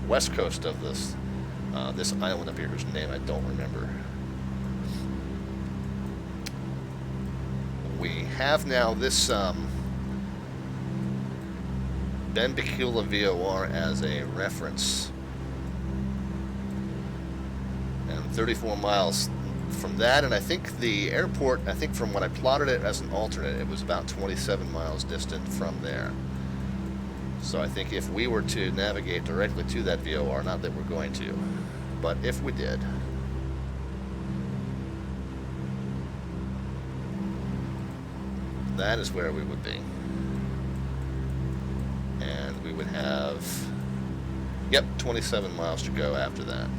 west coast of this island up here, whose name I don't remember. We have now this Benbecula VOR as a reference, and 34 miles from that, and I think the airport, I think from when I plotted it as an alternate, it was about 27 miles distant from there. So I think if we were to navigate directly to that VOR, not that we're going to, but if we did, that is where we would be. And we would have, yep, 27 miles to go after that.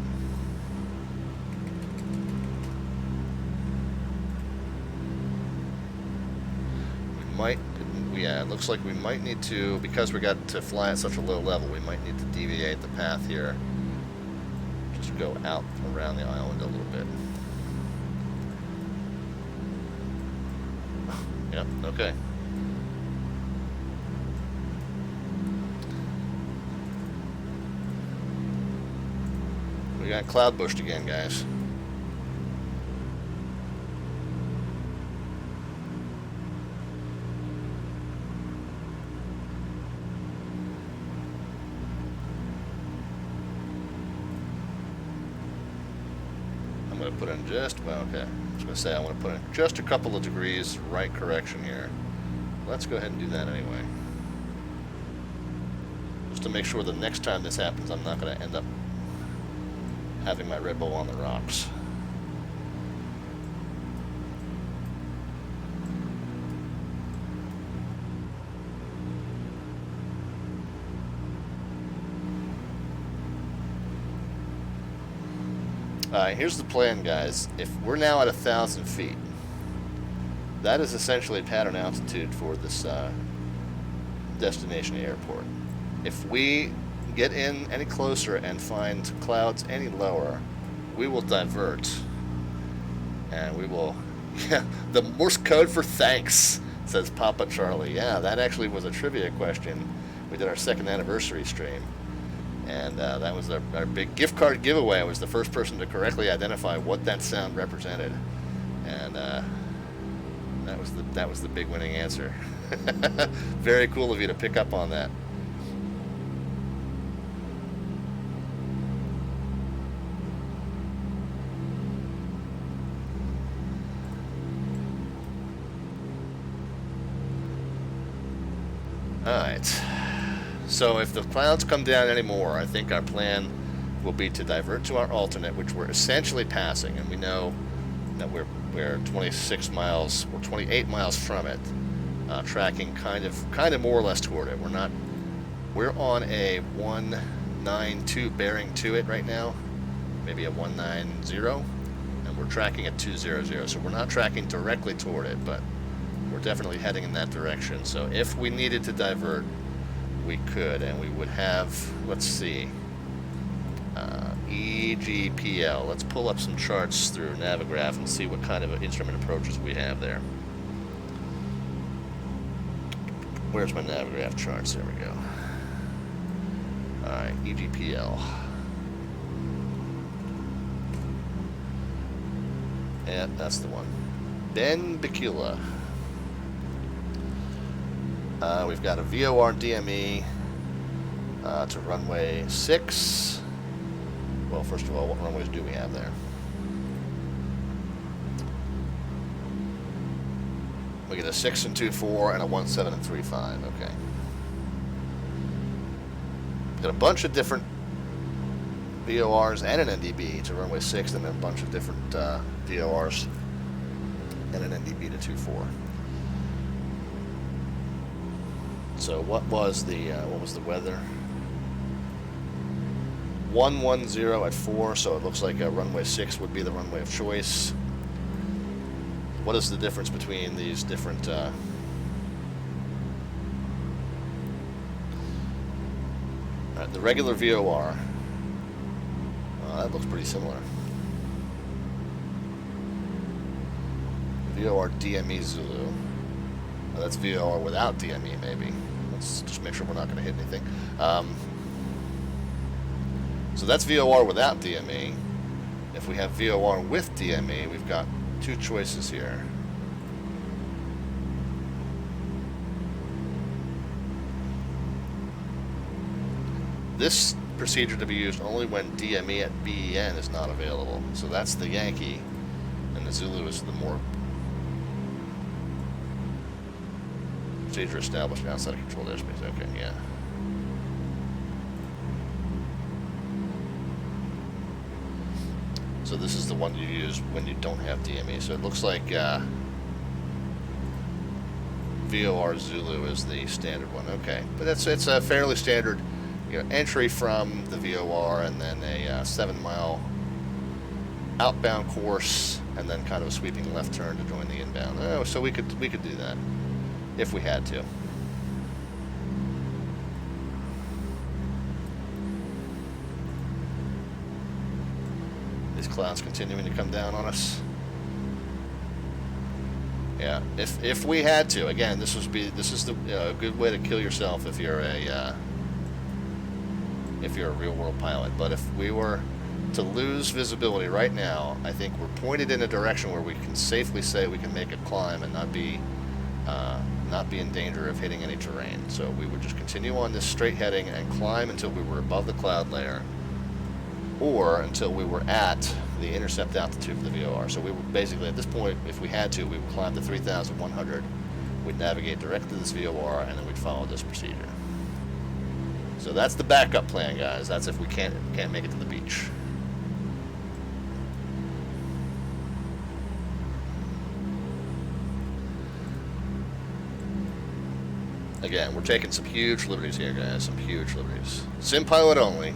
Yeah, it looks like we might need to, because we got to fly at such a low level, we might need to deviate the path here. Just go out around the island a little bit. Yep, okay. We got cloud bushed again, guys. Put in just, well, okay, I was going to say I want to put in just a couple of degrees right correction here. Let's go ahead and do that anyway. Just to make sure the next time this happens, I'm not going to end up having my Red Bull on the rocks. Alright, here's the plan, guys. If we're now at 1,000 feet, that is essentially pattern altitude for this destination airport. If we get in any closer and find clouds any lower, we will divert. And we will... Yeah, the Morse code for thanks, says Papa Charlie. Yeah, that actually was a trivia question. We did our 2nd anniversary stream. And that was our big gift card giveaway. I was the first person to correctly identify what that sound represented, and that was the big winning answer. Very cool of you to pick up on that. All right. So if the clouds come down anymore, I think our plan will be to divert to our alternate, which we're essentially passing, and we know that we're 26 miles or 28 miles from it, tracking kind of more or less toward it. We're on a 192 bearing to it right now, maybe a 190, and we're tracking at 200. So we're not tracking directly toward it, but we're definitely heading in that direction. So if we needed to divert, we could, and we would have, let's see, EGPL. Let's pull up some charts through Navigraph and see what kind of instrument approaches we have there. Where's my Navigraph charts? There we go. Alright, EGPL. Yeah, that's the one. Benbecula. We've got a VOR DME to runway 6. Well, first of all, what runways do we have there? We get a 6 and 2.4 and a 1.7 and 3.5. Okay. Got a bunch of different VORs and an NDB to runway 6, and then a bunch of different VORs and an NDB to 2.4. So what was the weather? 110 at 4, so it looks like runway 6 would be the runway of choice. What is the difference between these different the regular VOR? That looks pretty similar. VOR DME Zulu. Oh, that's VOR without DME, maybe. Let's just make sure we're not going to hit anything. So that's VOR without DME. If we have VOR with DME, we've got two choices here. This procedure to be used only when DME at BEN is not available. So that's the Yankee, and the Zulu is the more procedure established outside of controlled airspace. Okay, yeah. So this is the one you use when you don't have DME. So it looks like VOR Zulu is the standard one. Okay, but it's a fairly standard, entry from the VOR, and then a 7-mile outbound course, and then kind of a sweeping left turn to join the inbound. Oh, so we could do that if we had to. These clouds continuing to come down on us. Yeah, if we had to, again, this is the good way to kill yourself if you're a real world pilot. But if we were to lose visibility right now, I think we're pointed in a direction where we can safely say we can make a climb and not be in danger of hitting any terrain. So we would just continue on this straight heading and climb until we were above the cloud layer, or until we were at the intercept altitude for the VOR. So we would basically, at this point, if we had to, we would climb to 3,100, we'd navigate directly to this VOR, and then we'd follow this procedure. So that's the backup plan, guys. That's if we can't make it to the beach. Again, we're taking some huge liberties here, guys. Some huge liberties. Sim pilot only.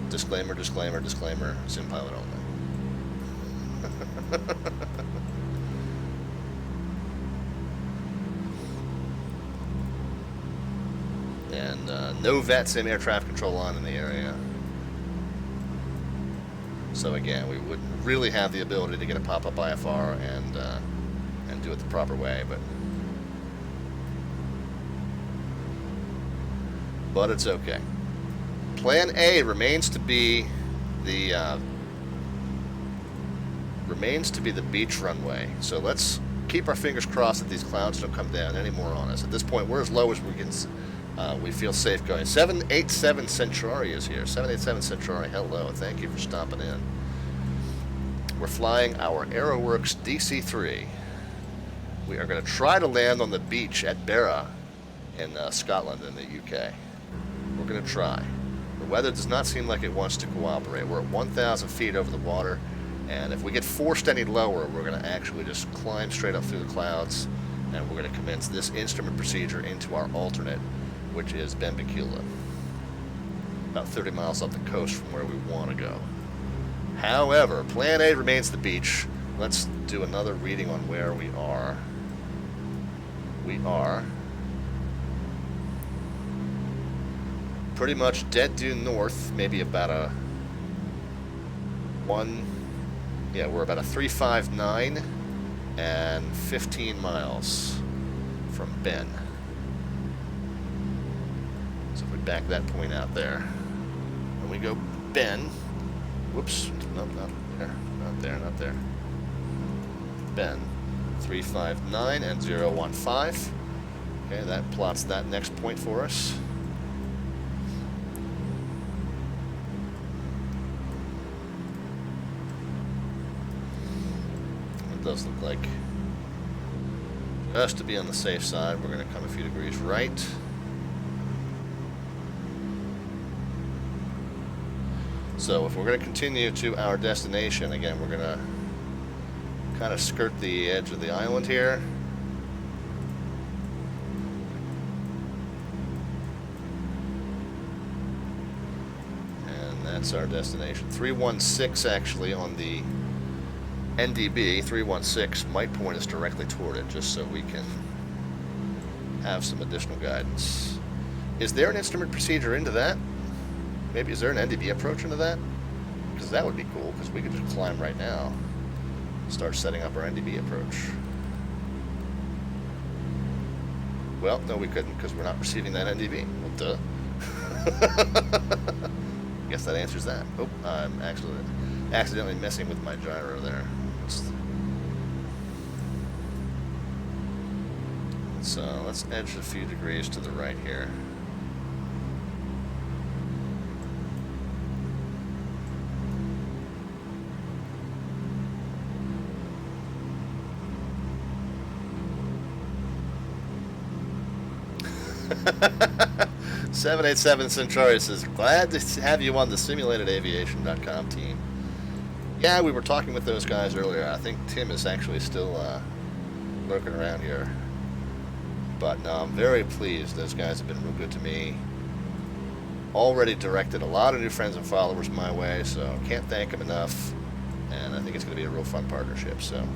Disclaimer, disclaimer, disclaimer. Sim pilot only. And no VATSIM air traffic control on in the area. So again, we would really have the ability to get a pop-up IFR and do it the proper way, but it's okay. Plan A remains to be the beach runway. So let's keep our fingers crossed that these clouds don't come down anymore on us. At this point, we're as low as we can. We feel safe going. 787 Centauri is here. 787 Centauri, hello. Thank you for stopping in. We're flying our AeroWorks DC-3. We are going to try to land on the beach at Barra in Scotland in the UK. We're going to try. The weather does not seem like it wants to cooperate. We're at 1,000 feet over the water, and if we get forced any lower, we're going to actually just climb straight up through the clouds, and we're going to commence this instrument procedure into our alternate, which is Benbecula, about 30 miles up the coast from where we want to go. However, Plan A remains the beach. Let's do another reading on where we are. We are pretty much dead due north, maybe about we're about a 359 and 15 miles from Ben. So if we back that point out there, and we go Ben, whoops, no, not there, not there, not there. Ben, 359 and 015. Okay, that plots that next point for us. It does look like, just to be on the safe side, we're going to come a few degrees right. So if we're going to continue to our destination, again, we're going to kind of skirt the edge of the island here. And that's our destination. 316 actually on the NDB. 316 might point us directly toward it, just so we can have some additional guidance. Is there an instrument procedure into that? Maybe is there an NDB approach into that? Because that would be cool, because we could just climb right now. Start setting up our NDB approach. Well, no, we couldn't because we're not receiving that NDB. Well, duh. Guess that answers that. Oh, I'm actually accidentally messing with my gyro there. So let's edge a few degrees to the right here. (787) Centauri says, glad to have you on the simulatedaviation.com team. Yeah, we were talking with those guys earlier. I think Tim is actually still lurking around here. But no, I'm very pleased. Those guys have been real good to me. Already directed a lot of new friends and followers my way, so can't thank them enough. And I think it's going to be a real fun partnership, so...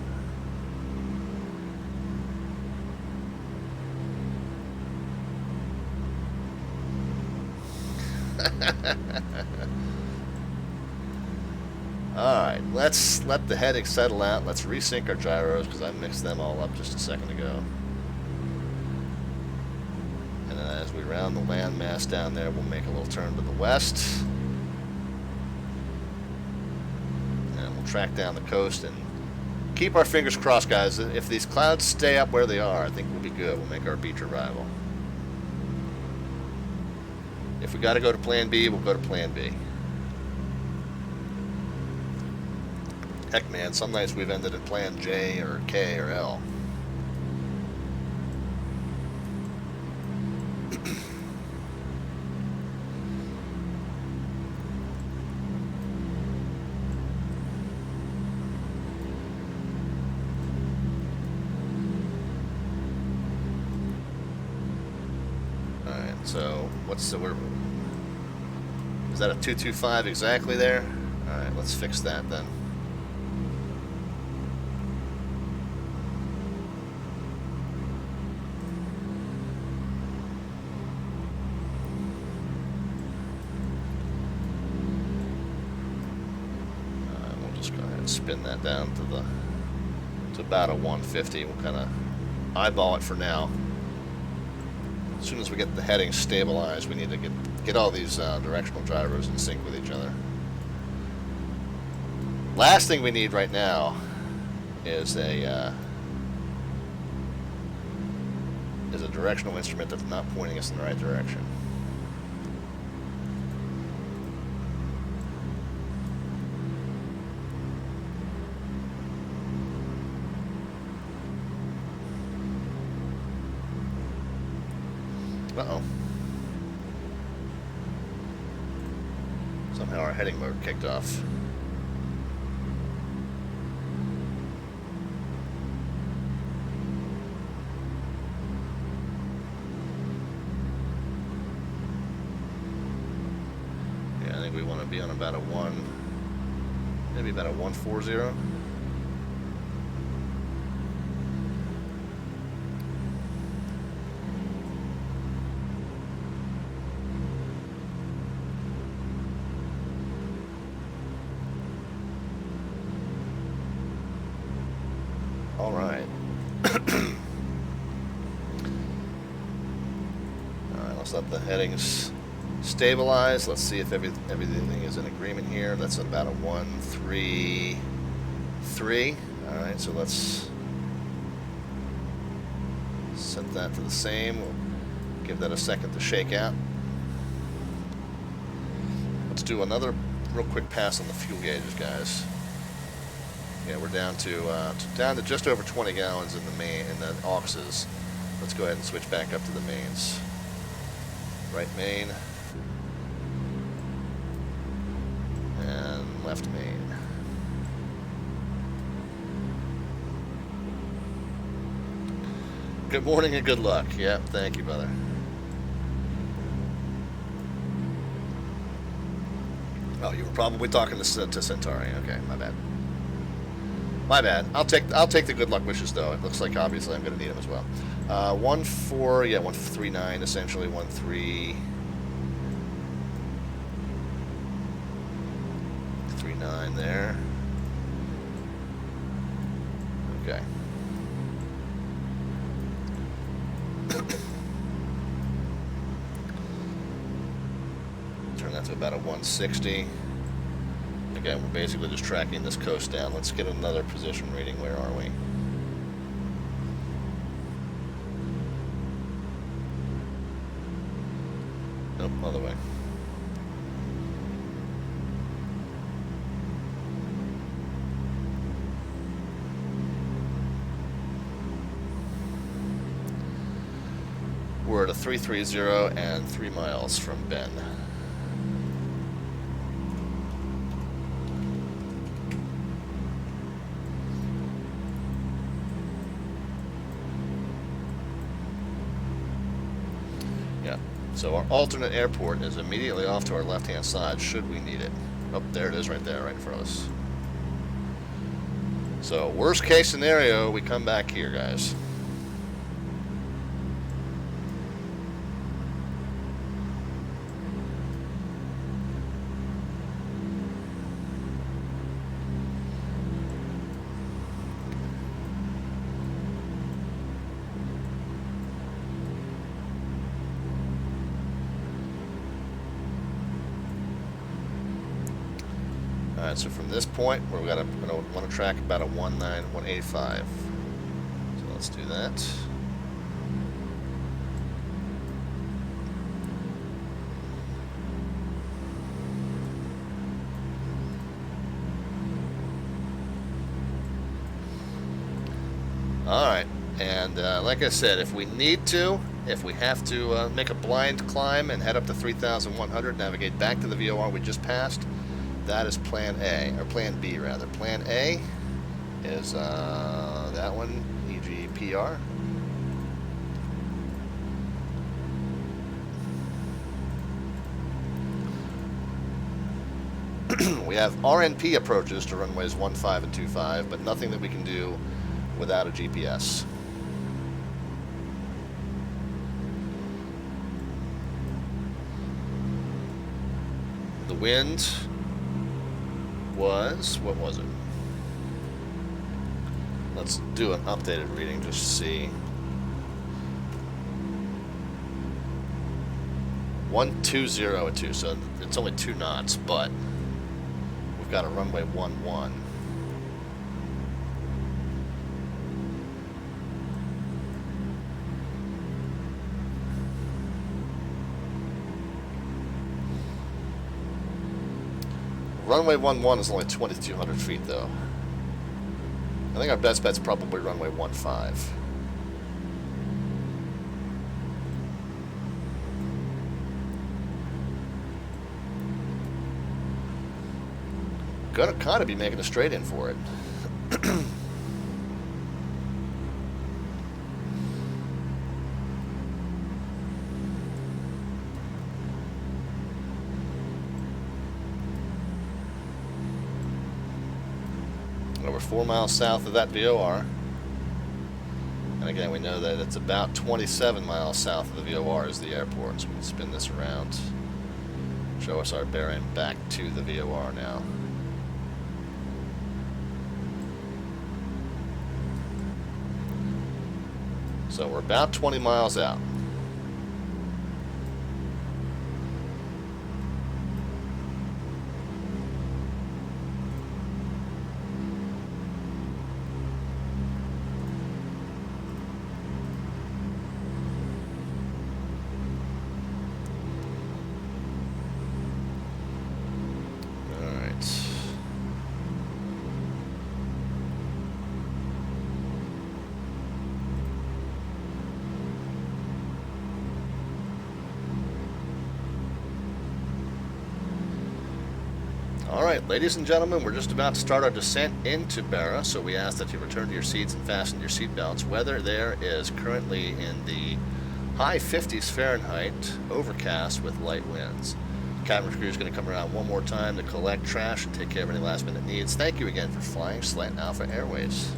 Alright, let's let the heading settle out. Let's resync our gyros because I mixed them all up just a second ago. And then as we round the landmass down there, we'll make a little turn to the west. And we'll track down the coast and keep our fingers crossed, guys. If these clouds stay up where they are, I think we'll be good. We'll make our beach arrival. If we got to go to Plan B, we'll go to Plan B. Heck, man, some nights we've ended at Plan J or K or L. Alright, so what's the word? Is that a 225 exactly there? Alright, let's fix that then. Spin that down to about a 150. We'll kind of eyeball it for now. As soon as we get the heading stabilized, we need to get all these directional gyros in sync with each other. Last thing we need right now is a directional instrument that's not pointing us in the right direction. Uh-oh. Somehow our heading mode kicked off. Yeah, I think we want to be on about a maybe about a 140. Alright. Alright, let's let the headings stabilize. Let's see if everything is in agreement here. That's about a 133. Alright, so let's set that to the same. We'll give that a second to shake out. Let's do another real quick pass on the fuel gauges, guys. Yeah, we're down to just over 20 gallons in the auxes. Let's go ahead and switch back up to the mains. Right main and left main. Good morning and good luck. Yeah, thank you, brother. Oh, you were probably talking to Centauri. Okay, my bad. My bad. I'll take the good luck wishes though. It looks like obviously I'm going to need them as well. 139 essentially 1339 there. Okay. to about a 160. Again, we're basically just tracking this coast down. Let's get another position reading. Where are we? Nope, other way. We're at a 330 and 3 miles from Bend. Yeah, so our alternate airport is immediately off to our left-hand side, should we need it. Oh, there it is right there, right in front of us. So, worst case scenario, we come back here, guys. Alright, so from this point, we're going to want to track about a 185. So let's do that. Alright, and like I said, if we need to, if we have to make a blind climb and head up to 3,100, navigate back to the VOR we just passed, that is plan A, or plan B rather. Plan A is that one, EGPR. We have RNP approaches to runways 15 and 25, but nothing that we can do without a GPS. The wind was, what was it? Let's do an updated reading just to see. 120 so it's only 2 knots, but we've got a runway 11. Runway 11 is only 2,200 feet, though. I think our best bet's probably runway 15. Gonna kind of be making a straight in for it. We're 4 miles south of that VOR. And again, we know that it's about 27 miles south of the VOR is the airport. So we can spin this around. Show us our bearing back to the VOR now. So we're about 20 miles out. Alright, ladies and gentlemen, we're just about to start our descent into Barra, so we ask that you return to your seats and fasten your seatbelts. Weather there is currently in the high 50s Fahrenheit, overcast with light winds. Cabin crew is going to come around one more time to collect trash and take care of any last minute needs. Thank you again for flying Slant Alpha Airways.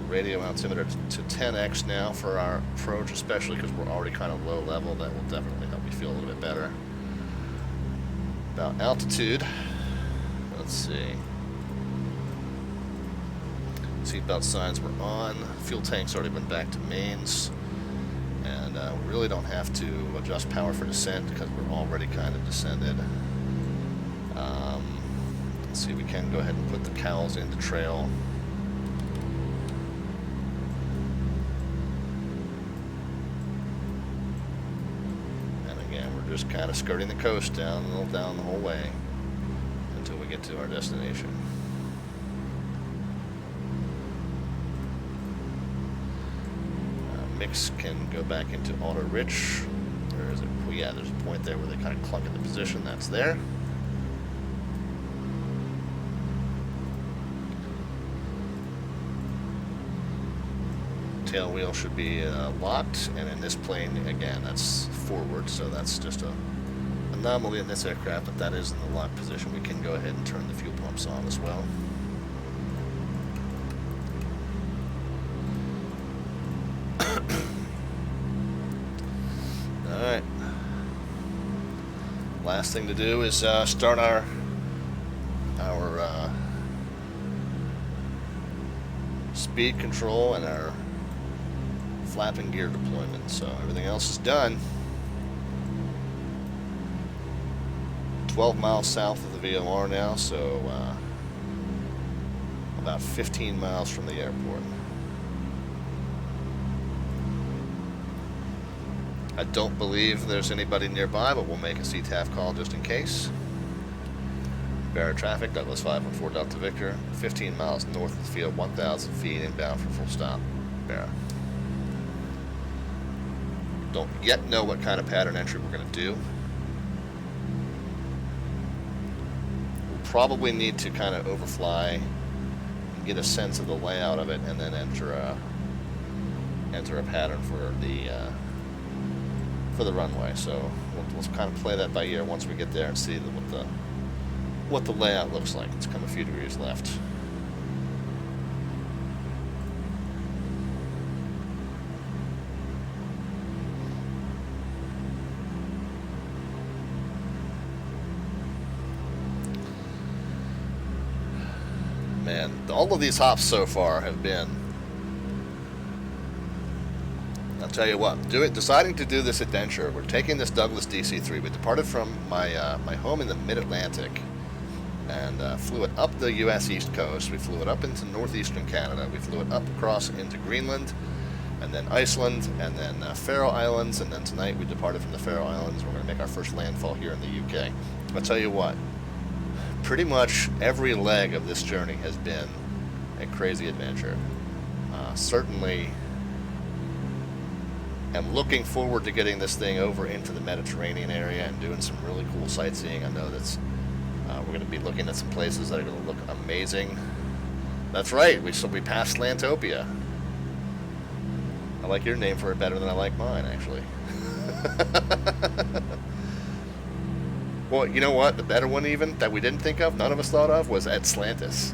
Radio altimeter to 10x now for our approach, especially because we're already kind of low level. That will definitely help me feel a little bit better. about altitude. Let's see. Seatbelt signs were on. Fuel tank's already been back to mains. And we really don't have to adjust power for descent because we're already kind of descended. Let's see, we can go ahead and put the cowls into trail. And again, we're just kind of skirting the coast down the whole way until we get to our destination. Mix can go back into auto rich. Where is it? Well, yeah, there's a point there where they kind of clunk into position. That's there. Tail wheel should be locked, and in this plane, again, that's forward, so that's just a anomaly in this aircraft, but that is in the lock position. We can go ahead and turn the fuel pumps on as well. Alright. Last thing to do is start our speed control and our flapping gear deployment. So everything else is done. 12 miles south of the VOR now, so about 15 miles from the airport. I don't believe there's anybody nearby, but we'll make a CTAF call just in case. Barra traffic, Douglas 514 Delta Victor, 15 miles north of the field, 1,000 feet inbound for full stop. Barra. Don't yet know what kind of pattern entry we're going to do. We'll probably need to kind of overfly and get a sense of the layout of it, and then enter a pattern for the runway. So we'll kind of play that by ear once we get there and see what the layout looks like. It's come a few degrees left. Man, all of these hops so far have been, I'll tell you what, deciding to do this adventure. We're taking this Douglas DC-3. We departed from my home in the mid-Atlantic and flew it up the U.S. East Coast. We flew it up into northeastern Canada. We flew it up across into Greenland, and then Iceland, and then Faroe Islands, and then tonight we departed from the Faroe Islands. We're going to make our first landfall here in the UK. I'll tell you what, pretty much every leg of this journey has been a crazy adventure. Certainly am looking forward to getting this thing over into the Mediterranean area and doing some really cool sightseeing. I know that's we're going to be looking at some places that are going to look amazing. That's right, we passed Slantopia. I like your name for it better than I like mine, actually. Well, you know what? The better one, even, that we didn't think of, none of us thought of, was Atslantis.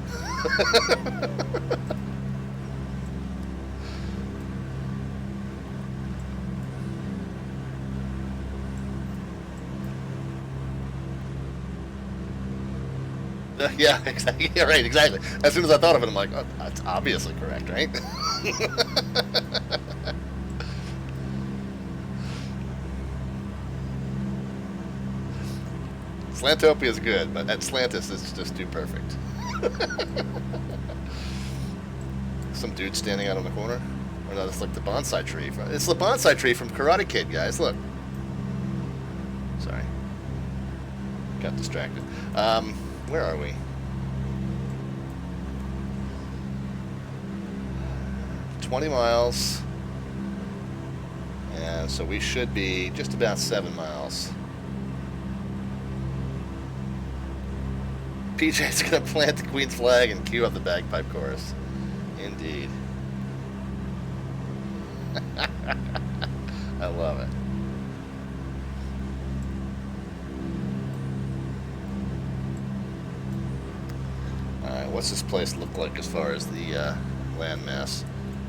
Yeah, exactly. Yeah, right, exactly. As soon as I thought of it, I'm like, oh, that's obviously correct, right? Slantopia is good, but Atslantis is just too perfect. Some dude standing out on the corner. Or no, it's like the bonsai tree. It's the bonsai tree from Karate Kid, guys. Look. Sorry. Got distracted. Where are we? 20 miles. And so we should be just about 7 miles. PJ's gonna plant the Queen's flag and cue up the bagpipe chorus. Indeed. I love it. Alright, what's this place look like as far as the landmass?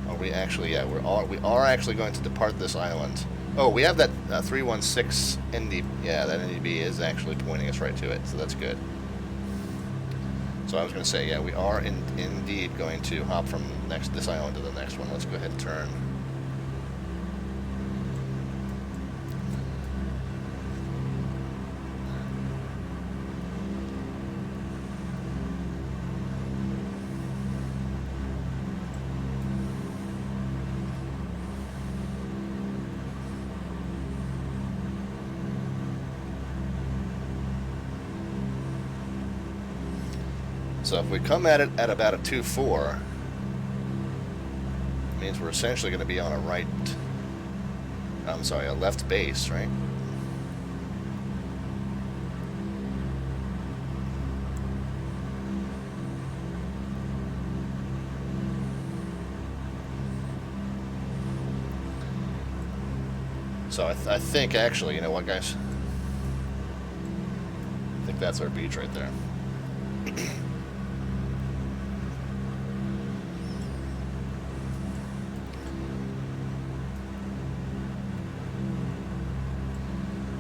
Are we actually, yeah, we are actually going to depart this island Oh, we have that 316 ND. Yeah, that NDB is actually pointing us right to it, so that's good. So I was going to say, yeah, we are indeed going to hop from this island to the next one. Let's go ahead and turn. So if we come at it at about a 2-4, it means we're essentially going to be on a a left base, right? So I think actually, you know what, guys? I think that's our beach right there.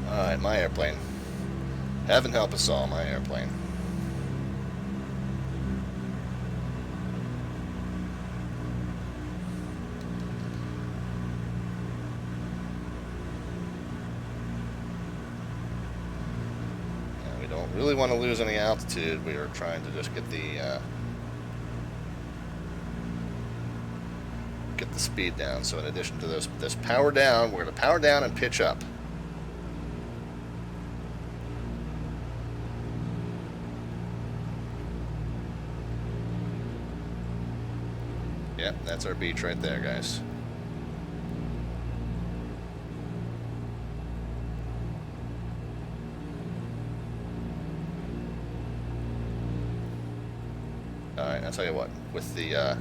Alright, my airplane. Heaven help us all, my airplane. And we don't really want to lose any altitude. We are trying to just get the speed down. So in addition to this power down, we're going to power down and pitch up. Yep, that's our beach right there, guys. Alright, I'll tell you what, with the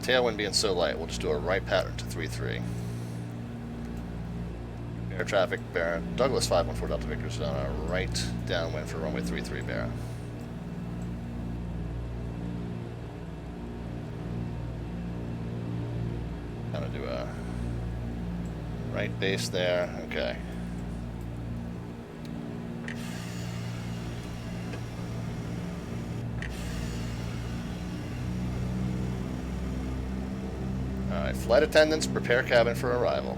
tailwind being so light, we'll just do a right pattern to 3-3. Air traffic, Barra. Douglas 514 Delta Victor is on a right downwind for runway 33, Barra. Gonna do a right base there, okay. Alright, flight attendants, prepare cabin for arrival.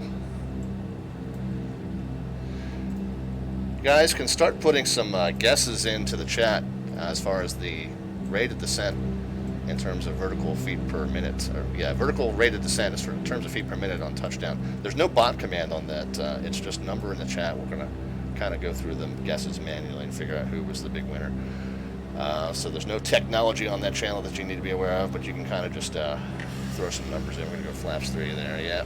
You guys can start putting some guesses into the chat as far as the rate of descent in terms of vertical feet per minute. Vertical rate of descent is in terms of feet per minute on touchdown. There's no bot command on that. It's just number in the chat. We're going to kind of go through the guesses manually and figure out who was the big winner. So there's no technology on that channel that you need to be aware of, but you can kind of just throw some numbers in. We're going to go flaps 3 there, yeah.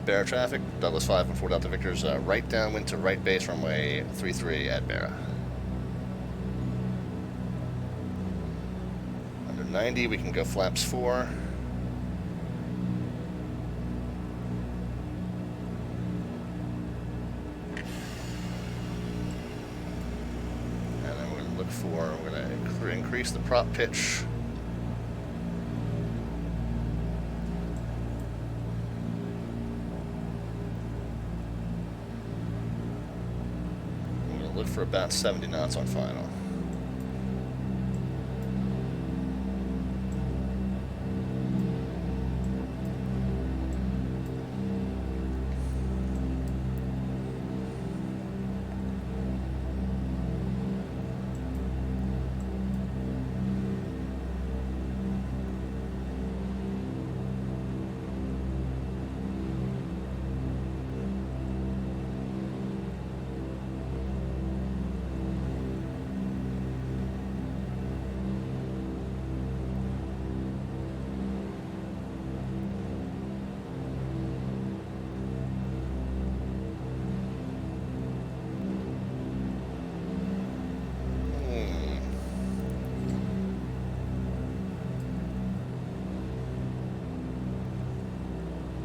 Barra traffic, Douglas 514 Delta Victor's right downwind to right base runway 33 at Barra. Under 90, we can go flaps 4. And then we're going to look for, we're going to increase the prop pitch. Look for about 70 knots on final.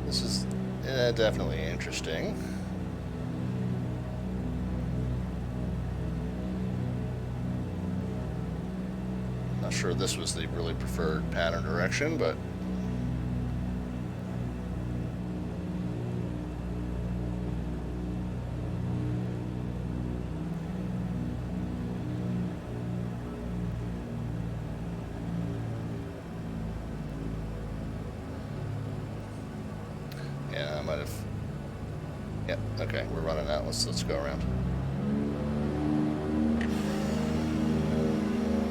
This is definitely interesting. sure this was the really preferred pattern direction, but yeah, I might have. Yep. Okay, we're running out. Let's go around.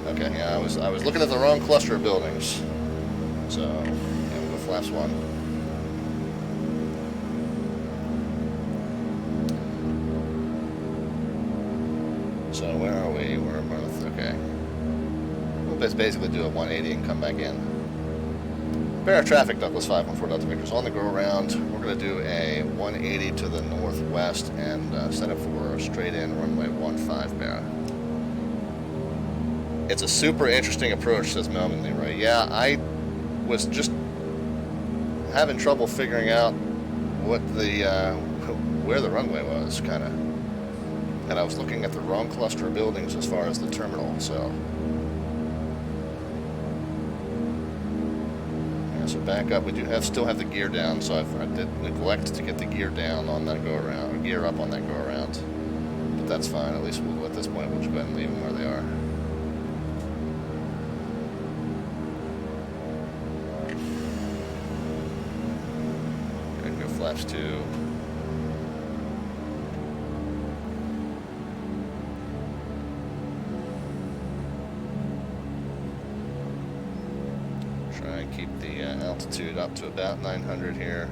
Okay, yeah, I was looking at the wrong cluster of buildings. So, yeah, we'll go flaps 1. So where are we? We're both okay. We'll just basically do a 180 and come back in. Barra traffic, Douglas 514 Delta Victor's on the go around. We're going to do a 180 to the northwest and set up for a straight in runway 15 Barra. It's a super interesting approach, says Melvin Leroy. Yeah, I was just having trouble figuring out what the where the runway was, kind of, and I was looking at the wrong cluster of buildings as far as the terminal. So, yeah, so back up. We do still have the gear down, so I did neglect to get the gear down on that go around, or gear up on that go around. But that's fine. At least at this point we'll just go ahead and leave them where they are. Flaps 2. Try and keep the altitude up to about 900 here.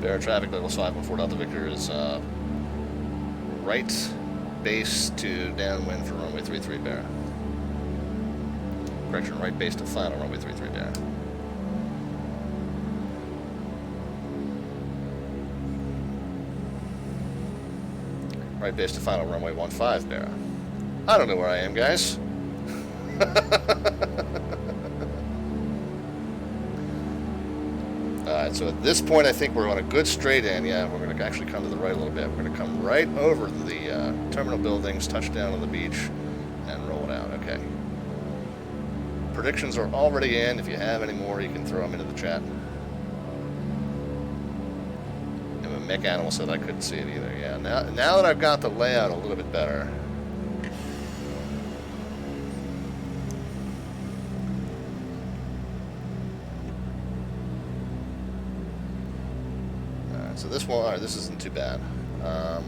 Barra traffic, Douglas 514 Delta Victor is right base to downwind for runway 33 Barra. Correction, right base to final runway 33 Barra. Right base to final runway 15 Barra. I don't know where I am, guys. Alright, so at this point I think we're on a good straight in. Yeah, we're going to actually come to the right a little bit. We're going to come right over the terminal buildings, touch down on the beach, and roll it out. Okay. Predictions are already in. If you have any more, you can throw them into the chat. And the mech animal said I couldn't see it either. Yeah, now that I've got the layout a little bit better. So this one, all right, this isn't too bad. I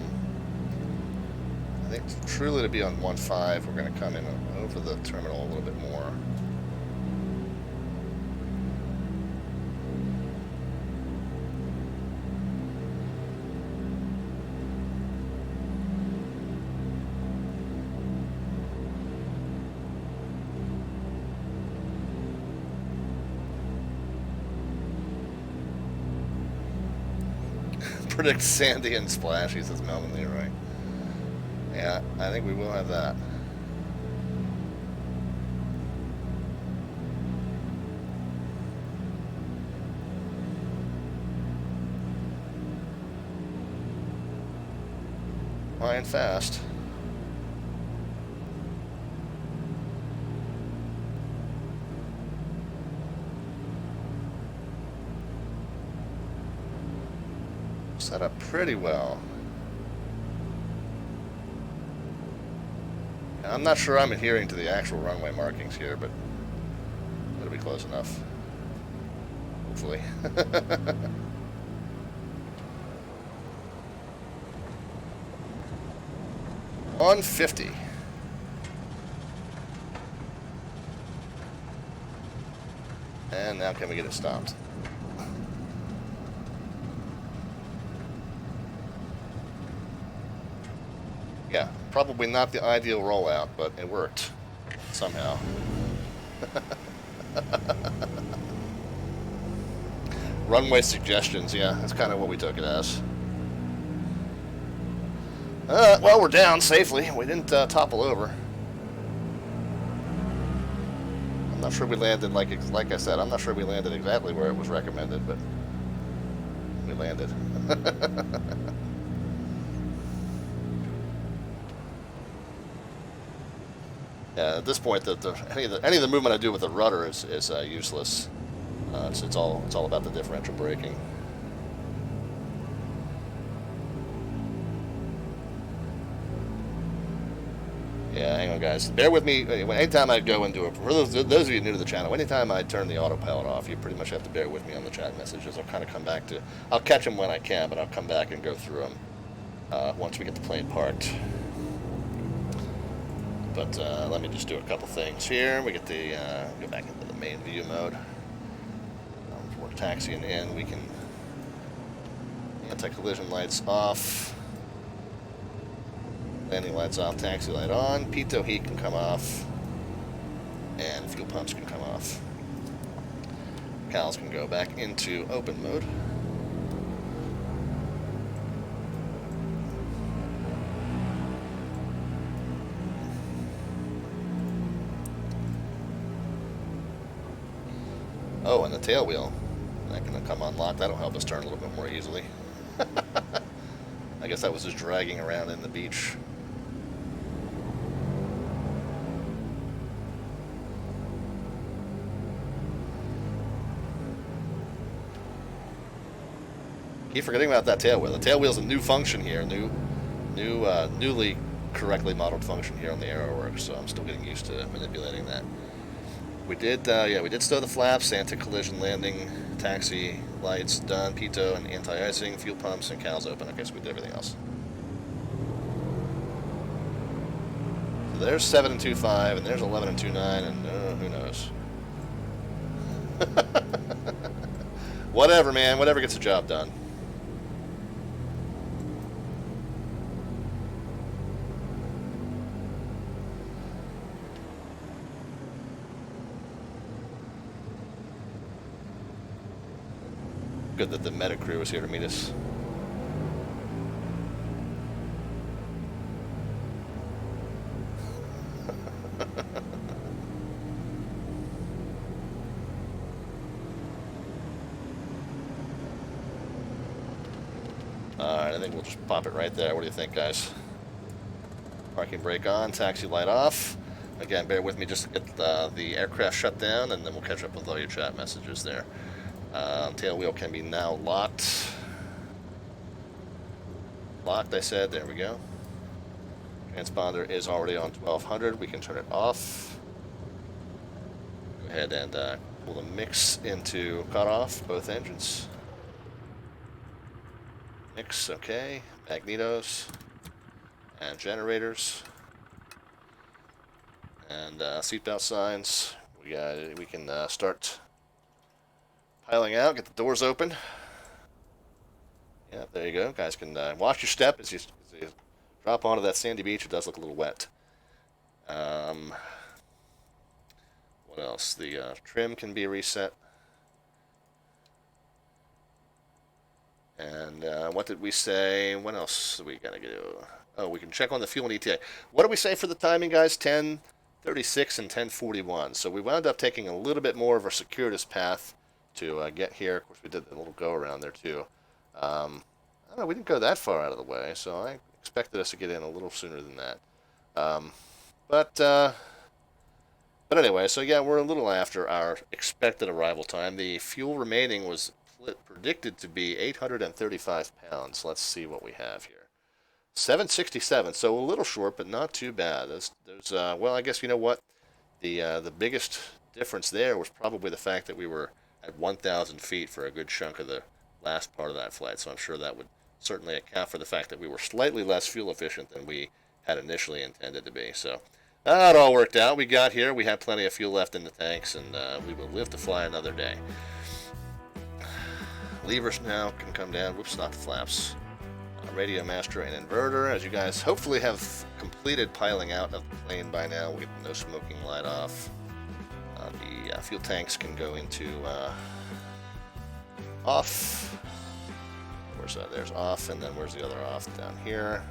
think truly to be on 15, we're going to come in over the terminal a little bit more. Predict Sandy and Splashy, says Melvin Leroy. Yeah, I think we will have that. Flying fast. Set up pretty well. I'm not sure I'm adhering to the actual runway markings here, but it'll be close enough. Hopefully. 150. And now can we get it stopped? Yeah, probably not the ideal rollout, but it worked somehow. Runway suggestions, yeah, that's kind of what we took it as. Well, we're down safely. We didn't topple over. I'm not sure we landed, like I said, I'm not sure we landed exactly where it was recommended, but we landed. Yeah, at this point, any of the movement I do with the rudder is useless. It's all about the differential braking. Yeah, hang on, guys. Bear with me. Anytime I go into it, for those of you new to the channel, anytime I turn the autopilot off, you pretty much have to bear with me on the chat messages. I'll kind of come back to, I'll catch them when I can, but I'll come back and go through them once we get the plane parked. But let me just do a couple things here. We get the go back into the main view mode. We're taxiing in. We can anti-collision lights off. Landing lights off, taxi light on, pitot heat can come off, and fuel pumps can come off. Cals can go back into open mode. Oh, and the tail wheel, that can come unlocked. That'll help us turn a little bit more easily. I guess that was just dragging around in the beach. Keep forgetting about that tail wheel. The tail wheel's a new function here, newly correctly modeled function here on the AeroWorks, so I'm still getting used to manipulating that. We did, yeah, we did stow the flaps, anti-collision landing, taxi lights done, pitot and anti-icing, fuel pumps, and cals open. Okay, so we did everything else. So there's 7 and 2.5, and there's 11 and 2.9, and who knows? Whatever, man. Whatever gets the job done. Good that the medic crew was here to meet us. Alright, I think we'll just pop it right there. What do you think, guys? Parking brake on, taxi light off. Again, bear with me just to get the aircraft shut down, and then we'll catch up with all your chat messages there. Tail wheel can be now locked. Locked, I said. There we go. Transponder is already on 1200. We can turn it off. Go ahead and pull the mix into cutoff, both engines. Mix, okay. Magnetos and generators and seatbelt signs. We can start piling out. Get the doors open. Yeah, there you go. Guys can watch your step as you drop onto that sandy beach. It does look a little wet. What else? The trim can be reset. And what did we say? What else do we gotta do? Oh, we can check on the fuel and ETA. What did we say for the timing, guys? 10:36 and 10:41. So we wound up taking a little bit more of a circuitous path to get here. Of course, we did a little go around there too. I don't know, we didn't go that far out of the way, so I expected us to get in a little sooner than that. But anyway, so yeah, we're a little after our expected arrival time. The fuel remaining was predicted to be 835 pounds. Let's see what we have here. 767, so a little short, but not too bad. Well, I guess you know what? The biggest difference there was probably the fact that we were at 1,000 feet for a good chunk of the last part of that flight, so I'm sure that would certainly account for the fact that we were slightly less fuel efficient than we had initially intended to be. So that all worked out. We got here, we had plenty of fuel left in the tanks, and we will live to fly another day. Levers now can come down. Whoops, not the flaps. Radio master and inverter. As you guys hopefully have completed piling out of the plane by now, we get the no smoking light off. The fuel tanks can go into off. Where's that? There's off, and then where's the other off? Down here.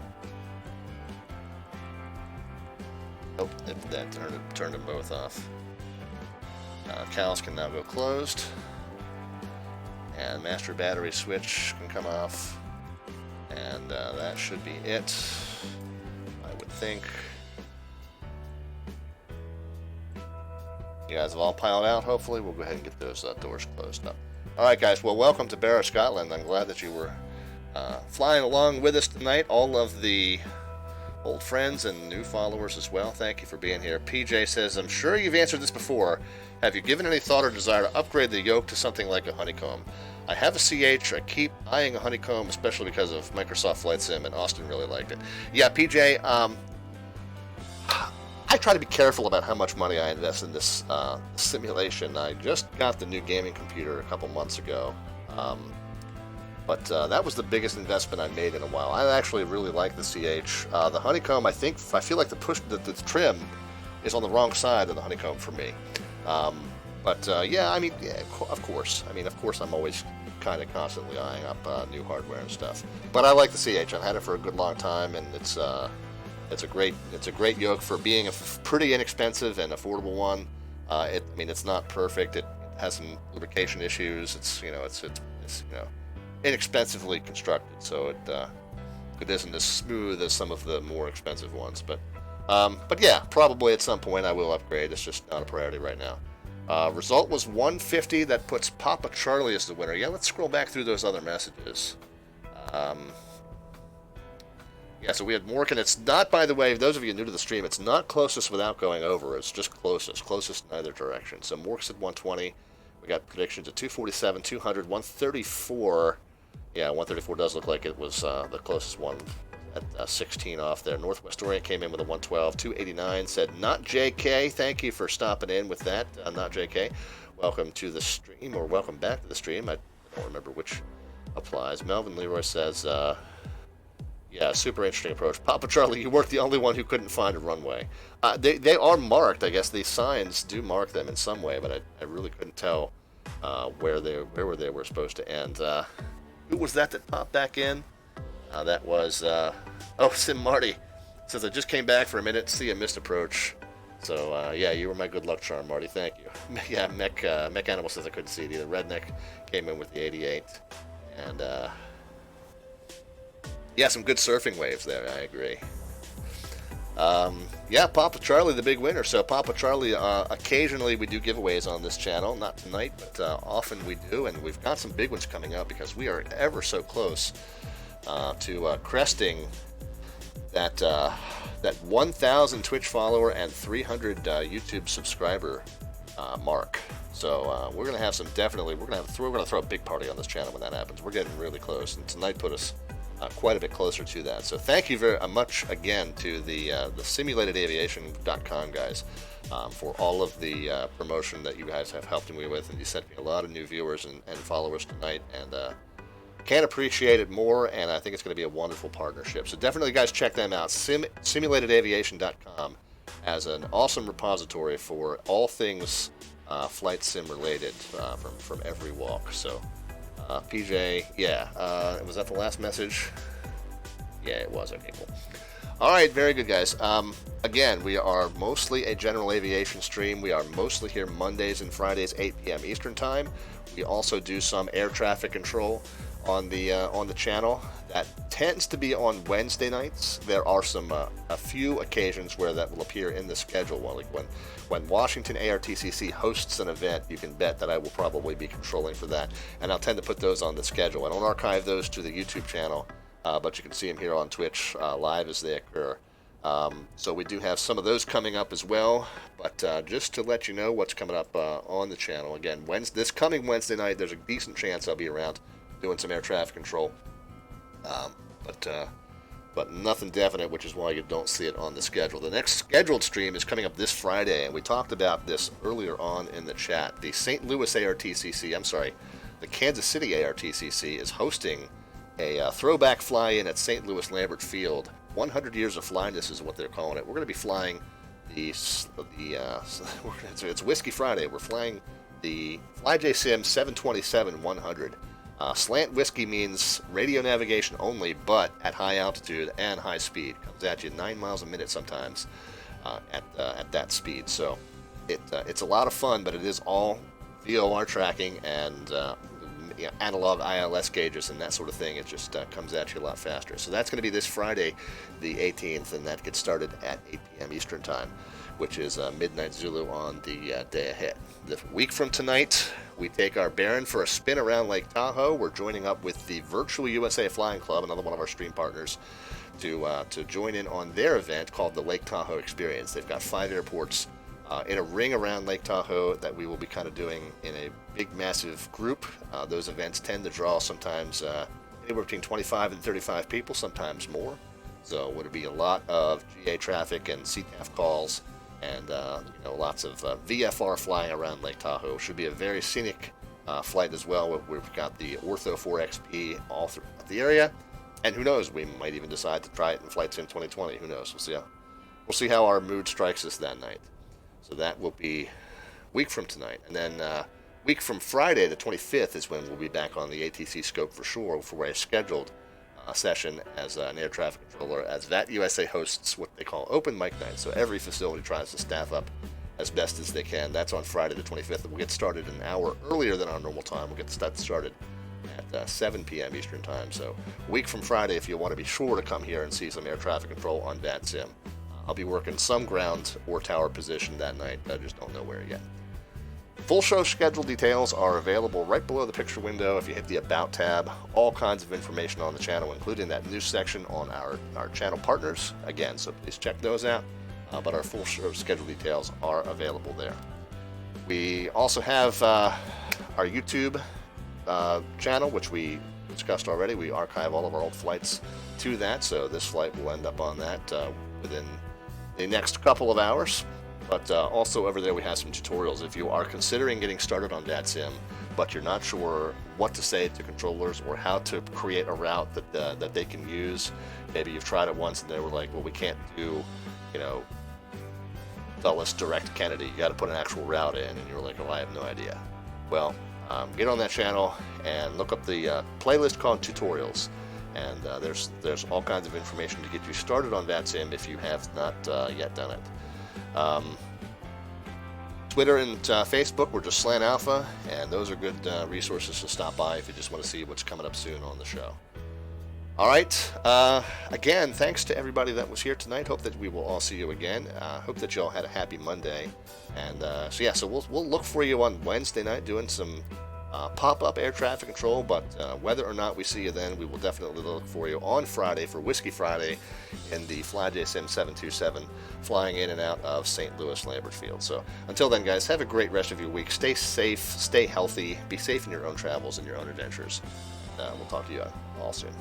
Oh, that turned them both off. Cows can now go closed. And master battery switch can come off. And that should be it, I would think. You guys have all piled out, hopefully. We'll go ahead and get those doors closed up. Alright guys, well welcome to Barra, Scotland. I'm glad that you were flying along with us tonight. All of the old friends and new followers as well, thank you for being here. PJ says, I'm sure you've answered this before. Have you given any thought or desire to upgrade the yoke to something like a honeycomb? I have a CH. I keep eyeing a honeycomb, especially because of Microsoft Flight Sim, and Austin really liked it. Yeah, PJ, I try to be careful about how much money I invest in this simulation. I just got the new gaming computer a couple months ago, but that was the biggest investment I made in a while. I actually really like the CH. The honeycomb, I feel like the trim is on the wrong side of the honeycomb for me. Yeah, I mean, yeah, of course. I'm always kind of constantly eyeing up new hardware and stuff. But I like the CH. I've had it for a good long time, and it's a great yoke for being a pretty inexpensive and affordable one. It's not perfect. It has some lubrication issues. It's inexpensively constructed, so it isn't as smooth as some of the more expensive ones. But yeah, probably at some point I will upgrade. It's just not a priority right now. Result was 150. That puts Papa Charlie as the winner. Yeah, let's scroll back through those other messages. Yeah, so we had Mork, and it's not, by the way, those of you new to the stream, it's not closest without going over. It's just closest in either direction. So Mork said 120. We got predictions at 247, 200, 134. Yeah, 134 does look like it was the closest one at 16 off there. Northwest Orient came in with a 112. 289 said, not JK. Thank you for stopping in with that, not JK. Welcome to the stream, or welcome back to the stream. I don't remember which applies. Melvin Leroy says, yeah, super interesting approach. Papa Charlie, you weren't the only one who couldn't find a runway. They are marked. I guess these signs do mark them in some way, but I really couldn't tell where they were supposed to end. Who was that popped back in? That was Sim Marty. Says I just came back for a minute. See a missed approach. So yeah, you were my good luck charm, Marty. Thank you. Yeah, Mech Animal says I couldn't see it either. Redneck came in with the 88, and yeah, some good surfing waves there. I agree. Yeah, Papa Charlie, the big winner. So Papa Charlie, occasionally we do giveaways on this channel. Not tonight, but often we do, and we've got some big ones coming up because we are ever so close to cresting that 1,000 Twitch follower and 300 YouTube subscriber mark. So we're gonna have we're gonna throw a big party on this channel when that happens. We're getting really close, and tonight put us quite a bit closer to that. So thank you very much again to the simulatedaviation.com guys for all of the promotion that you guys have helped me with, and you sent me a lot of new viewers and followers tonight, and can't appreciate it more, and I think it's going to be a wonderful partnership. So definitely guys check them out. SimulatedAviation.com as an awesome repository for all things flight sim related from every walk. So PJ, yeah, was that the last message? Yeah, it was. Okay, cool. All right, very good, guys. Again, we are mostly a general aviation stream. We are mostly here Mondays and Fridays, 8 p.m. Eastern Time. We also do some air traffic control on the channel. That tends to be on Wednesday nights. There are a few occasions where that will appear in the schedule. Well, like when Washington ARTCC hosts an event, you can bet that I will probably be controlling for that, and I'll tend to put those on the schedule. I don't archive those to the YouTube channel, but you can see them here on Twitch live as they occur. So we do have some of those coming up as well, but just to let you know what's coming up on the channel, again, this coming Wednesday night, there's a decent chance I'll be around doing some air traffic control, but nothing definite, which is why you don't see it on the schedule. The next scheduled stream is coming up this Friday, and we talked about this earlier on in the chat. The St. Louis ARTCC, the Kansas City ARTCC is hosting a throwback fly-in at St. Louis Lambert Field. 100 years of flying-ness is what they're calling it. We're going to be flying it's Whiskey Friday. We're flying the FlyJSim 727-100. Slant whiskey means radio navigation only, but at high altitude and high speed. Comes at you 9 miles a minute sometimes at that speed. So It's a lot of fun, but it is all VOR tracking and analog ILS gauges and that sort of thing. It just comes at you a lot faster. So that's going to be this Friday, the 18th, and that gets started at 8 p.m. Eastern Time, which is midnight Zulu on the day ahead. The week from tonight, we take our Baron for a spin around Lake Tahoe. We're joining up with the Virtual USA Flying Club, another one of our stream partners, to join in on their event called the Lake Tahoe Experience. They've got 5 airports in a ring around Lake Tahoe that we will be kind of doing in a big, massive group. Those events tend to draw sometimes anywhere between 25 and 35 people, sometimes more. So it would be a lot of GA traffic and CTAF calls, and lots of VFR flying around Lake Tahoe. Should be a very scenic flight as well. We've got the Ortho 4XP all throughout the area, and who knows, we might even decide to try it in Flight Sim 2020. Who knows? We'll see how our mood strikes us that night. So that will be week from tonight. And then week from Friday, the 25th, is when we'll be back on the ATC scope for sure for a scheduled session as an air traffic controller, as VAT USA hosts what they call open mic night. So every facility tries to staff up as best as they can. That's on Friday the 25th. We'll get started an hour earlier than our normal time. We'll get started at 7 p.m. Eastern Time. So a week from Friday, if you want to be sure to come here and see some air traffic control on VATSIM. I'll be working some ground or tower position that night. I just don't know where yet. Full show schedule details are available right below the picture window. If you hit the About tab, all kinds of information on the channel, including that news section on our channel partners. Again, so please check those out. But our full show schedule details are available there. We also have our YouTube channel, which we discussed already. We archive all of our old flights to that, so this flight will end up on that within the next couple of hours. But also over there we have some tutorials. If you are considering getting started on VATSIM, but you're not sure what to say to controllers or how to create a route that they can use, maybe you've tried it once and they were like, well, we can't do, Dulles direct Kennedy. You got to put an actual route in, and you're like, oh, I have no idea. Well, get on that channel and look up the playlist called Tutorials. And there's all kinds of information to get you started on VATSIM if you have not yet done it. Twitter and Facebook, we're just Slant Alpha, and those are good resources to stop by if you just want to see what's coming up soon on the show. All right. Again, thanks to everybody that was here tonight. Hope that we will all see you again. Hope that you all had a happy Monday. And so we'll look for you on Wednesday night doing some pop-up air traffic control, but whether or not we see you then, we will definitely look for you on Friday for Whiskey Friday in the FlyJSim 727 flying in and out of St. Louis Lambert Field. So until then, guys, have a great rest of your week. Stay safe, stay healthy, be safe in your own travels and your own adventures. We'll talk to you all soon.